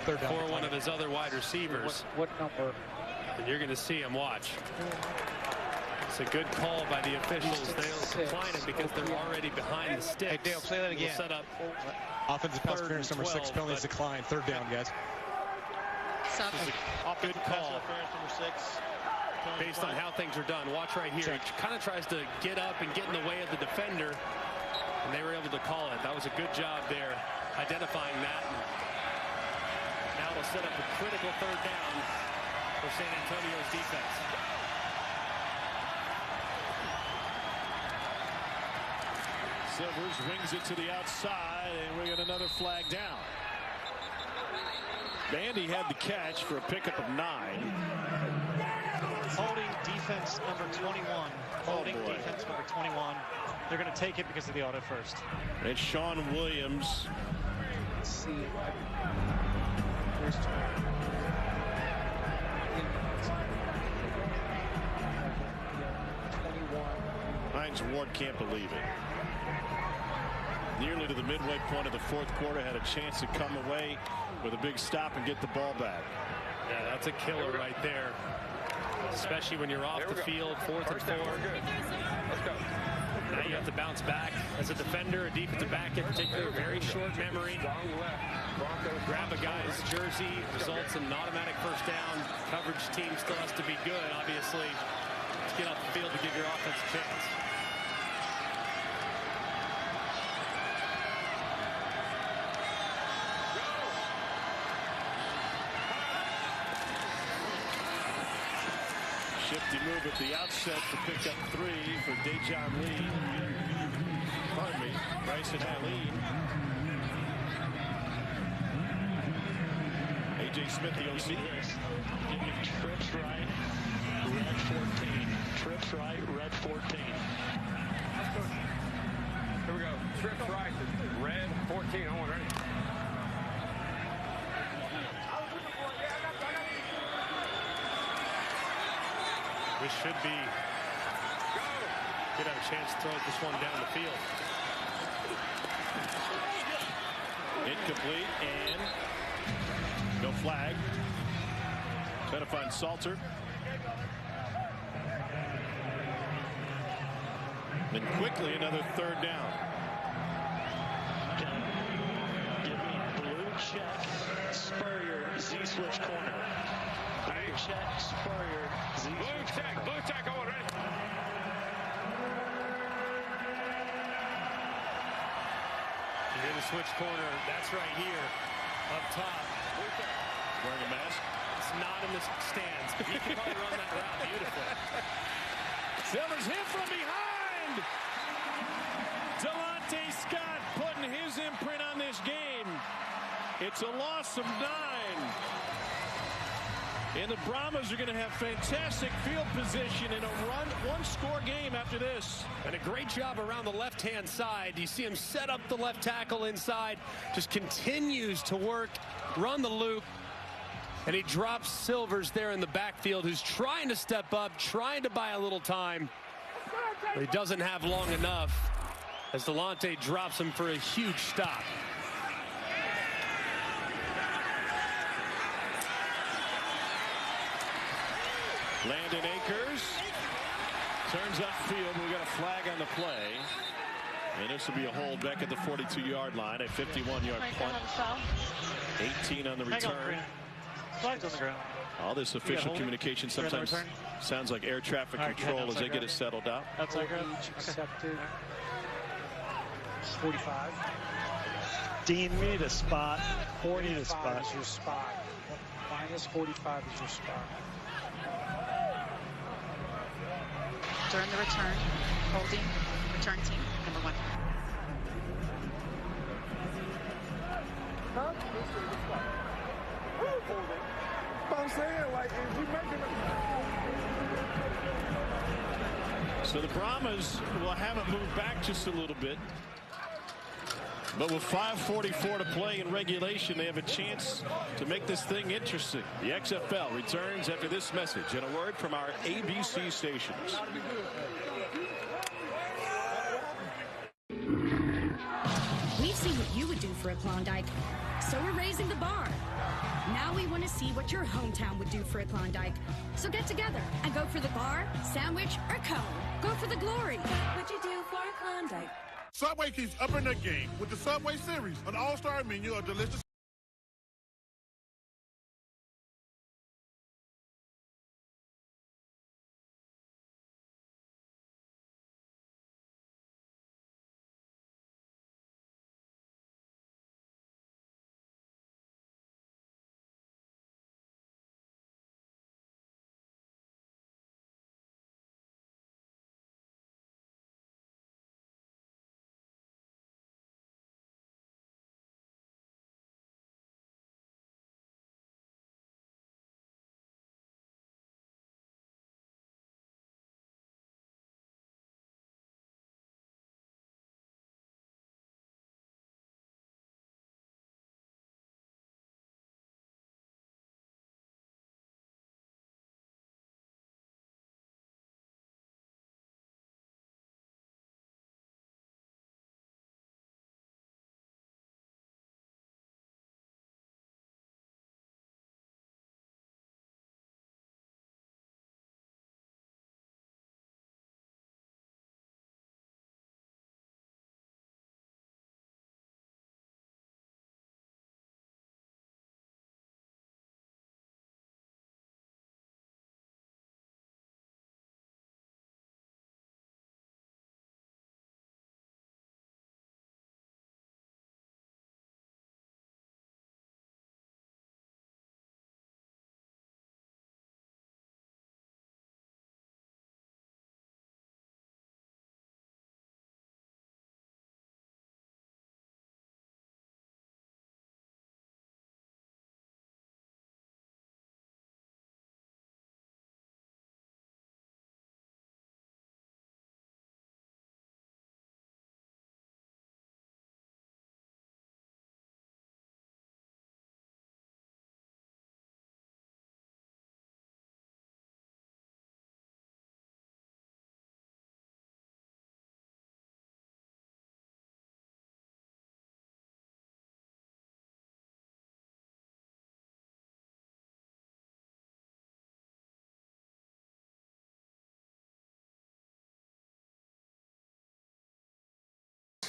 for one of his other wide receivers. What number? And you're going to see him watch. It's a good call by the officials. They'll decline it because they're already behind the sticks. Hey, Dale, play that again. We'll set up offensive pass interference number 6, penalties decline. 3rd down, guys. Good call. Based on how things are done. Watch right here. He kind of tries to get up and get in the way of the defender. And they were able to call it. That was a good job there, identifying that. And now it'll set up a critical 3rd down for San Antonio's defense. Silvers wings it to the outside, and we got another flag down. Bandy had the catch for a pickup of 9. Holding defense number 21. Holding defense number 21. They're going to take it because of the auto first. And Sean Williams. Let's see. Where's Hines Ward can't believe it. Nearly to the midway point of the 4th quarter, had a chance to come away with a big stop and get the ball back. Yeah, that's a killer right there. Especially when you're off the field, 4th and 4. Let's go. Now you have to bounce back as a defender, a defensive back in particular, very short memory. Grab a guy's jersey, results in an automatic 1st down. Coverage team still has to be good, obviously, to get off the field to give your offense a chance. Shifty move at the outset to pick up 3 for Dejon Lee. Pardon me, Bryson Alleyne. A.J. Smith, the OC. Give me trips right, red 14. Trips right, red 14. trips right. Red 14 on ready. This should be. Could have a chance to throw this one down the field. Incomplete and no flag. Trying to find Salter. Then quickly another third down. Give me blue check, Spurrier, Z-switch corner. Blue check, Spurrier, Z-switch corner. Blue check, on ready. You hear the switch corner. That's right here, up top. Wearing a mask. It's not in the stands, but he can probably run that route beautiful. Silver's hit from behind. Delonte Scott putting his imprint on this game. It's a loss of 9. And the Brahmas are going to have fantastic field position in a one-score game after this. And a great job around the left-hand side. You see him set up the left tackle inside, just continues to work, run the loop, and he drops Silvers there in the backfield, who's trying to step up, trying to buy a little time, but he doesn't have long enough as Delonte drops him for a huge stop. Landon Akers turns upfield. We got a flag on the play. And this will be a hold back at the 42-yard line, a 51-yard punt. 18 on the return. Flags on the ground. All this official communication sometimes sounds like air traffic control as they get it settled out. Outside ground. Accepted. 45. Dean, we need a spot. 40 is spot. Is your spot. Minus 45 is your spot. During the return, holding, return team, number 1. I'm saying, like, if you making So the Brahmas will have it move back just a little bit. But with 5:44 to play in regulation, they have a chance to make this thing interesting. The XFL returns after this message and a word from our ABC stations. We've seen what you would do for a Klondike, so we're raising the bar. Now we want to see what your hometown would do for a Klondike. So get together and go for the bar, sandwich, or cone. Go for the glory. What'd you do for a Klondike? Subway keeps upping their game with the Subway Series, an all-star menu of delicious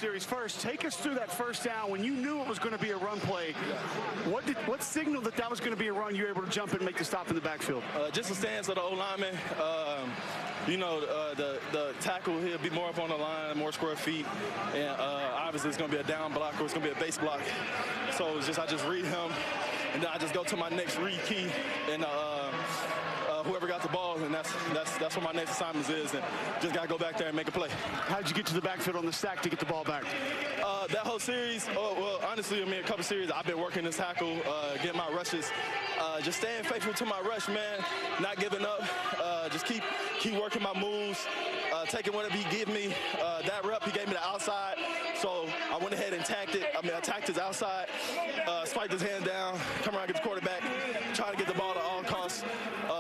series. First, take us through that first down when you knew it was going to be a run play. What signaled that was going to be a run? You were able to jump and make the stop in the backfield. Just the stance of the O-lineman. You know, the tackle, he'll be more up on the line, more square feet, and obviously it's going to be a down block or it's going to be a base block. So it's just I just read him, and then I just go to my next read key, and whoever got the ball, and that's what my next assignment is, and just got to go back there and make a play. How did you get to the backfield on the stack to get the ball back? That whole series, well, honestly, I mean, a couple series, I've been working this tackle, getting my rushes, just staying faithful to my rush, man, not giving up, just keep working my moves, taking whatever he give me. That rep, he gave me the outside, so I went ahead and attacked his outside, spiked his hand down, come around, get the quarterback, trying to get the ball at all costs,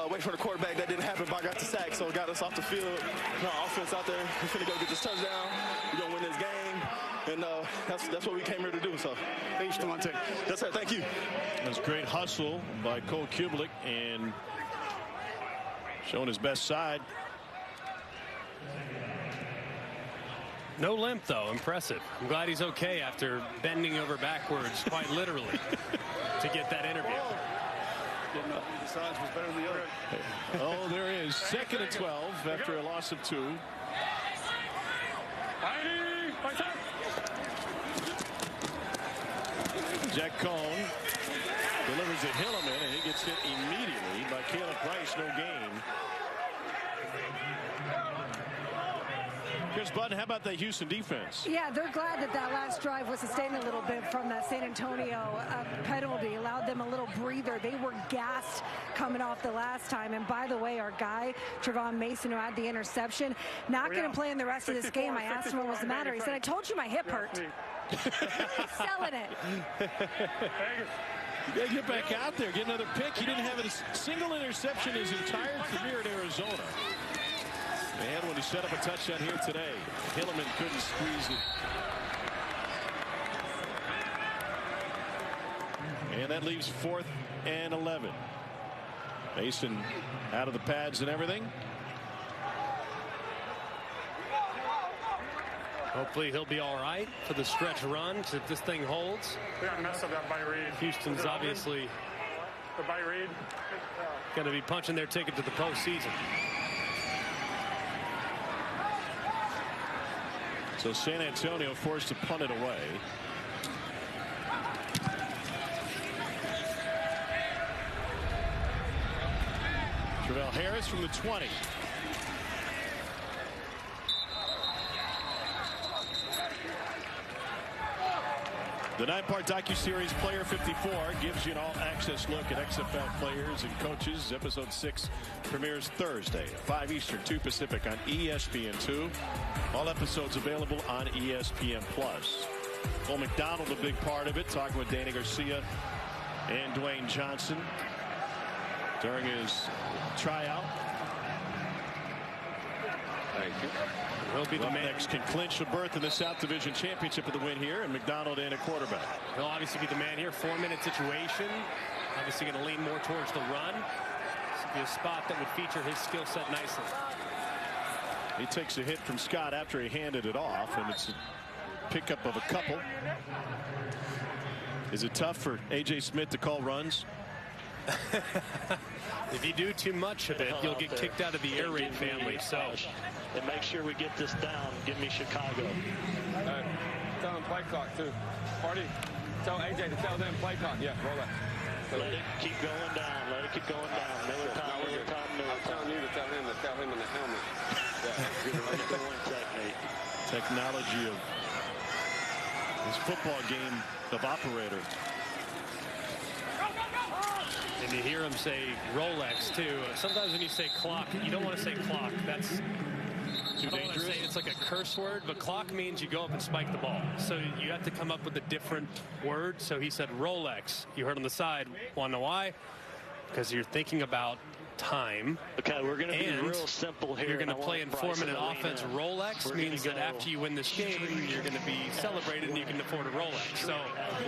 wait for the quarterback. That didn't happen, but I got the sack, so it got us off the field. Offense out there, we're going to go get this touchdown. We're going to win this game, and that's what we came here to do. So, thanks, Demonte. Yes, sir. Thank you. That was great hustle by Cole Kublik and showing his best side. No limp, though. Impressive. I'm glad he's okay after bending over backwards, quite literally, to get that interview. Was better than the other. Oh, there is 2nd and 12 after a loss of 2. Jack Cohn delivers to Hilleman, and he gets hit immediately by Caleb Price. No gain. Chris Button, how about the Houston defense? Yeah, they're glad that last drive was sustained a little bit from that San Antonio penalty. Allowed them a little breather. They were gassed coming off the last time. And by the way, our guy, Trevon Mason, who had the interception, not going to play in the rest of this game. I asked him what was the matter. He said, I told you my hip hurt. Selling it. You got to get back out there, get another pick. He didn't have a single interception his entire career at Arizona. They had one to set up a touchdown here today. Hilleman couldn't squeeze it. And that leaves 4th and 11. Mason out of the pads and everything. Hopefully he'll be all right for the stretch run if this thing holds. We got messed up that by Reed. Houston's obviously going to be punching their ticket to the postseason. So San Antonio forced to punt it away. Travell Harris from the 20. The 9-part docuseries Player 54 gives you an all-access look at XFL players and coaches. Episode 6 premieres Thursday, 5 Eastern, 2 Pacific on ESPN2. All episodes available on ESPN+. Cole McDonald, a big part of it, talking with Danny Garcia and Dwayne Johnson during his tryout. Thank you. He'll be the man. Next can clinch a berth in the South Division Championship with the win here, and McDonald in a quarterback. He'll obviously be the man here. 4-minute situation. Obviously going to lean more towards the run. This would be a spot that would feature his skill set nicely. He takes a hit from Scott after he handed it off, and it's a pickup of a couple. Is it tough for A.J. Smith to call runs? If you do too much of it, you'll get kicked out of the air raid family. So, and make sure we get this down. Give me Chicago. Tell them play clock too. Party. Tell AJ to tell them play clock. Yeah, roll that. Let it keep going down. Let it keep going down. Miller time. I'm telling you to tell him in the helmet. Technology of his football game of operator. And you hear him say Rolex too. Sometimes when you say clock, you don't want to say clock. That's too dangerous. Say it's like a curse word, but clock means you go up and spike the ball. So you have to come up with a different word. So he said Rolex. You heard on the side. Want to know why? Because you're thinking about time. Okay, we're going to be real simple here. You're going to play in 4-minute offense. Rolex means that after you win this game, you're going to be celebrated and you can afford a Rolex. So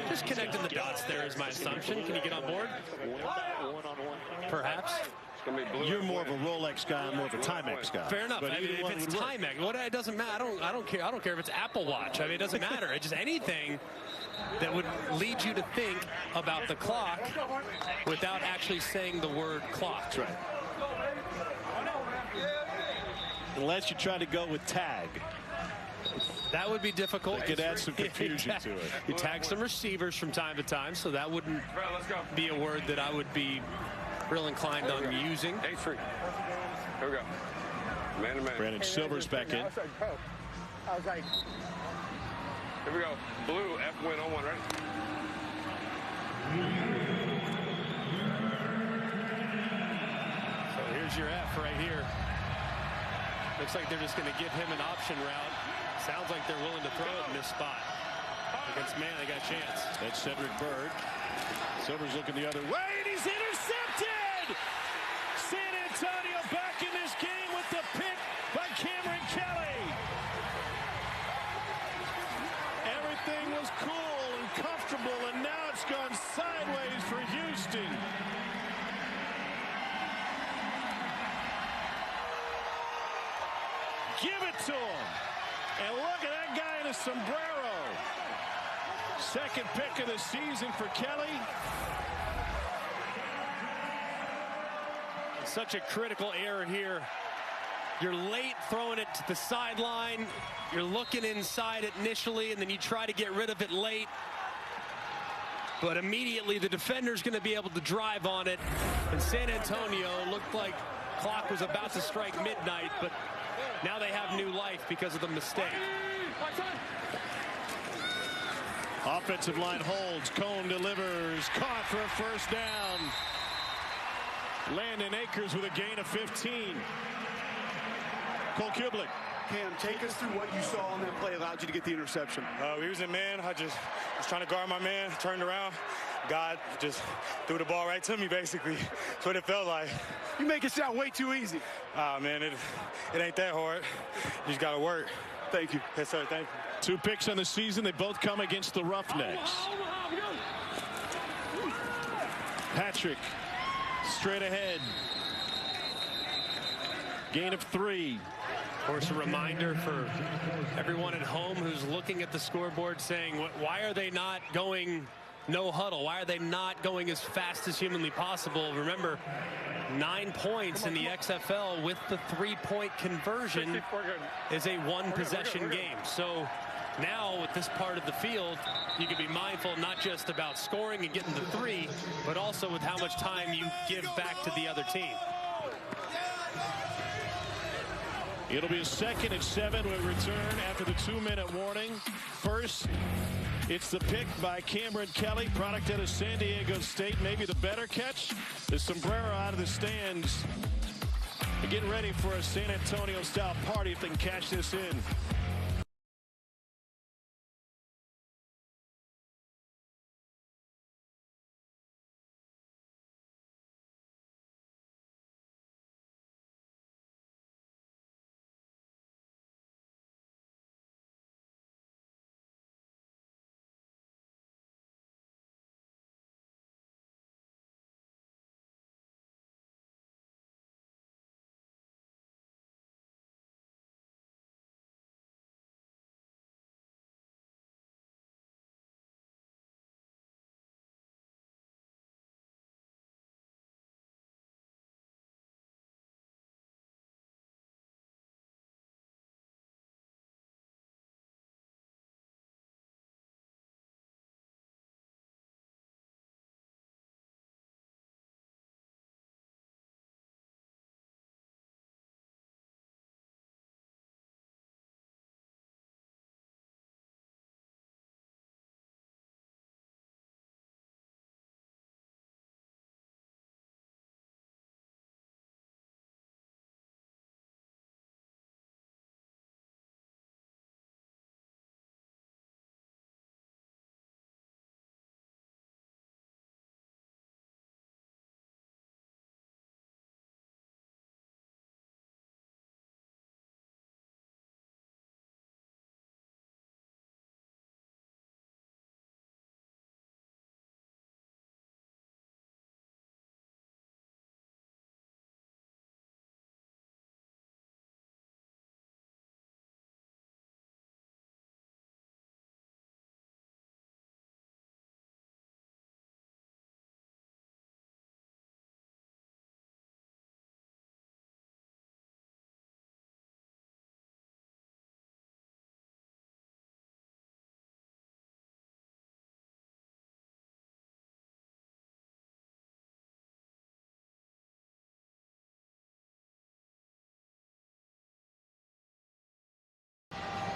just connecting the dots there is my assumption. Can you get on board? One-on-one. Perhaps. You're more of a Rolex guy, I'm more of a Timex guy. Fair enough. But I mean, either one if it's would work. Timex, it doesn't matter. I don't care if it's Apple Watch. I mean, it doesn't matter. It's just anything that would lead you to think about the clock without actually saying the word clock. That's right. Unless you try to go with tag. That would be difficult. That could add some confusion to it. You tag some receivers from time to time, so that wouldn't be a word that I would be real inclined on using. 8-3. Here we go. Man to man. Brandon Silver's back in. I was like, here we go. Blue, F win on one, ready? So here's your F right here. Looks like they're just going to give him an option route. Sounds like they're willing to throw it in this spot. Against man, they got a chance. That's Cedric Bird. Silver's looking the other way, and he's intercepted! San Antonio back in this game with the pick by Cameron Kelly. Everything was cool and comfortable, and now it's gone sideways for Houston. Give it to him. And look at that guy in a sombrero. Second pick of the season for Kelly. Such a critical error here. You're late throwing it to the sideline. You're looking inside it initially, and then you try to get rid of it late. But immediately the defender's going to be able to drive on it. And San Antonio looked like clock was about to strike midnight, but now they have new life because of the mistake. Offensive line holds. Cone delivers. Caught for a first down. Landon Akers with a gain of 15. Cole Kublik. Cam, take us through what you saw on that play allowed you to get the interception. We was in man. I just was trying to guard my man. Turned around. God just threw the ball right to me, basically. That's what it felt like. You make it sound way too easy. Man, it ain't that hard. You just got to work. Thank you. Yes, sir. Thank you. 2 picks on the season. They both come against the Roughnecks. Patrick straight ahead. Gain of 3. Of course, a reminder for everyone at home who's looking at the scoreboard saying, why are they not going no huddle? Why are they not going as fast as humanly possible? Remember, 9 points in the XFL with the 3-point conversion is a 1-possession game. So now with this part of the field, you can be mindful not just about scoring and getting the 3, but also with how much time you give back to the other team. It'll be a 2nd and 7 with return after the 2-minute warning. First, it's the pick by Cameron Kelly, product out of San Diego State. Maybe the better catch. The sombrero out of the stands. They're getting ready for a San Antonio-style party if they can cash this in.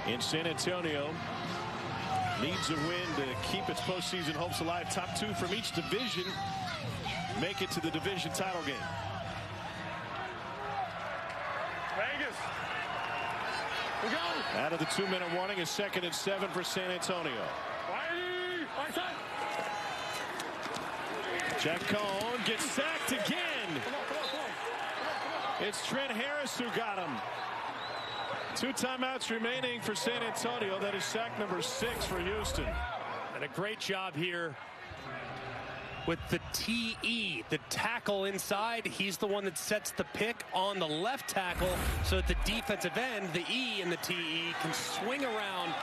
in San Antonio needs a win to keep its postseason hopes alive. Top 2 from each division make it to the division title game. Vegas. We go. Out of the 2-minute warning, a 2nd and 7 for San Antonio. Jack Cohn gets sacked again. It's Trent Harris who got him. 2 timeouts remaining for San Antonio. That is sack number 6 for Houston. And a great job here with the TE, the tackle inside. He's the one that sets the pick on the left tackle, so at the defensive end, the E and the TE can swing around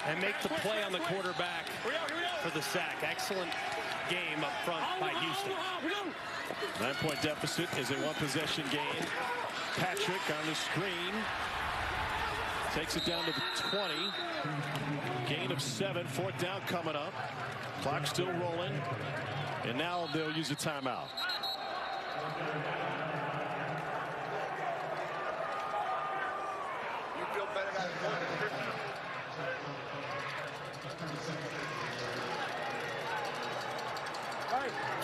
and make the play on the quarterback for the sack. Excellent game up front by Houston. 9-point deficit is a 1-possession game. Patrick on the screen takes it down to the 20. Gain of 7. 4th down coming up. Clock still rolling. And now they'll use a timeout. You feel better about it.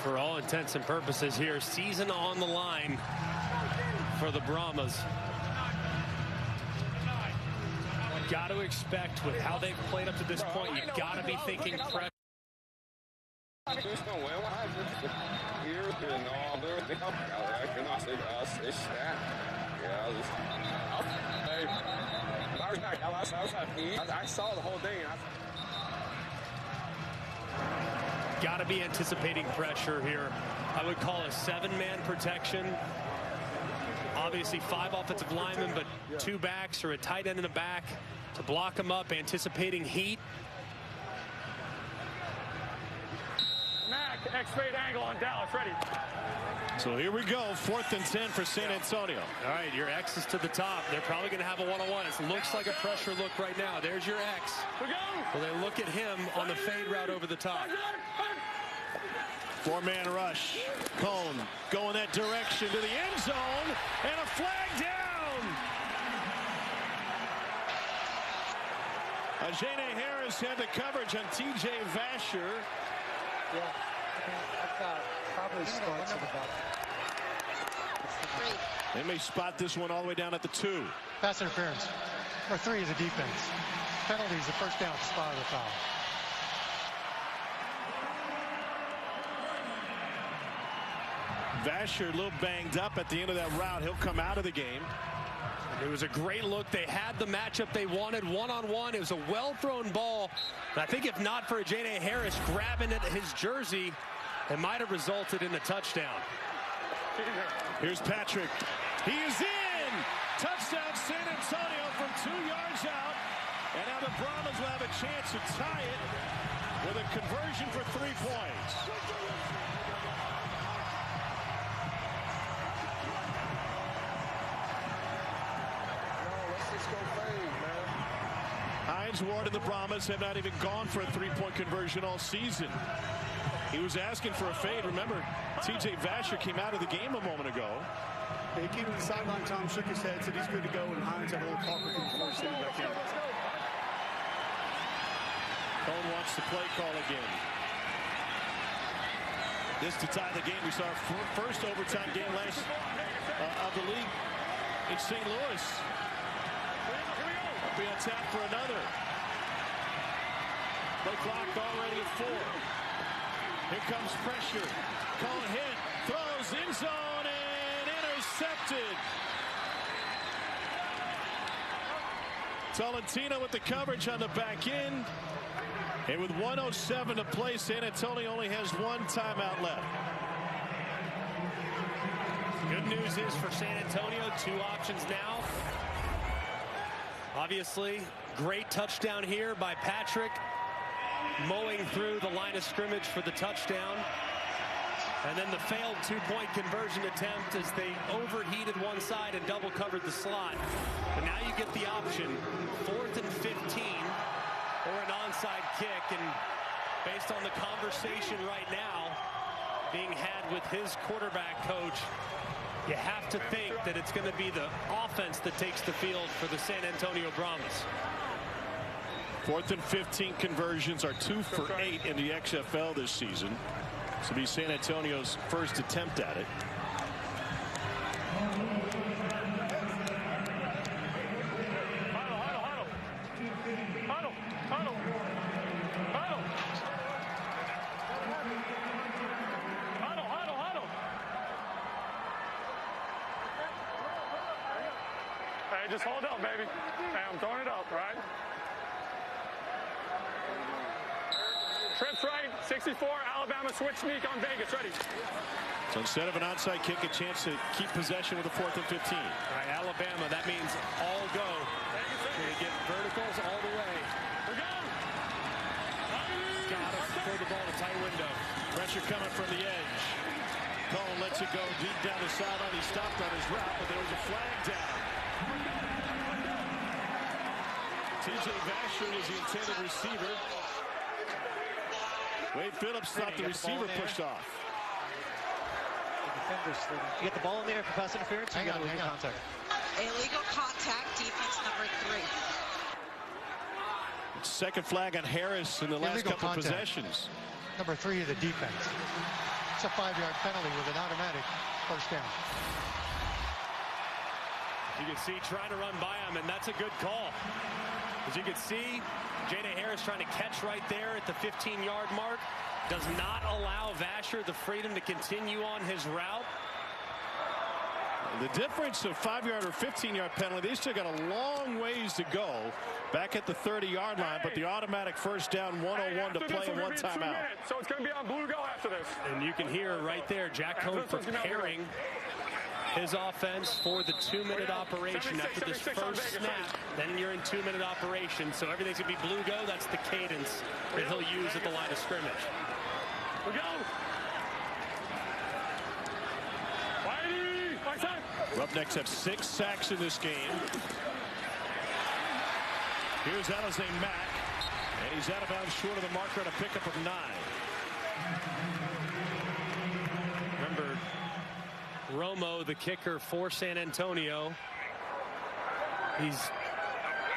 For all intents and purposes here, season on the line for the Brahmas. Got to expect, with how they've played up to this point, you've got to be thinking pressure. I saw the whole thing. Got to be anticipating pressure here. I would call a 7-man protection. Obviously 5 offensive linemen, but 2 backs or a tight end in the back to block them up, anticipating heat. Mac, X-fade angle on Dallas, ready. So here we go, 4th and 10 for San Antonio. All right, your X is to the top. They're probably going to have a one-on-one. It looks like a pressure look right now. There's your X. Well, they look at him on the fade route over the top. 4-man rush. Cohn going that direction to the end zone, and a flag down. Ajene Harris had the coverage on T.J. Vasher. Yeah, I've got probably starts at about. They may spot this one all the way down at the 2. Pass interference. Or 3 is a defense. Penalty is the first down spot of the foul. Vasher a little banged up at the end of that route. He'll come out of the game. It was a great look. They had the matchup they wanted, one-on-one. It was a well-thrown ball. And I think if not for Ajene Harris grabbing at his jersey, it might have resulted in a touchdown. Here's Patrick. He is in! Touchdown San Antonio from 2 yards out. And now the Brahmas will have a chance to tie it with a conversion for 3 points. Hines Ward and the Brahmas have not even gone for a 3-point conversion all season. He was asking for a fade. Remember, T.J. Vasher came out of the game a moment ago. He came to the sideline. Tom shook his head, said he's good to go, and Hines had a little talk with him before sitting back in. Cohn wants the play call again. This to tie the game. We saw our first overtime game last of the league in St. Louis. Be on tap for another. Play clock already at 4. Here comes pressure. Cohn hit, throws in zone and intercepted. Tolentino with the coverage on the back end. And with 1:07 to play, San Antonio only has 1 timeout left. Good news is for San Antonio, 2 options now. Obviously, great touchdown here by Patrick, mowing through the line of scrimmage for the touchdown. And then the failed 2-point conversion attempt as they overheated one side and double covered the slot. But now you get the option, 4th and 15, or an onside kick. And based on the conversation right now being had with his quarterback coach, you have to think that it's going to be the offense that takes the field for the San Antonio Brahmas. 4th and 15 conversions are 2 for 8 in the XFL this season. This will be San Antonio's first attempt at it. Hey, just hold up, baby. Hey, I'm throwing it up, right? Trips right, 64, Alabama switch sneak on Vegas, ready. So instead of an onside kick, a chance to keep possession with a 4th and 15. All right, Alabama, that means all go. They get verticals all the way. Got to throw the ball in a tight window. Pressure coming from the edge. Cohen lets it go deep down the sideline. He stopped on his route, but there was a flag down. TJ Vashon is the intended receiver. Wade Phillips thought the receiver pushed off. You get the ball in the air for pass interference. You got illegal contact. Illegal contact, defense number 3. Second flag on Harris in the last couple of possessions. Number 3 of the defense. It's a 5-yard penalty with an automatic first down. You can see trying to run by him, and that's a good call. As you can see, Jada Harris trying to catch right there at the 15-yard mark. Does not allow Vasher the freedom to continue on his route. The difference of 5-yard or 15-yard penalty, they still got a long ways to go back at the 30-yard line, but the automatic first down, 101 to play and 1 timeout. So it's going to be on blue go after this. And you can hear right there, Jack Cohn preparing his offense for the 2-minute operation after this first snap. Then you're in 2-minute operation, so everything's going to be blue go. That's the cadence that he'll use at the line of scrimmage. We go. Roughnecks have 6 sacks in this game. Here's Alize Mack, and he's out of bounds short of the marker on a pickup of 9. Remember, Romo, the kicker for San Antonio, he's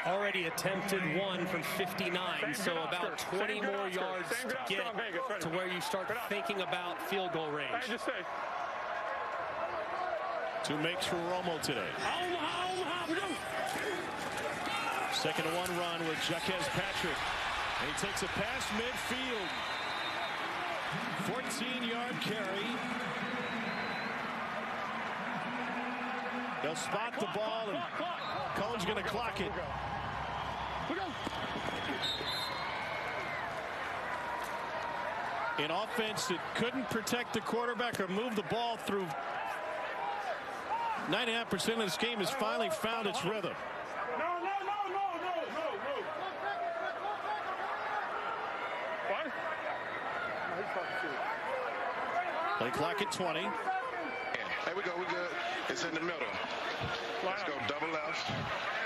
already attempted 1 from 59, so about 20 more yards to get to where you start thinking about field goal range. 2 makes for Romo today. Second and 1 run with Jaquez Patrick. And he takes a pass midfield. 14-yard carry. They'll spot the ball, and Cohen's going to clock it. An offense that couldn't protect the quarterback or move the ball through 99% of this game has finally found its rhythm. What? Play clock at 20. Yeah. There we go. We good. It's in the middle. Let's go double left.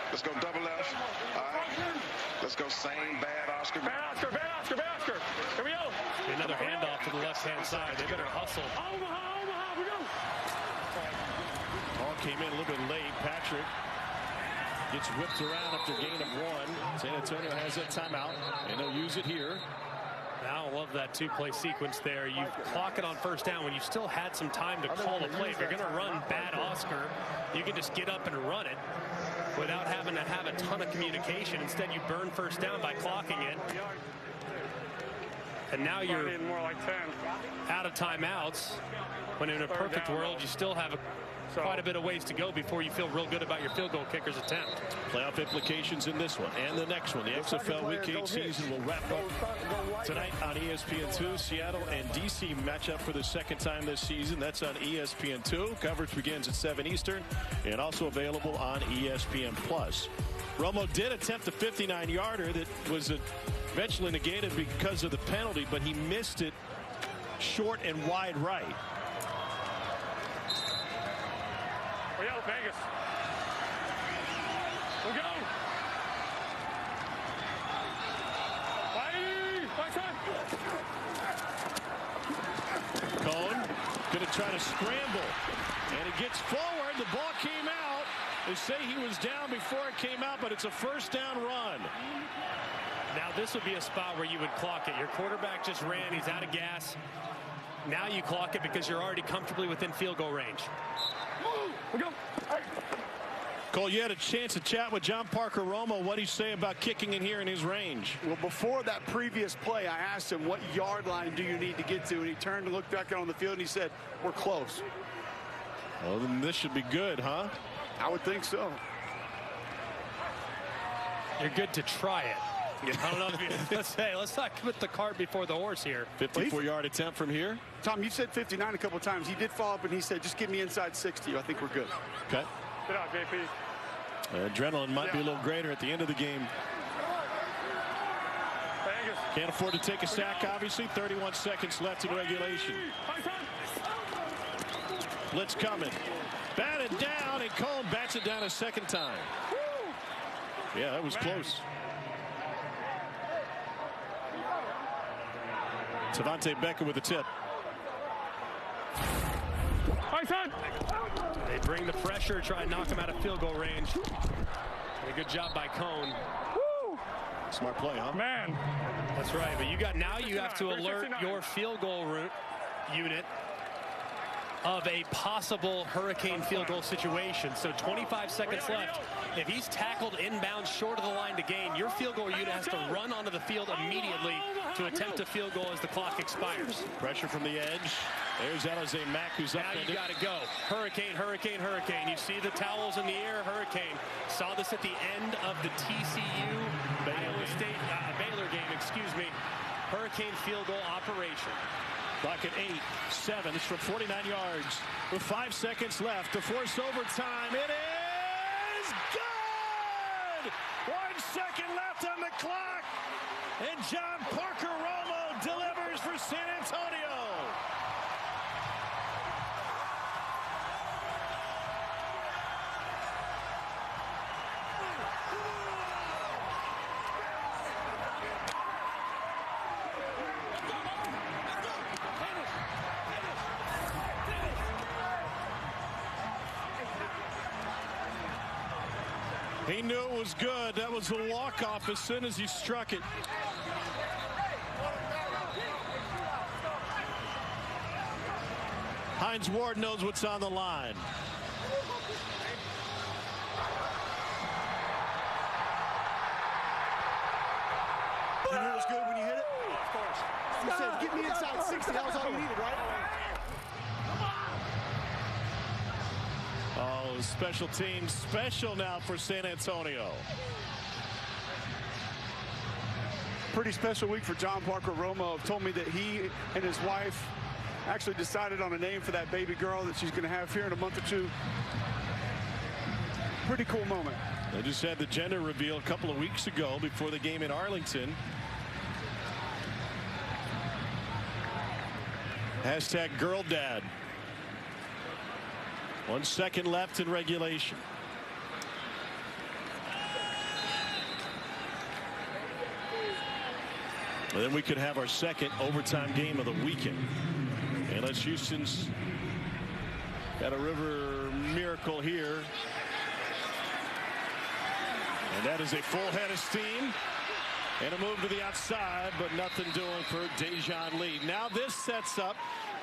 Let's go double left. All right. Let's go same bad Oscar. Bad Oscar. Bad Oscar. Bad Oscar. Here we go. Another handoff to the left-hand side. They better hustle. Omaha. We go. Ball came in a little bit late. Patrick gets whipped around after gain of 1. San Antonio has that timeout, and they'll use it here. Now I love that 2-play sequence there. You clock it on first down when you still had some time to call the play. If you're going to run bad Oscar, you can just get up and run it without having to have a ton of communication. Instead, you burn first down by clocking it. And now you're more like 10. out of timeouts, when in a perfect world you still have quite a bit of ways to go before you feel real good about your field goal kicker's attempt. Playoff implications in this one and the next one. The XFL Week 8 season will wrap up tonight on ESPN2. Seattle and DC match up for the second time this season. That's on ESPN2. Coverage begins at 7 Eastern and also available on ESPN+. Romo did attempt a 59-yarder that was eventually negated because of the penalty, but he missed it short and wide right. We go, Vegas. We go. Cohen going to try to scramble, and it gets forward. The ball came out. They say he was down before it came out, but it's a first down run. this would be a spot where you would clock it. Your quarterback just ran. He's out of gas. Now you clock it because you're already comfortably within field goal range. Cole, you had a chance to chat with John Parker Romo. What do you say about kicking in here in his range? Well, before that previous play, I asked him, what yard line do you need to get to? And he turned and looked back out on the field and he said, we're close. Well, then this should be good, huh? I would think so. You're good to try it. I don't know if you, let's not put the cart before the horse here. 54-yard attempt from here. Tom, you said 59 a couple of times. He did follow up and he said, just get me inside 60. I think we're good. Okay. Good out, JP. Adrenaline might be a little greater at the end of the game. Can't afford to take a sack, obviously. 31 seconds left in regulation. Blitz coming. Batted down, and Cone bats it down a second time. Yeah, that was close. Tavante Becker with the tip. They bring the pressure, try and knock him out of field goal range. A good job by Cone. Smart play, huh? Man. That's right, but you have to alert your field goal unit of a possible hurricane field goal situation. So 25 seconds left. If he's tackled inbound short of the line to gain, your field goal unit has to run onto the field immediately to attempt a field goal as the clock expires. Pressure from the edge. There's Alize Mack, who's up there. Now you got to go. Hurricane, hurricane, hurricane. You see the towels in the air. Hurricane. Saw this at the end of the TCU Baylor game, excuse me. Hurricane field goal operation. Clock at 8-7. It's from 49 yards with 5 seconds left to force overtime. It is good! 1 second left on the clock, and John Parker Romo delivers for San Antonio. He knew it was good. That was the walk-off as soon as he struck it. Hines Ward knows what's on the line. You knew it was good when you hit it? Of course. You said, get me inside 60. That was all you needed, right? Oh, special teams special now for San Antonio. Pretty special week for John Parker Romo. Told me that he and his wife actually decided on a name for that baby girl that she's going to have here in a month or two. Pretty cool moment. They just had the gender reveal a couple of weeks ago before the game in Arlington. Hashtag girl dad. 1 second left in regulation. And then we could have our second overtime game of the weekend. Unless Houston's got a river miracle here. And that is a full head of steam. And a move to the outside, but nothing doing for Dejon Lee. Now this sets up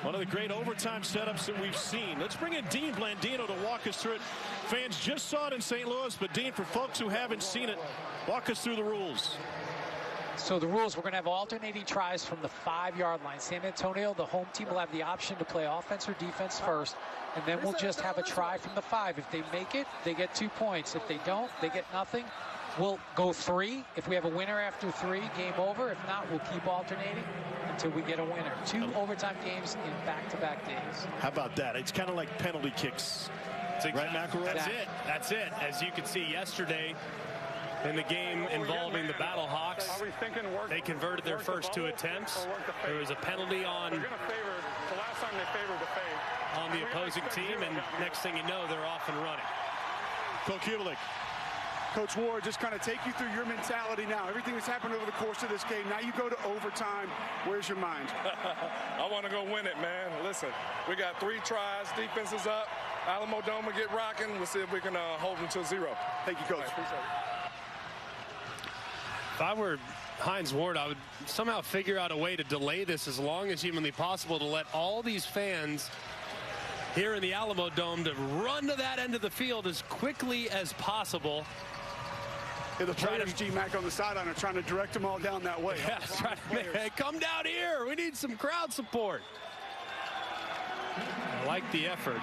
one of the great overtime setups that we've seen. Let's bring in Dean Blandino to walk us through it. Fans just saw it in St. Louis, but Dean, for folks who haven't seen it, walk us through the rules. So the rules, we're going to have alternating tries from the 5-yard line. San Antonio, the home team, will have the option to play offense or defense first, and then we'll just have a try from the 5. If they make it, they get 2 points. If they don't, they get nothing. We'll go 3. If we have a winner after 3, game over. If not, we'll keep alternating until we get a winner. 2 overtime games in back-to-back days. How about that? It's kind of like penalty kicks. Right, McElroy? That's it. That's it. As you could see yesterday in the game involving the Battle Hawks, they converted their first 2 attempts. There was a penalty on the last time they favored the fade. On the opposing team, and next thing you know, they're off and running. Cole Kubelik. Coach Ward, just kind of take you through your mentality now. Everything that's happened over the course of this game. Now you go to overtime. Where's your mind? I want to go win it, man. Listen, we got 3 tries. Defense is up. Alamo Dome will get rocking. We'll see if we can hold them to 0. Thank you, Coach. Right, appreciate it. If I were Hines Ward, I would somehow figure out a way to delay this as long as humanly possible to let all these fans here in the Alamo Dome to run to that end of the field as quickly as possible. Yeah, the players, G-Mac, on the sideline are trying to direct them all down that way. Yeah, trying to make, hey, come down here. We need some crowd support. I like the effort.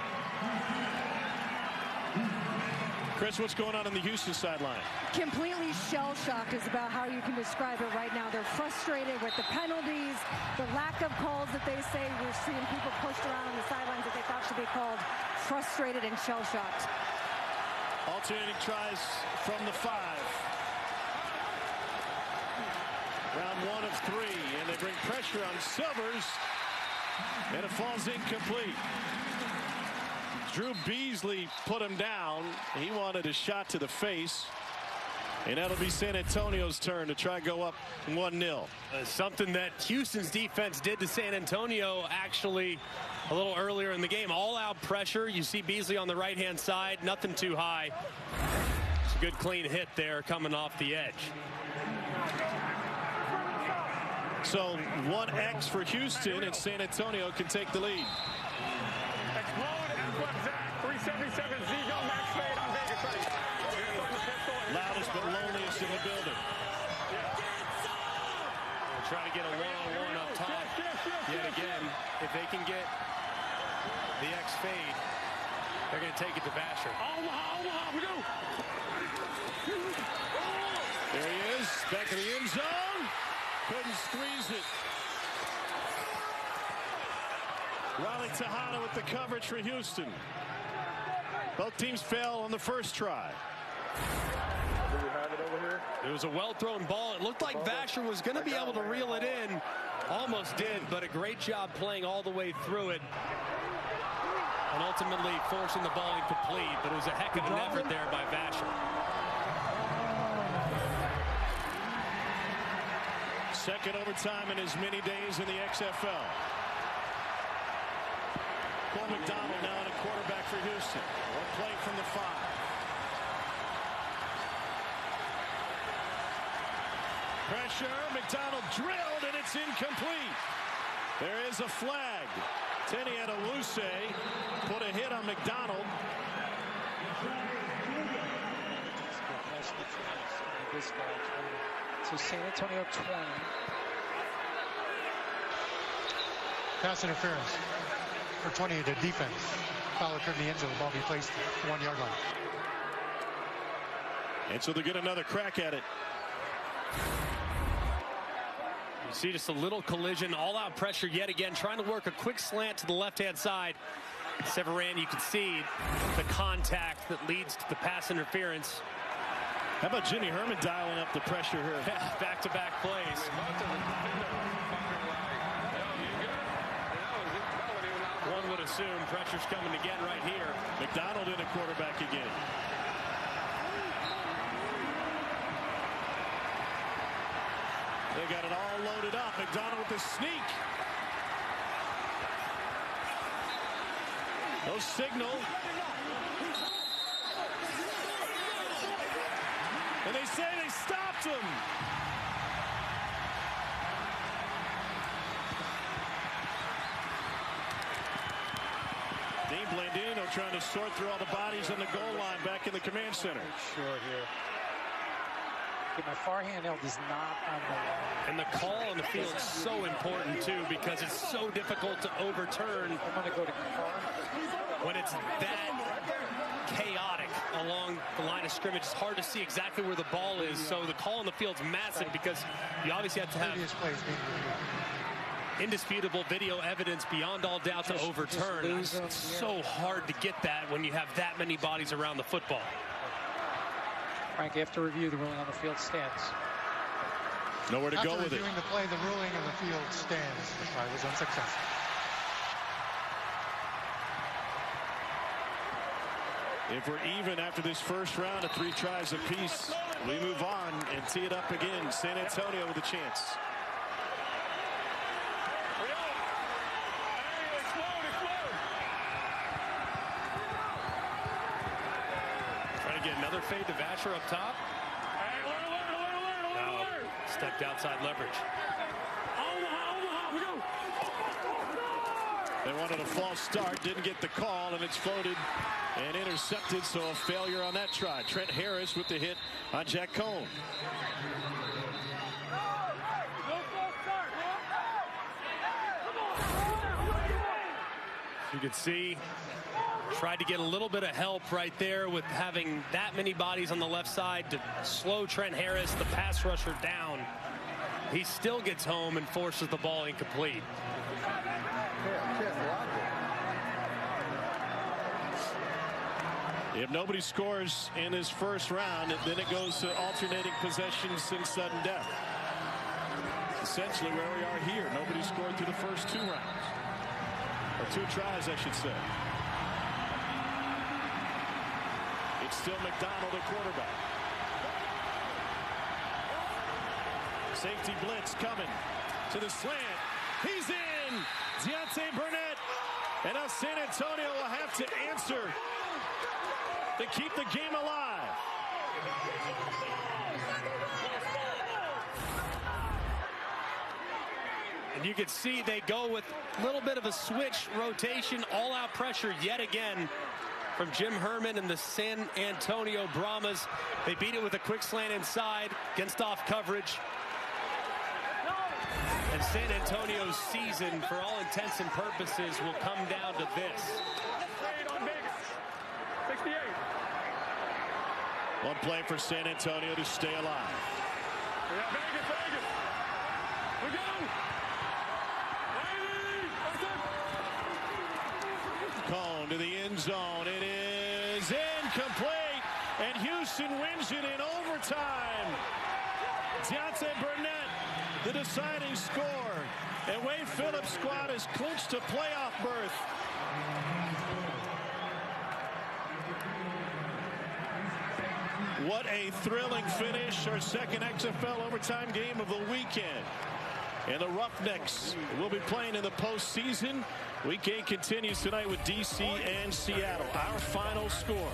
Chris, what's going on the Houston sideline? Completely shell-shocked is about how you can describe it right now. They're frustrated with the penalties, the lack of calls that they say. We're seeing people pushed around on the sidelines that they thought should be called. Frustrated and shell-shocked. Alternating tries from the 5. Round 1 of 3, and they bring pressure on Silvers, and it falls incomplete. Drew Beasley put him down. He wanted a shot to the face, and that'll be San Antonio's turn to try to go up 1-0. Something that Houston's defense did to San Antonio actually a little earlier in the game. All-out pressure. You see Beasley on the right-hand side. Nothing too high. It's a good clean hit there coming off the edge. So 1X for Houston, and San Antonio can take the lead. Explode, F-Zach, 377 Z-Gun max fade on Vegas. Ready. Loudest but loneliest in the building. We'll try to get a one-on-one up top. Yet again, if they can get the X fade, they're going to take it to Vasher. Omaha, we go. There he is, back in the end zone. Couldn't squeeze it. Riley Tejada with the coverage for Houston. Both teams fail on the first try. Do we have it over here? It was a well-thrown ball. It looked like Vasher was going to be able to reel it in. Almost did, but a great job playing all the way through it. And ultimately forcing the ball incomplete. But it was a heck of an effort there by Vasher. Second overtime in as many days in the XFL. Cole McDonald now in a quarterback for Houston. One play from the 5. Pressure. McDonald drilled, and it's incomplete. There is a flag. Tenny Adewuse put a hit on McDonald. So San Antonio 20. Pass interference for 20 to defense. Foul occurred in the end zone. The ball be placed at the 1-yard line. And so they get another crack at it. You see just a little collision, all-out pressure yet again, trying to work a quick slant to the left-hand side. Severan, you can see the contact that leads to the pass interference. How about Jimmy Herman dialing up the pressure here? Yeah, back-to-back plays. One would assume pressure's coming again right here. McDonald in a quarterback again. They got it all loaded up. McDonald with the sneak. No signal. And they say they stopped him. Dean Blandino trying to sort through all the bodies on the goal line back in the command center. Sure here. Okay, my far handheld is not on the line. And the call on the field is so important too, because it's so difficult to overturn. I'm going to go to far. When it's that chaotic along the line of scrimmage, it's hard to see exactly where the ball is. So the call on the field's massive because you obviously have to have indisputable video evidence beyond all doubt to overturn. It's so hard to get that when you have that many bodies around the football. Frank, after review, the ruling on the field stands. Nowhere to go with it. After reviewing the play, the ruling on the field stands. The try was unsuccessful. If we're even after this first round of 3 tries apiece, we move on and tee it up again. San Antonio with a chance. Trying to get another fade to Vasher up top. Hey, alert. No. Stepped outside leverage. Omaha, we go. They wanted a false start, didn't get the call, and it's floated and intercepted, so a failure on that try. Trent Harris with the hit on Jack Cohn. You can see, tried to get a little bit of help right there with having that many bodies on the left side to slow Trent Harris, the pass rusher, down. He still gets home and forces the ball incomplete. If nobody scores in his first round, then it goes to alternating possessions and sudden death. Essentially where we are here. Nobody scored through the first 2 rounds. Or 2 tries, I should say. It's still McDonald at quarterback. Safety blitz coming to the slant. He's in! Deontay Burnett. And now San Antonio will have to answer to keep the game alive. And you can see they go with a little bit of a switch rotation, all-out pressure yet again from Jim Herman and the San Antonio BRAHMAS. They beat it with a quick slant inside against off coverage. And San Antonio's season, for all intents and purposes, will come down to this. 68. One play for San Antonio to stay alive. Yeah, Vegas. We go. Cohn to the end zone. It is incomplete. And Houston wins it in overtime. Deontay Burnett, the deciding score. And Wade Phillips' squad has clinched a playoff berth. What a thrilling finish. Our second XFL overtime game of the weekend. And the Roughnecks will be playing in the postseason. Week 8 continues tonight with DC and Seattle. Our final score.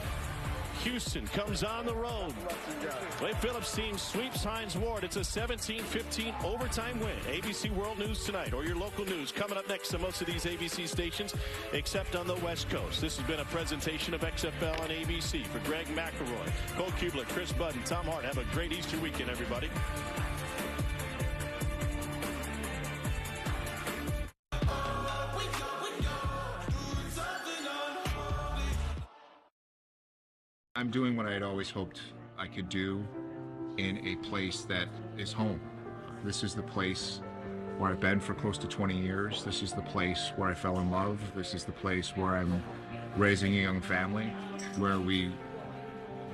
Houston comes on the road. Wade Phillips' team sweeps Hines Ward. It's a 17-15 overtime win. ABC World News tonight, or your local news, coming up next to most of these ABC stations, except on the West Coast. This has been a presentation of XFL on ABC. For Greg McElroy, Cole Kubler, Chris Budd, and Tom Hart, have a great Easter weekend, everybody. I'm doing what I had always hoped I could do in a place that is home. This is the place where I've been for close to 20 years. This is the place where I fell in love. This is the place where I'm raising a young family, where we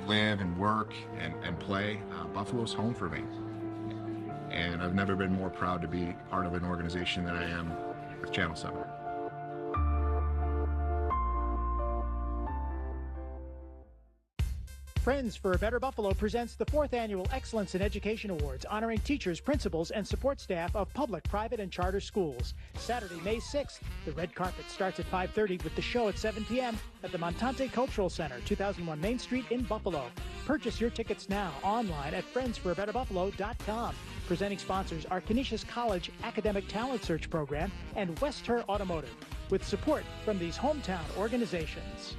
live and work and play. Buffalo's home for me. And I've never been more proud to be part of an organization than I am with Channel 7. Friends for a Better Buffalo presents the 4th Annual Excellence in Education Awards, honoring teachers, principals, and support staff of public, private, and charter schools. Saturday, May 6th. The red carpet starts at 5:30 with the show at 7 p.m. at the Montante Cultural Center, 2001 Main Street in Buffalo. Purchase your tickets now online at friendsforabetterbuffalo.com. Presenting sponsors are Canisius College Academic Talent Search Program and Westher Automotive, with support from these hometown organizations.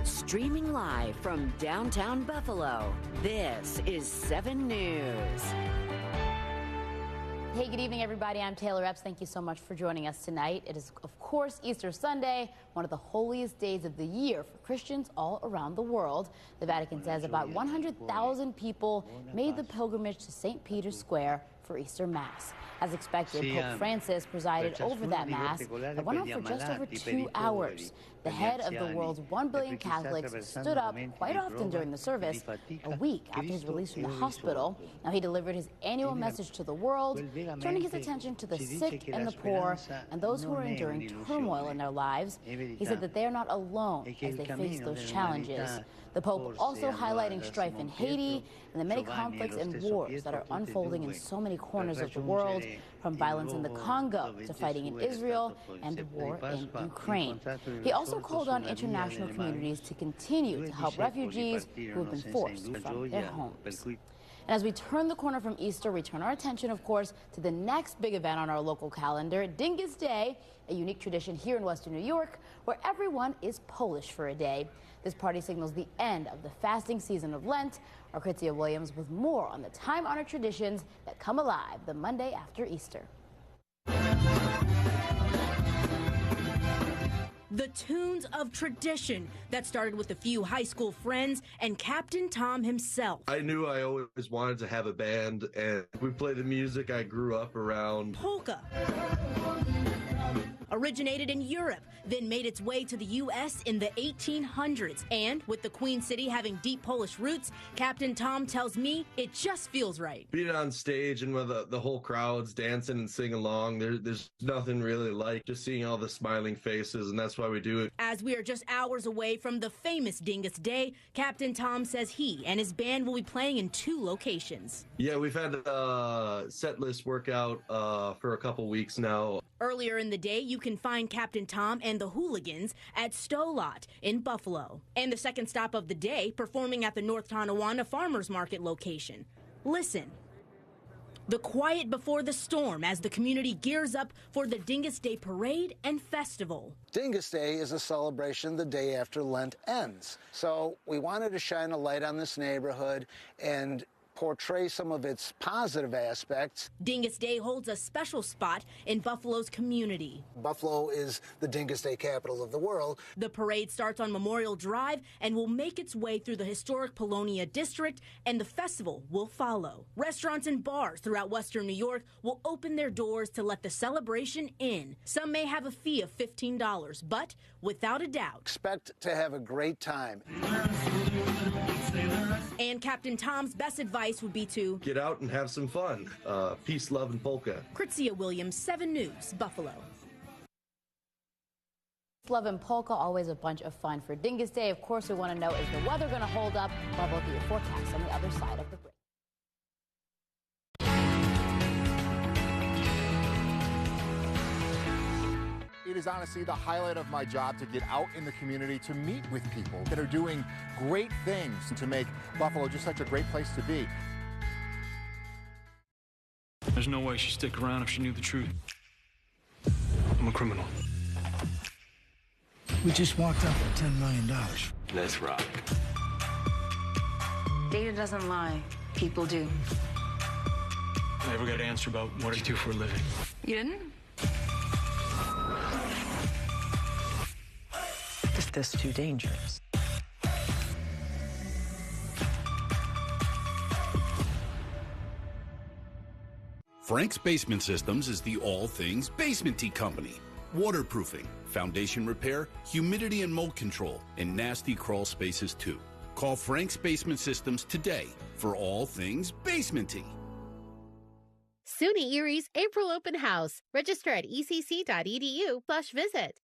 Streaming live from downtown Buffalo, this is 7 News. Hey, good evening, everybody. I'm Taylor Epps. Thank you so much for joining us tonight. It is, of course, Easter Sunday, one of the holiest days of the year for Christians all around the world. The Vatican says about 100,000 people made the pilgrimage to St. Peter's Square for Easter Mass. As expected, Pope Francis presided over that Mass that went on for just over 2 hours. The head of the world's 1 billion Catholics stood up quite often during the service, a week after his release from the hospital. Now, he delivered his annual message to the world, turning his attention to the sick and the poor and those who are enduring turmoil in their lives. He said that they are not alone as they face those challenges. The Pope also highlighting strife in Haiti and the many conflicts and wars that are unfolding in so many corners of the world, from violence in the Congo to fighting in Israel and the war in Ukraine. He also called on international communities to continue to help refugees who have been forced from their homes. And as we turn the corner from Easter, we turn our attention, of course, to the next big event on our local calendar, Dingus Day, a unique tradition here in Western New York, where everyone is Polish for a day. This party signals the end of the fasting season of Lent. Our Kritzia Williams with more on the time-honored traditions that come alive the Monday after Easter. The tunes of tradition that started with a few high school friends and Captain Tom himself. I knew I always wanted to have a band, and we play the music I grew up around. Polka. Originated in Europe, then made its way to the U.S. in the 1800s. And with the Queen City having deep Polish roots, Captain Tom tells me it just feels right. Being on stage and with the whole crowd's dancing and singing along, there's nothing really like just seeing all the smiling faces, and that's why we do it. As we are just hours away from the famous Dingus Day, Captain Tom says he and his band will be playing in 2 locations. Yeah, we've had a set list workout for a couple weeks now. Earlier in the day, you can find Captain Tom and the Hooligans at Stolot in Buffalo. And the second stop of the day, performing at the North Tonawanda Farmers Market location. Listen. The quiet before the storm as the community gears up for the Dingus Day Parade and Festival. Dingus Day is a celebration the day after Lent ends. So we wanted to shine a light on this neighborhood and portray some of its positive aspects. Dingus Day holds a special spot in Buffalo's community. Buffalo is the Dingus Day capital of the world. The parade starts on Memorial Drive and will make its way through the historic Polonia district, and the festival will follow. Restaurants and bars throughout Western New York will open their doors to let the celebration in. Some may have a fee of $15, but without a doubt, expect to have a great time. And Captain Tom's best advice would be to get out and have some fun. Peace, love, and polka. Kritzia Williams, 7 News, Buffalo. Love and polka, always a bunch of fun for Dingus Day. Of course, we want to know, is the weather going to hold up? Well, we'll do your forecast on the other side of the break. It is honestly the highlight of my job to get out in the community to meet with people that are doing great things to make Buffalo just such a great place to be. There's no way she'd stick around if she knew the truth. I'm a criminal. We just walked up with $10 million. Let's rock. Data doesn't lie. People do. I never got an answer about what I do for a living. You didn't? Is this too dangerous? Frank's Basement Systems is the all things basement-y company. Waterproofing, foundation repair, humidity and mold control, and nasty crawl spaces too. Call Frank's Basement Systems today for all things basement-y. SUNY Erie's April Open House. Register at ecc.edu/visit.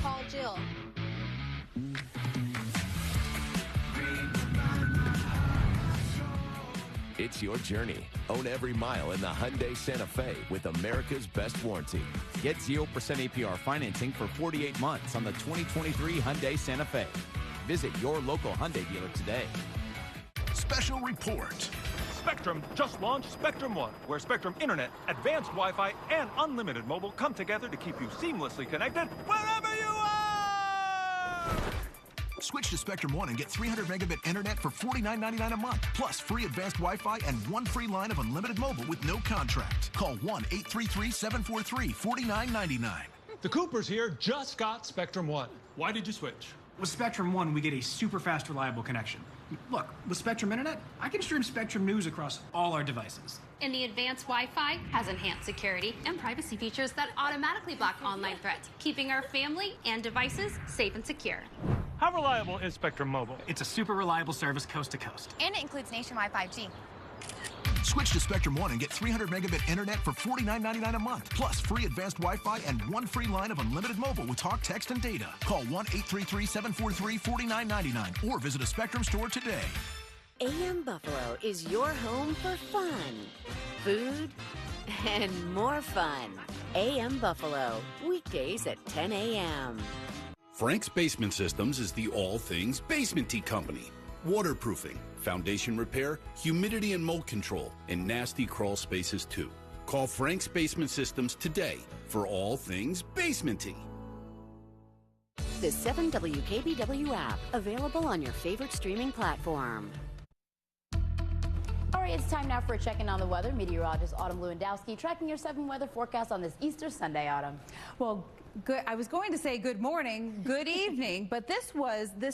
Call Jill. It's your journey. Own every mile in the Hyundai Santa Fe with America's best warranty. Get 0% APR financing for 48 months on the 2023 Hyundai Santa Fe. Visit your local Hyundai dealer today. Special report. Spectrum just launched Spectrum One, where Spectrum Internet, advanced Wi-Fi, and unlimited mobile come together to keep you seamlessly connected wherever you are! Switch to Spectrum One and get 300 megabit internet for $49.99 a month, plus free advanced Wi-Fi and 1 free line of unlimited mobile with no contract. Call 1-833-743-4999. The Coopers here just got Spectrum One. Why did you switch? With Spectrum One, we get a super fast, reliable connection. Look, with Spectrum Internet, I can stream Spectrum News across all our devices. And the advanced Wi-Fi has enhanced security and privacy features that automatically block online threats, keeping our family and devices safe and secure. How reliable is Spectrum Mobile? It's a super reliable service coast to coast. And it includes nationwide 5G. Switch to Spectrum One and get 300 megabit internet for $49.99 a month, plus free advanced Wi-Fi and one free line of unlimited mobile with talk, text, and data. Call 1-833-743-4999 or visit a Spectrum store today. AM Buffalo is your home for fun, food, and more fun. AM Buffalo, weekdays at 10 a.m. Frank's Basement Systems is the all things basement-y company. Waterproofing, foundation repair, humidity and mold control, and nasty crawl spaces too. Call Frank's Basement Systems today for all things basement-y. The 7WKBW app, available on your favorite streaming platform. All right, it's time now for a check-in on the weather. Meteorologist Autumn Lewandowski tracking your 7 weather forecast on this Easter Sunday, Autumn. Well, good. I was going to say good morning, good evening, but this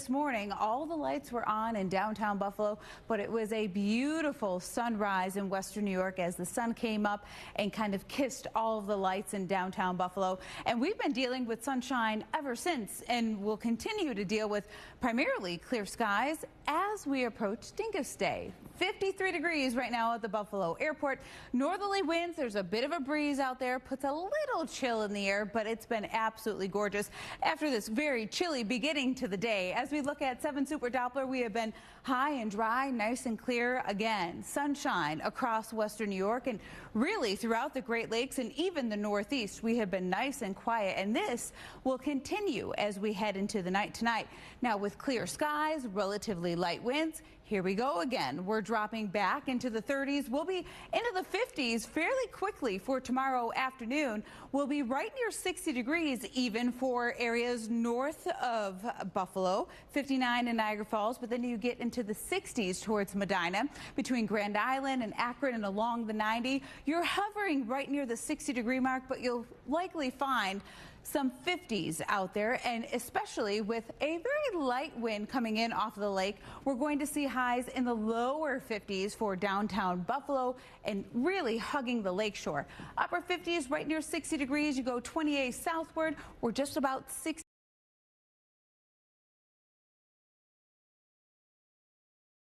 morning. All the lights were on in downtown Buffalo, but it was a beautiful sunrise in western New York as the sun came up and kind of kissed all of the lights in downtown Buffalo. And we've been dealing with sunshine ever since, and we'll continue to deal with primarily clear skies as we approach Dingus Day. 53 degrees right now at the Buffalo Airport. Northerly winds, there's a bit of a breeze out there, puts a little chill in the air, but it's been absolutely gorgeous after this very chilly beginning to the day. As we look at 7 Super Doppler, we have been high and dry, nice and clear again. Sunshine across western New York and really throughout the Great Lakes and even the Northeast. We have been nice and quiet, and this will continue as we head into the night tonight. Now with clear skies, relatively light winds, here we go again. We're dropping back into the 30s. We'll be into the 50s fairly quickly for tomorrow afternoon. We'll be right near 60 degrees even for areas north of Buffalo, 59 in Niagara Falls, but then you get into the 60s towards Medina, between Grand Island and Akron and along the 90. You're hovering right near the 60-degree mark, but you'll likely find some 50s out there, and especially with a very light wind coming in off of the lake, we're going to see highs in the lower 50s for downtown Buffalo and really hugging the lakeshore. Upper 50s right near 60 degrees. You go 28 southward, we're just about 60.